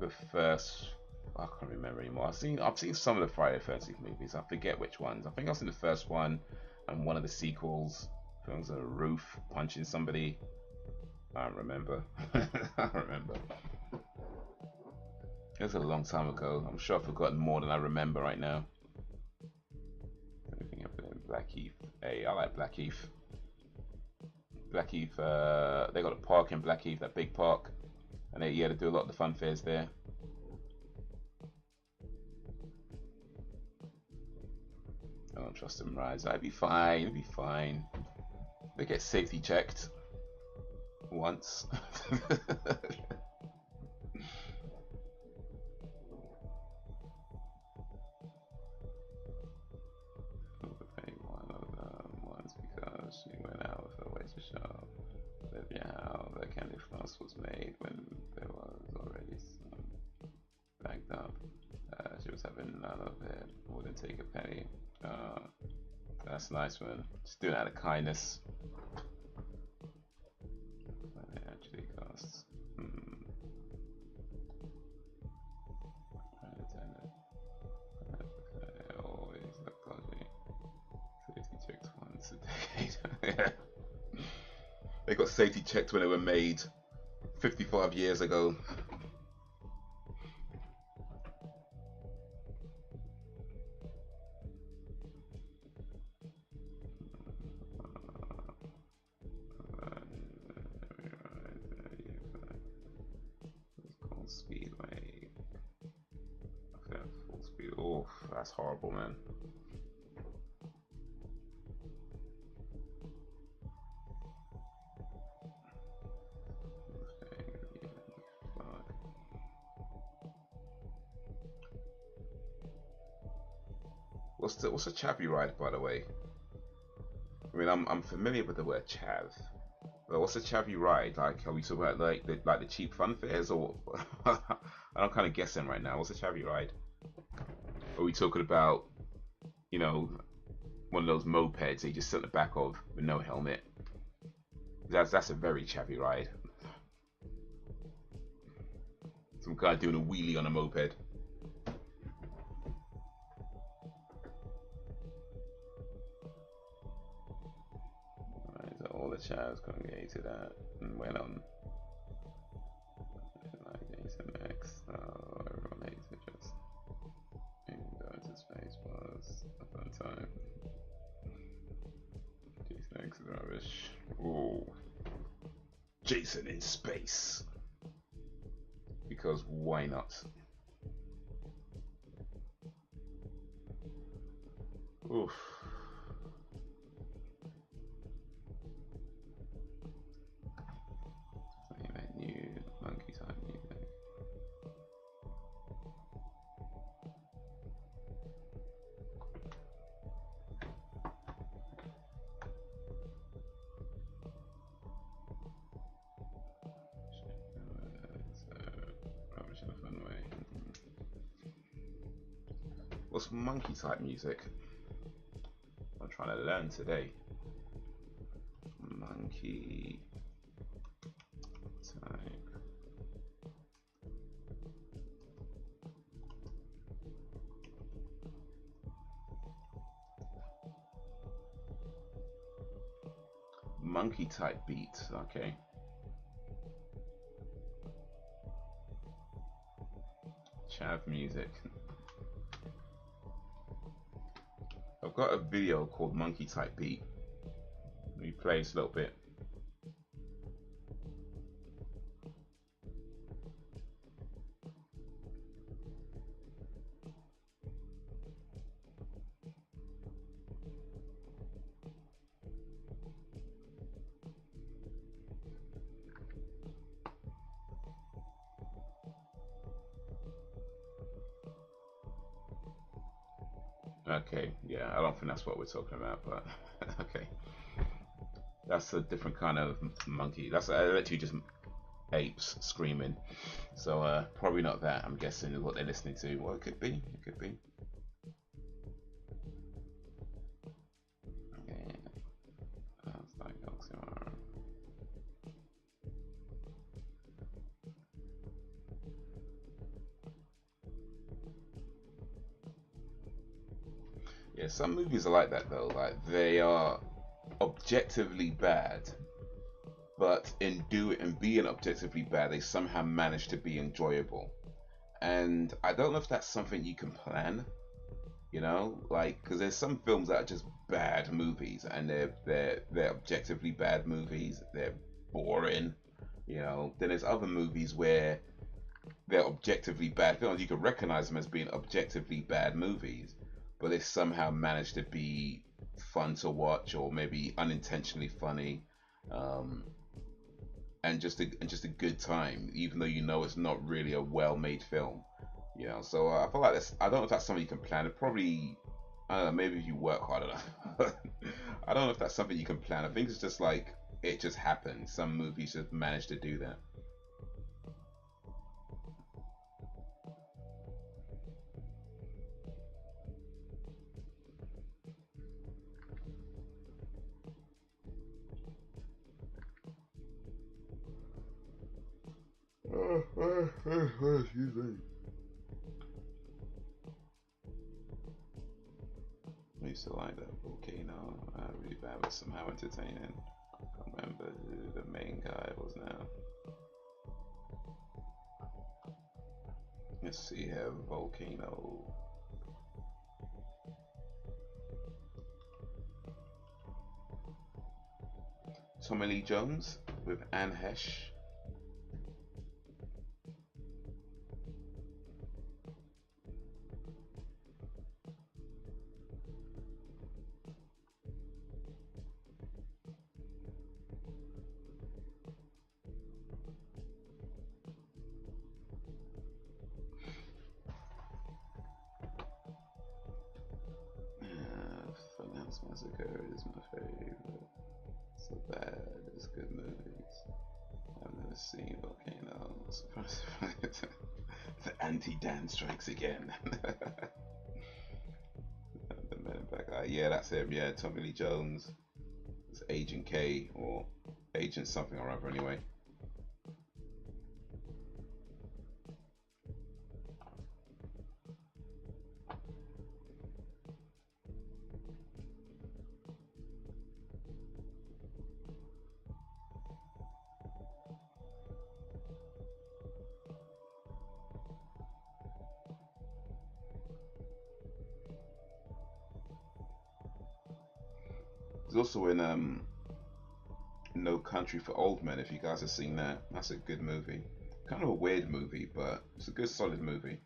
the first. I can't remember anymore. I've seen some of the Friday 13th movies. I forget which ones. I think I've seen the first one and one of the sequels. Films on a roof punching somebody. I don't remember. I don't remember. It was a long time ago. I'm sure I've forgotten more than I remember right now. Everything up in Blackheath. Hey, I like Blackheath. Blackheath, they got a park in Blackheath, that big park. And they do a lot of the fun fairs there. I don't trust them, Ryzen. I'd be fine. It'd be fine. They get safety checked once. One of them once because she went out with her way to show Olivia how the candy floss was made when there was already some backed up. She was having none of it. Wouldn't take a penny. That's nice, man. Just doing it out of kindness. What it actually costs. I always look dodgy. Safety checked once a decade. They got safety checked when they were made 55 years ago. Speedway. Full speed. Oh, that's horrible, man. What's a chavvy ride, by the way? I mean, I'm familiar with the word chav, but what's a chavvy ride? Like, are we talking about like the cheap fun fairs, or I'm kind of guessing right now. What's a chavvy ride? Are we talking about, one of those mopeds that you just sit in the back of with no helmet? That's a very chavvy ride. Some guy doing a wheelie on a moped. Alright, so all the chavs congregated at and went on. Like Jason Jason in space. Because why not? Oof. New monkey type music. Rubbish in a fun way. What's monkey type music? I'm trying to learn today. Monkey type. Monkey type beats, okay. Chav music. I've got a video called Monkey Type Beat. Let me play this a little bit. Okay, yeah, I don't think that's what we're talking about, but okay. That's a different kind of monkey. That's literally just apes screaming. So probably not that. I'm guessing is what they're listening to. Well, it could be. It could be. Okay. That's like oxymoron. Yeah, some movies are like that though. Like they are objectively bad, but in being objectively bad, they somehow manage to be enjoyable. And I don't know if that's something you can plan, you know, like because there's some films that are just bad movies, and they're objectively bad movies. They're boring, you know. Then there's other movies where they're objectively bad films. You can recognize them as being objectively bad movies, but they somehow manage to be fun to watch, or maybe unintentionally funny. Um, and just a good time, even though you know it's not really a well-made film. You know, so I feel like that's. I don't know if that's something you can plan. It probably, I don't know. Maybe if you work hard enough. I don't know if that's something you can plan. I think it's just like it just happens. Some movies just manage to do that. Excuse me. I used to like that volcano. Really bad, but somehow entertaining. I can't remember who the main guy was now. Let's see here, volcano. Tommy Lee Jones with Anne Hesh. Funhouse Massacre is my favorite. So bad, it's good movies. I've never seen Volcano. Surprise! The anti-Dan strikes again. The Men in Black. Yeah, that's him. Yeah, Tommy Lee Jones. It's Agent K or Agent something or other. Anyway. He's also in No Country for Old Men. If you guys have seen that, that's a good movie. Kind of a weird movie, but it's a good, solid movie.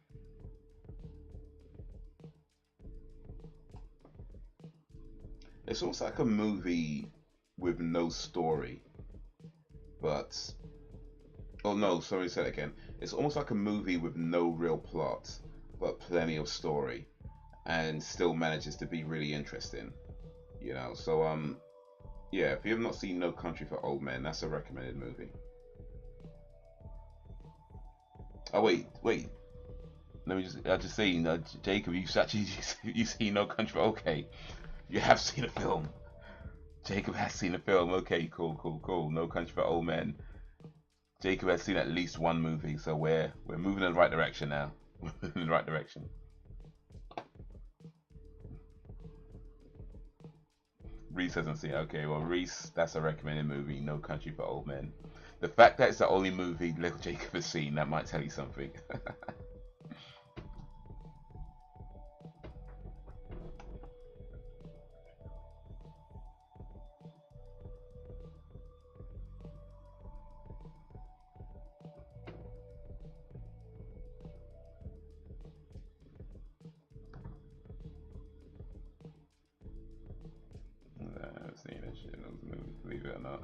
It's almost like a movie with no story, but oh no, sorry, say that again. It's almost like a movie with no real plot, but plenty of story, and still manages to be really interesting. You know, so yeah, if you have not seen No Country for Old Men, that's a recommended movie. Oh wait, let me just I just seen Jacob, you've actually you seen No Country for Okay, you have seen a film. Jacob has seen a film. Okay, cool. No Country for Old Men. Jacob has seen at least one movie, so we're moving in the right direction now. We're moving in the right direction. Reese hasn't seen it. Okay, well, Reese, that's a recommended movie, No Country for Old Men. The fact that it's the only movie little Jacob has seen, that might tell you something. I've seen that shit in those movies, believe it or not.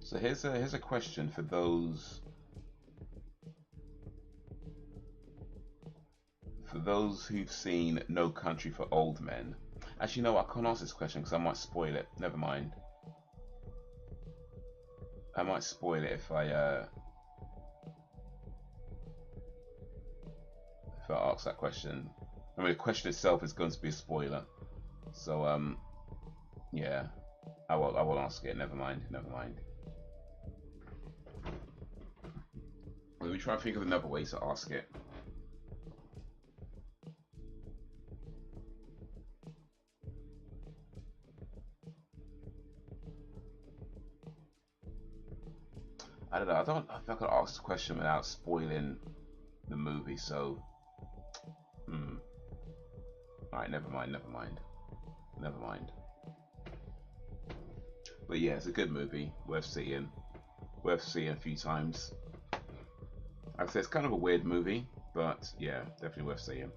So here's a question for those who've seen No Country for Old Men. Actually, no, I can't ask this question because I might spoil it. Never mind. I might spoil it if I ask that question. I mean, the question itself is going to be a spoiler. So yeah, I won't ask it. Never mind. Never mind. Let me try and think of another way to ask it. I don't know. I don't know if I could ask the question without spoiling the movie. So, all right, never mind. Never mind. Never mind. But yeah, it's a good movie. Worth seeing. Worth seeing a few times. Like I said, it's kind of a weird movie, but yeah, definitely worth seeing.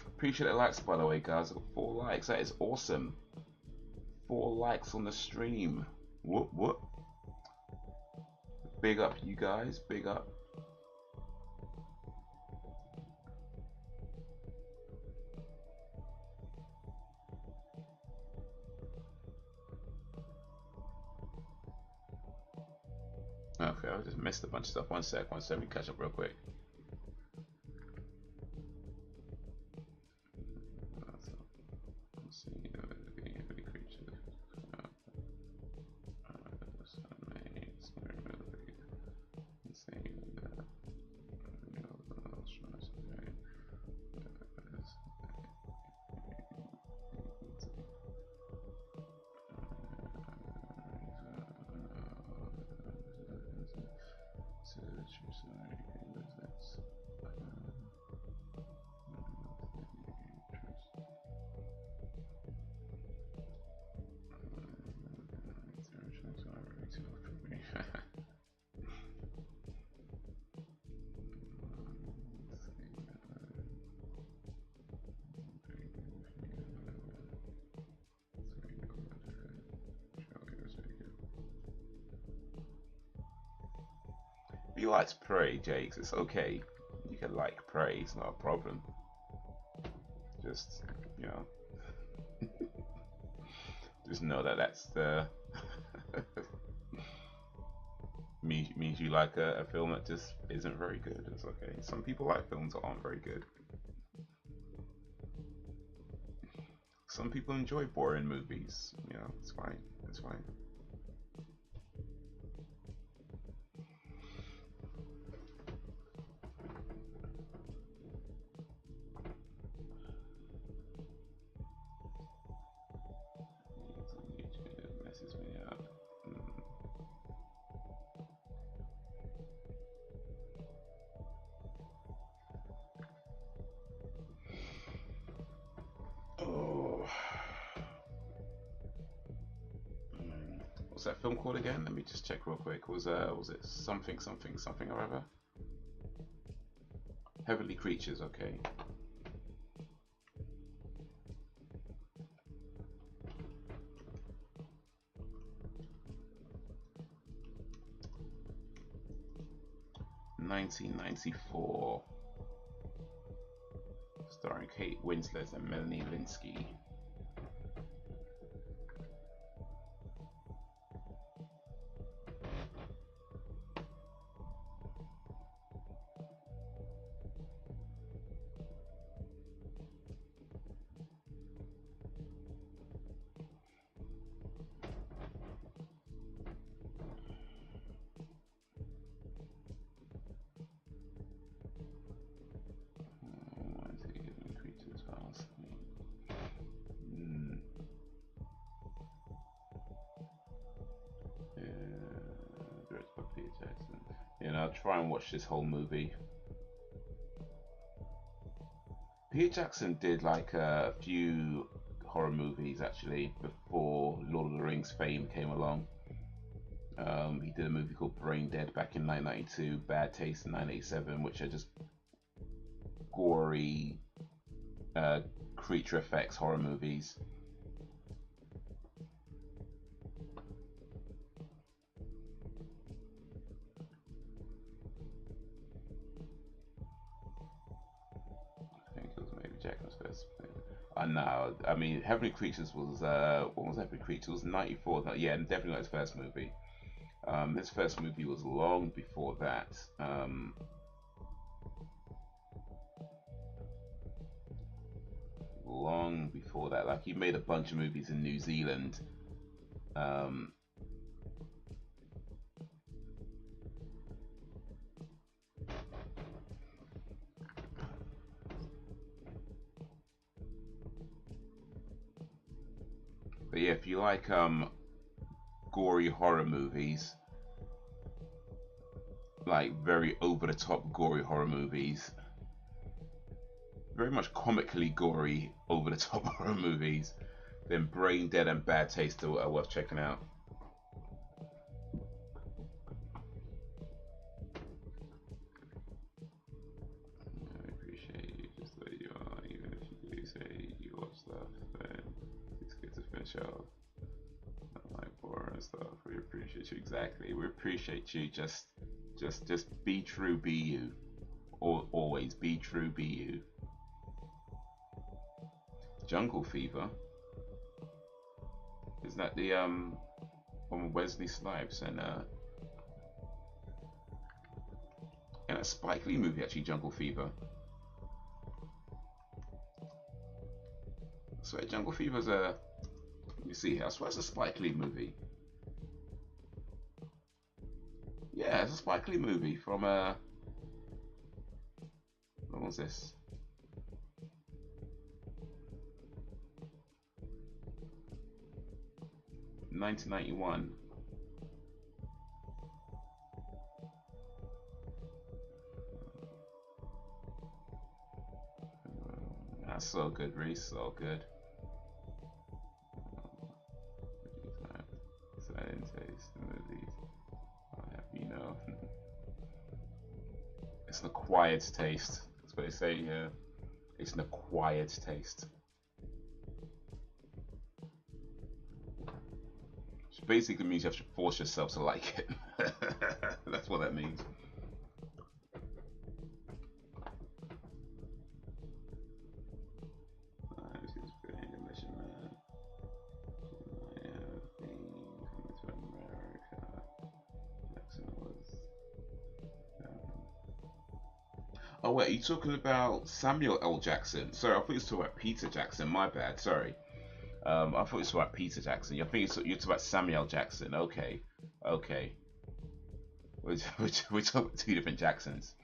Appreciate the likes, by the way, guys. I got 4 likes. That is awesome. 4 likes on the stream. Whoop whoop. Big up, you guys. Big up. Okay, I just missed a bunch of stuff. One sec. Let me catch up real quick. If you like to pray, Jakes, it's okay. You can like pray, it's not a problem. Just, you know, just know that that's the means you like a film that just isn't very good. It's okay. Some people like films that aren't very good. Some people enjoy boring movies. You know, it's fine. It's fine. Messes me up. Oh. What's that film called again? Let me just check real quick. Was it something or other? Heavenly Creatures, okay. (1994), starring Kate Winslet and Melanie Lynskey. And I'll try and watch this whole movie. Peter Jackson did like a few horror movies actually before Lord of the Rings fame came along. He did a movie called Brain Dead back in 1992, Bad Taste in 1987, which are just gory creature effects horror movies. Jackson's first. I know. I mean, Heavenly Creatures was what was Heavenly Creatures? It was '94. Yeah, definitely not his first movie. His first movie was long before that. Long before that. Like, he made a bunch of movies in New Zealand. But yeah, if you like gory horror movies, like very over the top gory horror movies, very much comically gory over the top horror movies, then Brain Dead and Bad Taste are worth checking out. I appreciate you just the way you are, even if you do say you watch stuff, then it's good to finish out. Like boring stuff. We appreciate you. Exactly. We appreciate you. Just be true, be you. Always be true, be you. Jungle Fever. Isn't that the one with Wesley Snipes and a Spike Lee movie actually, Jungle Fever. So Jungle Fever's a, let me see here, I swear it's a Spike Lee movie. Yeah, it's a Spike Lee movie from what was this? (1991). That's so good, Reese. So good. So I didn't taste the movies. I'll have you know. It's an acquired taste. That's what they say. Yeah, it's an acquired taste. Which basically means you have to force yourself to like it. That's what that means. wait, are you talking about Samuel L. Jackson? Sorry, I thought you were talking about Peter Jackson. My bad. Sorry. I thought you were talking about Peter Jackson. I think you're talking about Samuel Jackson. Okay. Okay. We're talking about two different Jacksons.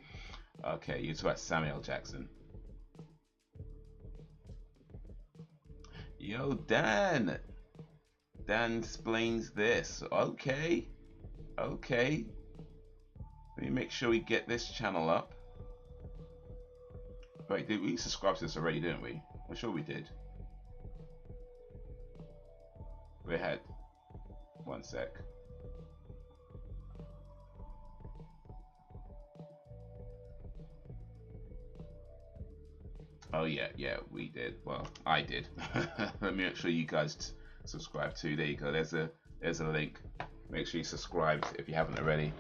Okay, you're talking about Samuel Jackson. Yo, Dan. Dan explains this. Okay. Okay. Let me make sure we get this channel up. Wait, did we subscribe to this already, didn't we? I'm sure we did. We had. One sec. Oh yeah, we did. Well, I did. Let me make sure you guys subscribe too. There you go. There's a link. Make sure you subscribe if you haven't already.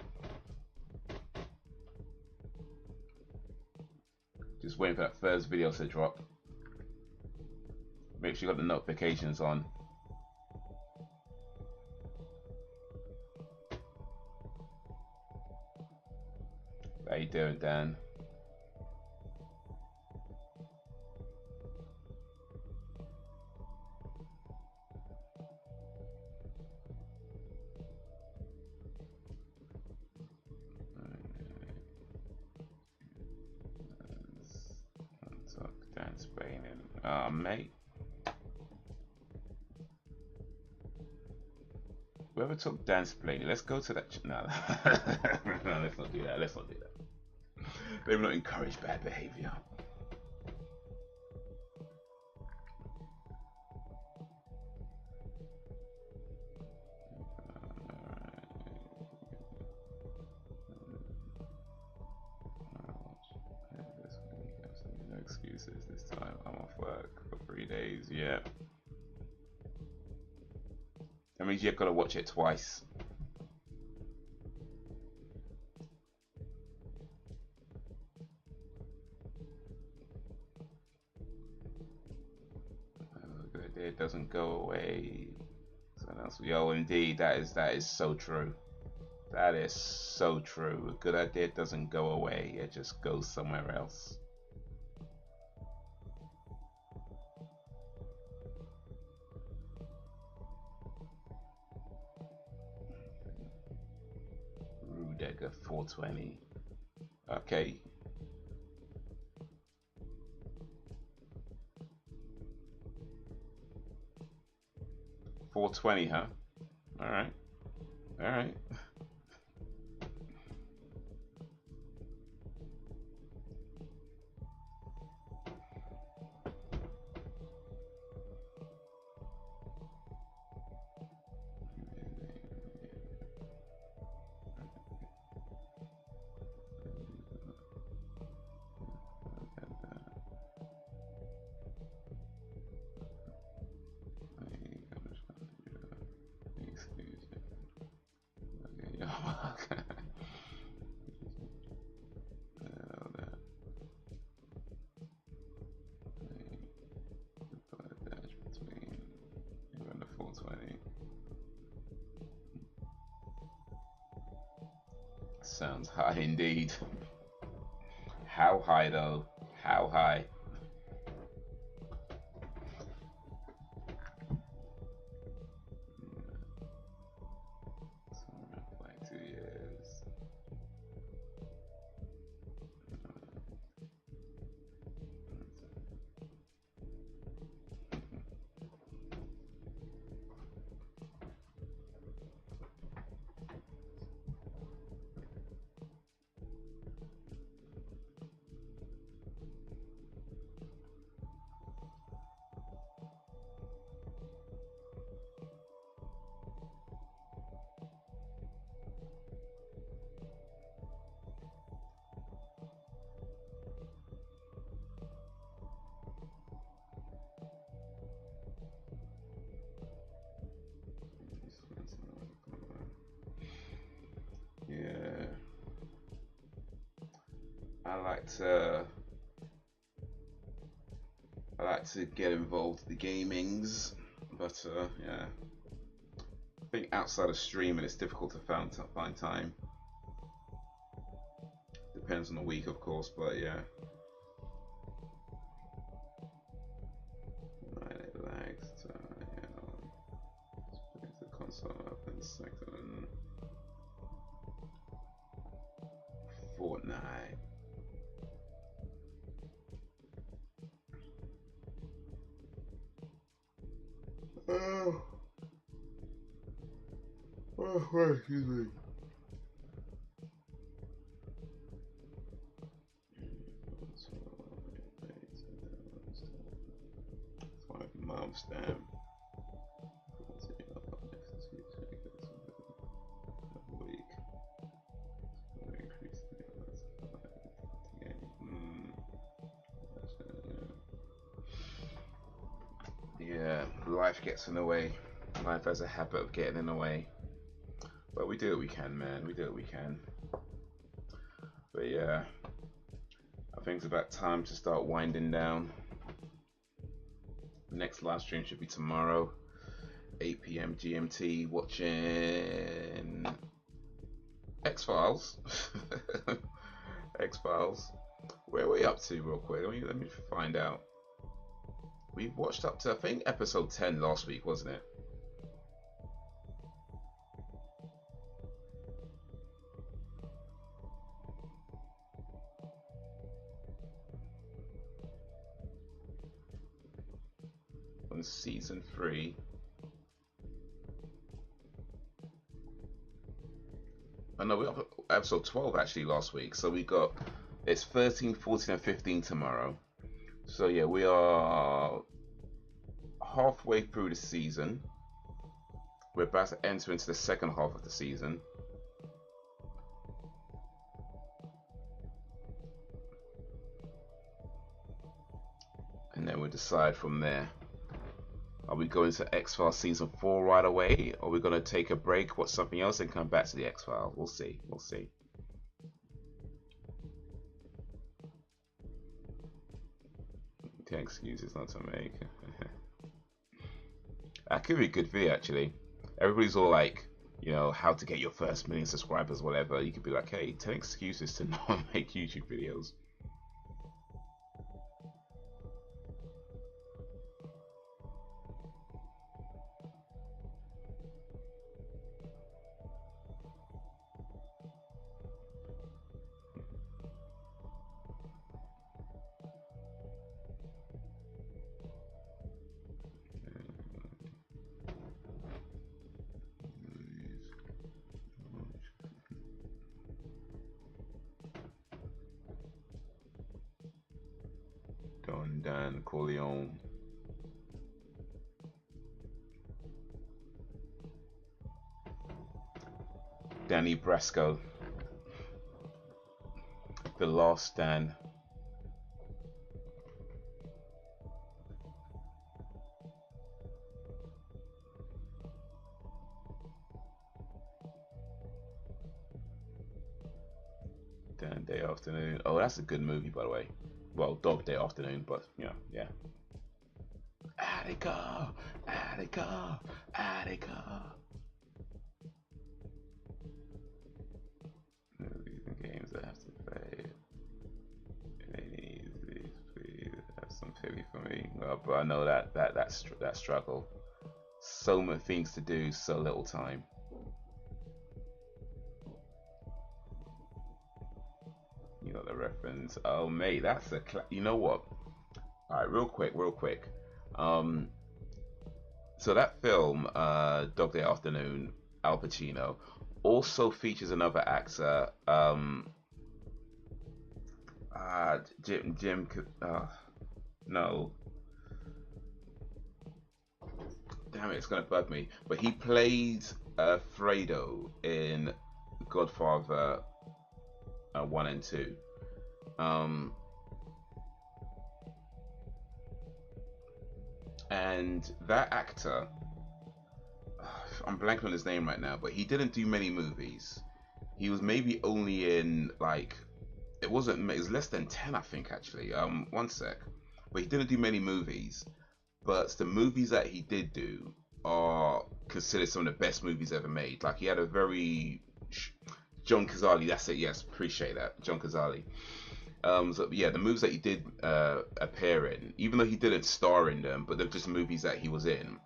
Just waiting for that first video to drop. Make sure you got the notifications on. How you doing, Dan? Mate. Whoever took dance playing, let's go to that. No, no, let's not do that. Let's not do that. They will not encourage bad behavior. No excuses this time. I'm off work for 3 days. Yeah. That means you've got to watch it twice. It doesn't go away. Something else. Yo, indeed, that is so true. That is so true. A good idea doesn't go away. It just goes somewhere else. Rudega 420. Okay. $420, huh? All right. All right. Sounds high indeed. How high though? How high? Like 2 years. Yeah, I like to get involved in the gamings, but yeah, I think outside of streaming it's difficult to find time. depends on the week, of course, but yeah. Right, it lags. Brings the console up in a second. Fortnite. Oh, excuse me. Mom stamp. Yeah, life gets in the way. Life has a habit of getting in the way. But we do what we can, man. We do what we can. But yeah, I think it's about time to start winding down. Next live stream should be tomorrow, 8 p.m. GMT, watching X-Files. X-Files. Where are we up to real quick? Let me find out. We watched up to, I think, episode 10 last week, wasn't it? On season 3. Oh no, we got episode 12 actually last week. So we got, it's 13, 14 and 15 tomorrow. So yeah, we are halfway through the season. We're about to enter into the second half of the season. And then we'll decide from there. Are we going to X-Files season 4 right away? Or are we going to take a break, watch something else, and come back to the X-Files? We'll see. We'll see. 10 excuses not to make. That could be a good video, actually. Everybody's all like, you know, how to get your first 1 million subscribers, whatever. You could be like, hey, 10 excuses to not make YouTube videos. Dan Corleone. Danny Brasco. The Last Stand. Dan Day Afternoon. Oh, that's a good movie, by the way. Well, Dog Day Afternoon, but yeah, yeah. Attica, Attica, Attica. Movies and games I have to play. They need these, please have some pity for me. Well, but I know that struggle. So many things to do, so little time. You got the reference. Oh, mate, that's a. You know what? All right, real quick. So that film, Dog Day Afternoon, Al Pacino, also features another actor, Jim. No. Damn it, it's gonna bug me. But he plays Fredo in Godfather 1 and 2. And that actor, I'm blanking on his name right now, but he didn't do many movies. He was maybe only in like, it was less than 10, I think, actually. One sec. But he didn't do many movies. But the movies that he did do are considered some of the best movies ever made. Like, he had a very John Cazale, that's it. Yes, appreciate that, John Cazale. So yeah, the movies that he did appear in, even though he didn't star in them, but they're just movies that he was in,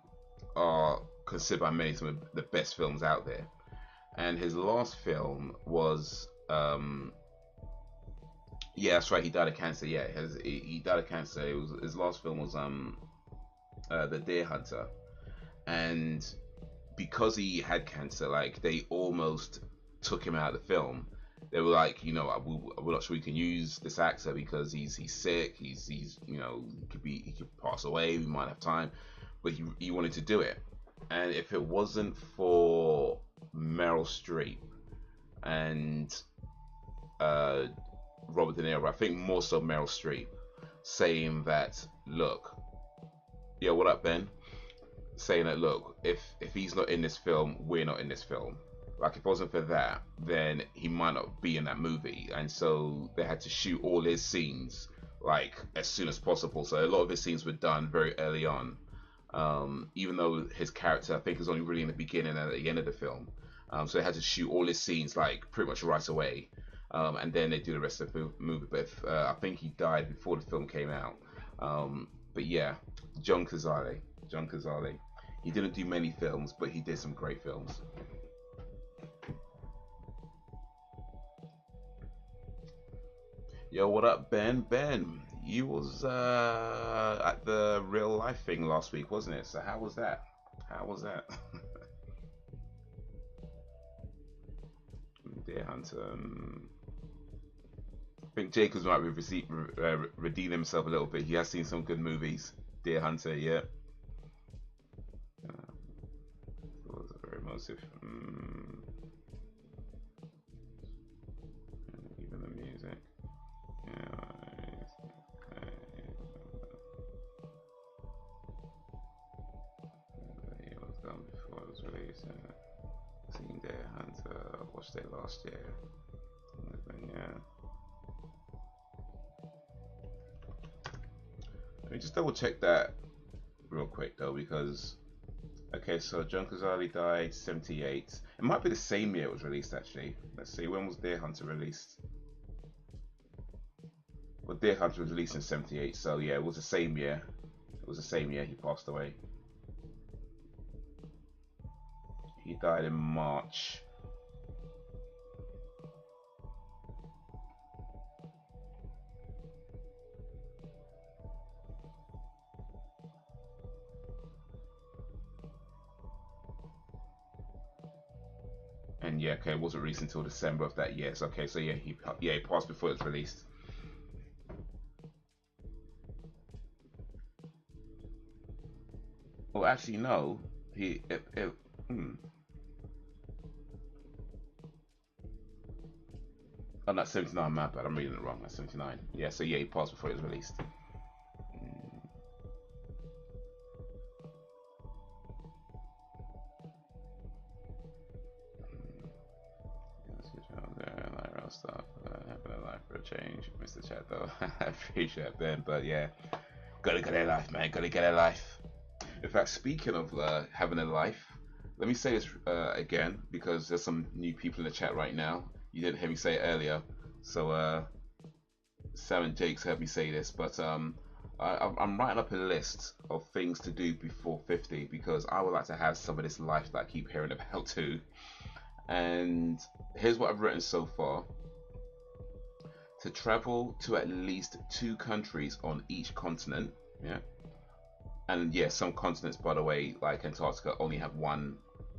are considered by many some of the best films out there. And his last film was, yeah, that's right, he died of cancer. Yeah, he died of cancer. It was his last film was The Deer Hunter, and because he had cancer, like they almost took him out of the film. They were like, you know, we're not sure we can use this actor because he's sick. He's you know, he could pass away. We might have time, but he wanted to do it. And if it wasn't for Meryl Streep and Robert De Niro, I think more so Meryl Streep, saying that, look, yeah, what up, Ben? Saying that, look, if he's not in this film, we're not in this film. Like, if it wasn't for that, then he might not be in that movie. And so they had to shoot all his scenes like as soon as possible. So a lot of his scenes were done very early on, even though his character, I think, is only really in the beginning and at the end of the film. So they had to shoot all his scenes like pretty much right away, and then they do the rest of the movie. But I think he died before the film came out. But yeah, John Cazale. John Cazale. He didn't do many films, but he did some great films. Yo, what up, Ben? Ben, you was at the real life thing last week, wasn't it? So how was that? How was that? Deer Hunter. I think Jacobs might be redeem himself a little bit. He has seen some good movies. Deer Hunter, yeah. It was very emotive. Even the music. Yeah. It was done before it was released. Seen Deer Hunter. Watched it last year. Yeah. Let me just double check that real quick though, because okay, so John Cazale died 78. It might be the same year it was released actually. Let's see, when was Deer Hunter released? Well, Deer Hunter was released in 78, so yeah, it was the same year. It was the same year he passed away. He died in March. And yeah, okay, it wasn't released until December of that year. So, okay, so yeah, he passed before it was released. Well, actually, no. Oh, that's 79. My bad. I'm reading it wrong. That's 79. Yeah, so yeah, he passed before it was released. Stuff happening in life for a change. Mr. Chat though, I appreciate it, Ben, but yeah, gotta get a life, man. Gotta get a life. In fact, speaking of having a life, let me say this again because there's some new people in the chat right now. You didn't hear me say it earlier, so Sam and Jake's heard me say this, but I'm writing up a list of things to do before 50 because I would like to have some of this life that I keep hearing about too. And here's what I've written so far: to travel to at least 2 countries on each continent. Yeah, and yeah, some continents, by the way, like Antarctica, only have 1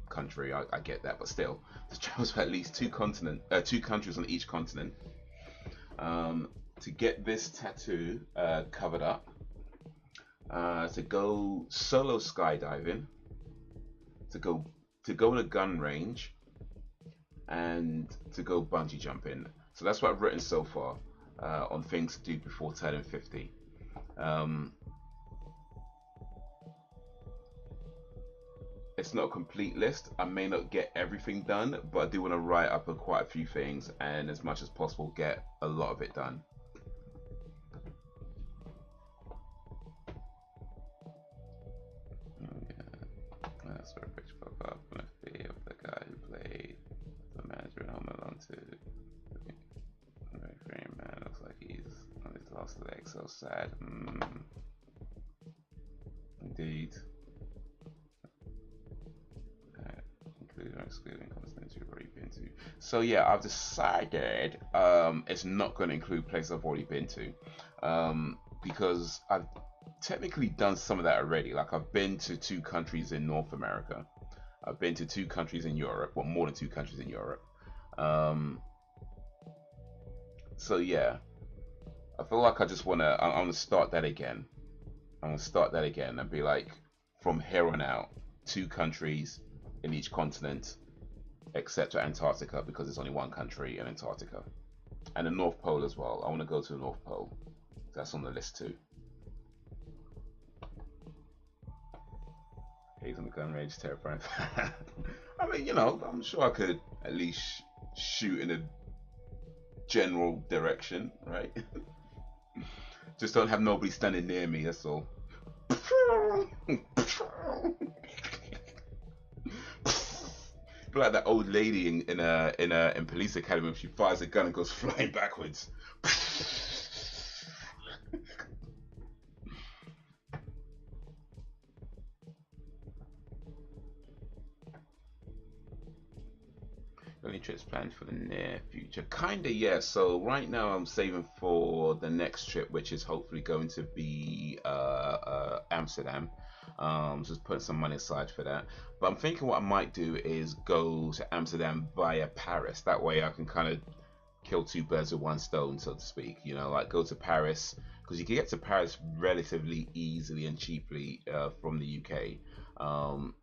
country. I get that, but still, to travel to at least 2 countries on each continent. To get this tattoo covered up. To go solo skydiving. To go in a gun range. And to go bungee jumping. So that's what I've written so far on things to do before turning 50. It's not a complete list. I may not get everything done, but I do want to write up quite a few things and as much as possible get a lot of it done. That's where a picture pop up. Gonna be of the guy who played the manager in Home Alone 2. make so sad. Indeed. Including or excluding continents you've already been to. So yeah, I've decided it's not going to include places I've already been to, because I've technically done some of that already. Like I've been to 2 countries in North America. I've been to 2 countries in Europe, well, more than 2 countries in Europe. So yeah, I feel like I just want to. I'm gonna start that again. I'm gonna start that again and be like, from here on out, 2 countries in each continent, except for Antarctica, because it's only 1 country in Antarctica, and the North Pole as well. I want to go to the North Pole. That's on the list too. Haze on the gun range, terrifying. I mean, you know, I'm sure I could at least shoot in a general direction, right? Just don't have nobody standing near me. That's all. Like that old lady in Police Academy, when she fires a gun and goes flying backwards. Any trips planned for the near future? Kinda, yeah. So right now I'm saving for the next trip, which is hopefully going to be Amsterdam. Just putting some money aside for that. But I'm thinking what I might do is go to Amsterdam via Paris. That way I can kind of kill 2 birds with 1 stone, so to speak. You know, like go to Paris, because you can get to Paris relatively easily and cheaply from the UK.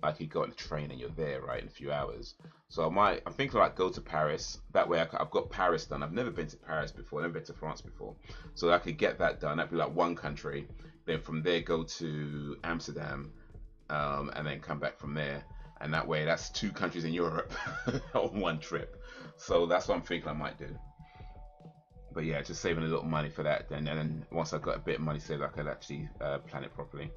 Like you go on a train and you're there, right, in a few hours. So I'm thinking like go to Paris. That way I've got Paris done. I've never been to Paris before, never been to France before. So I could get that done. That'd be like 1 country. Then from there go to Amsterdam, and then come back from there. And that way that's 2 countries in Europe on 1 trip. So that's what I'm thinking I might do. But yeah, just saving a little money for that. Then, and then once I've got a bit of money saved, I could actually plan it properly.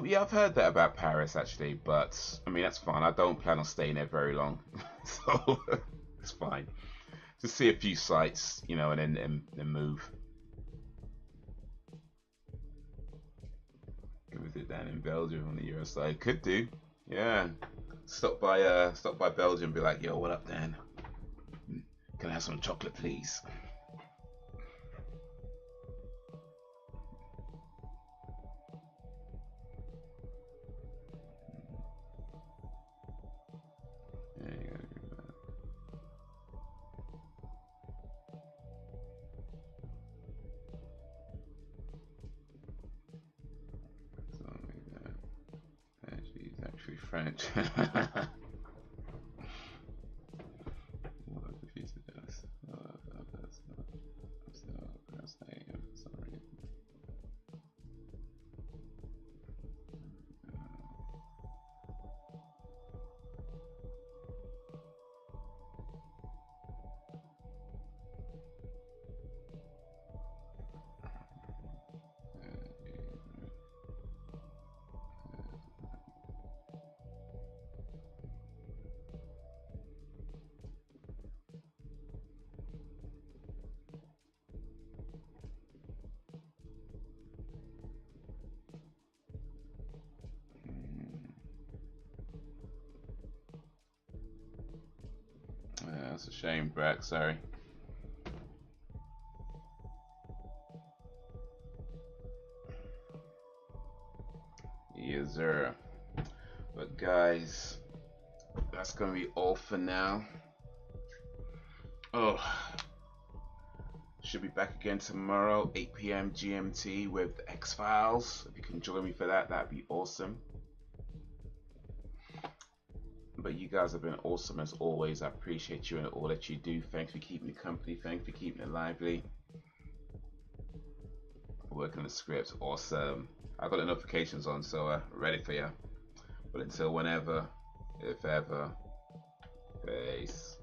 Yeah, I've heard that about Paris actually, but I mean that's fine. I don't plan on staying there very long, so it's fine. Just see a few sites, you know, and then move. Visit down in Belgium on the Euro side. Could do, yeah. Stop by Belgium, and be like, yo, what up, Dan? Can I have some chocolate, please? French. That's a shame, Brack. Sorry. Yes, sir. But guys, that's gonna be all for now. Oh, should be back again tomorrow, 8 p.m. GMT with the X-Files. If you can join me for that, that'd be awesome. But you guys have been awesome as always. I appreciate you and all that you do. Thanks for keeping me company. Thanks for keeping it lively. Working on the script, awesome. I got the notifications on, so ready for you. But until whenever, if ever, peace.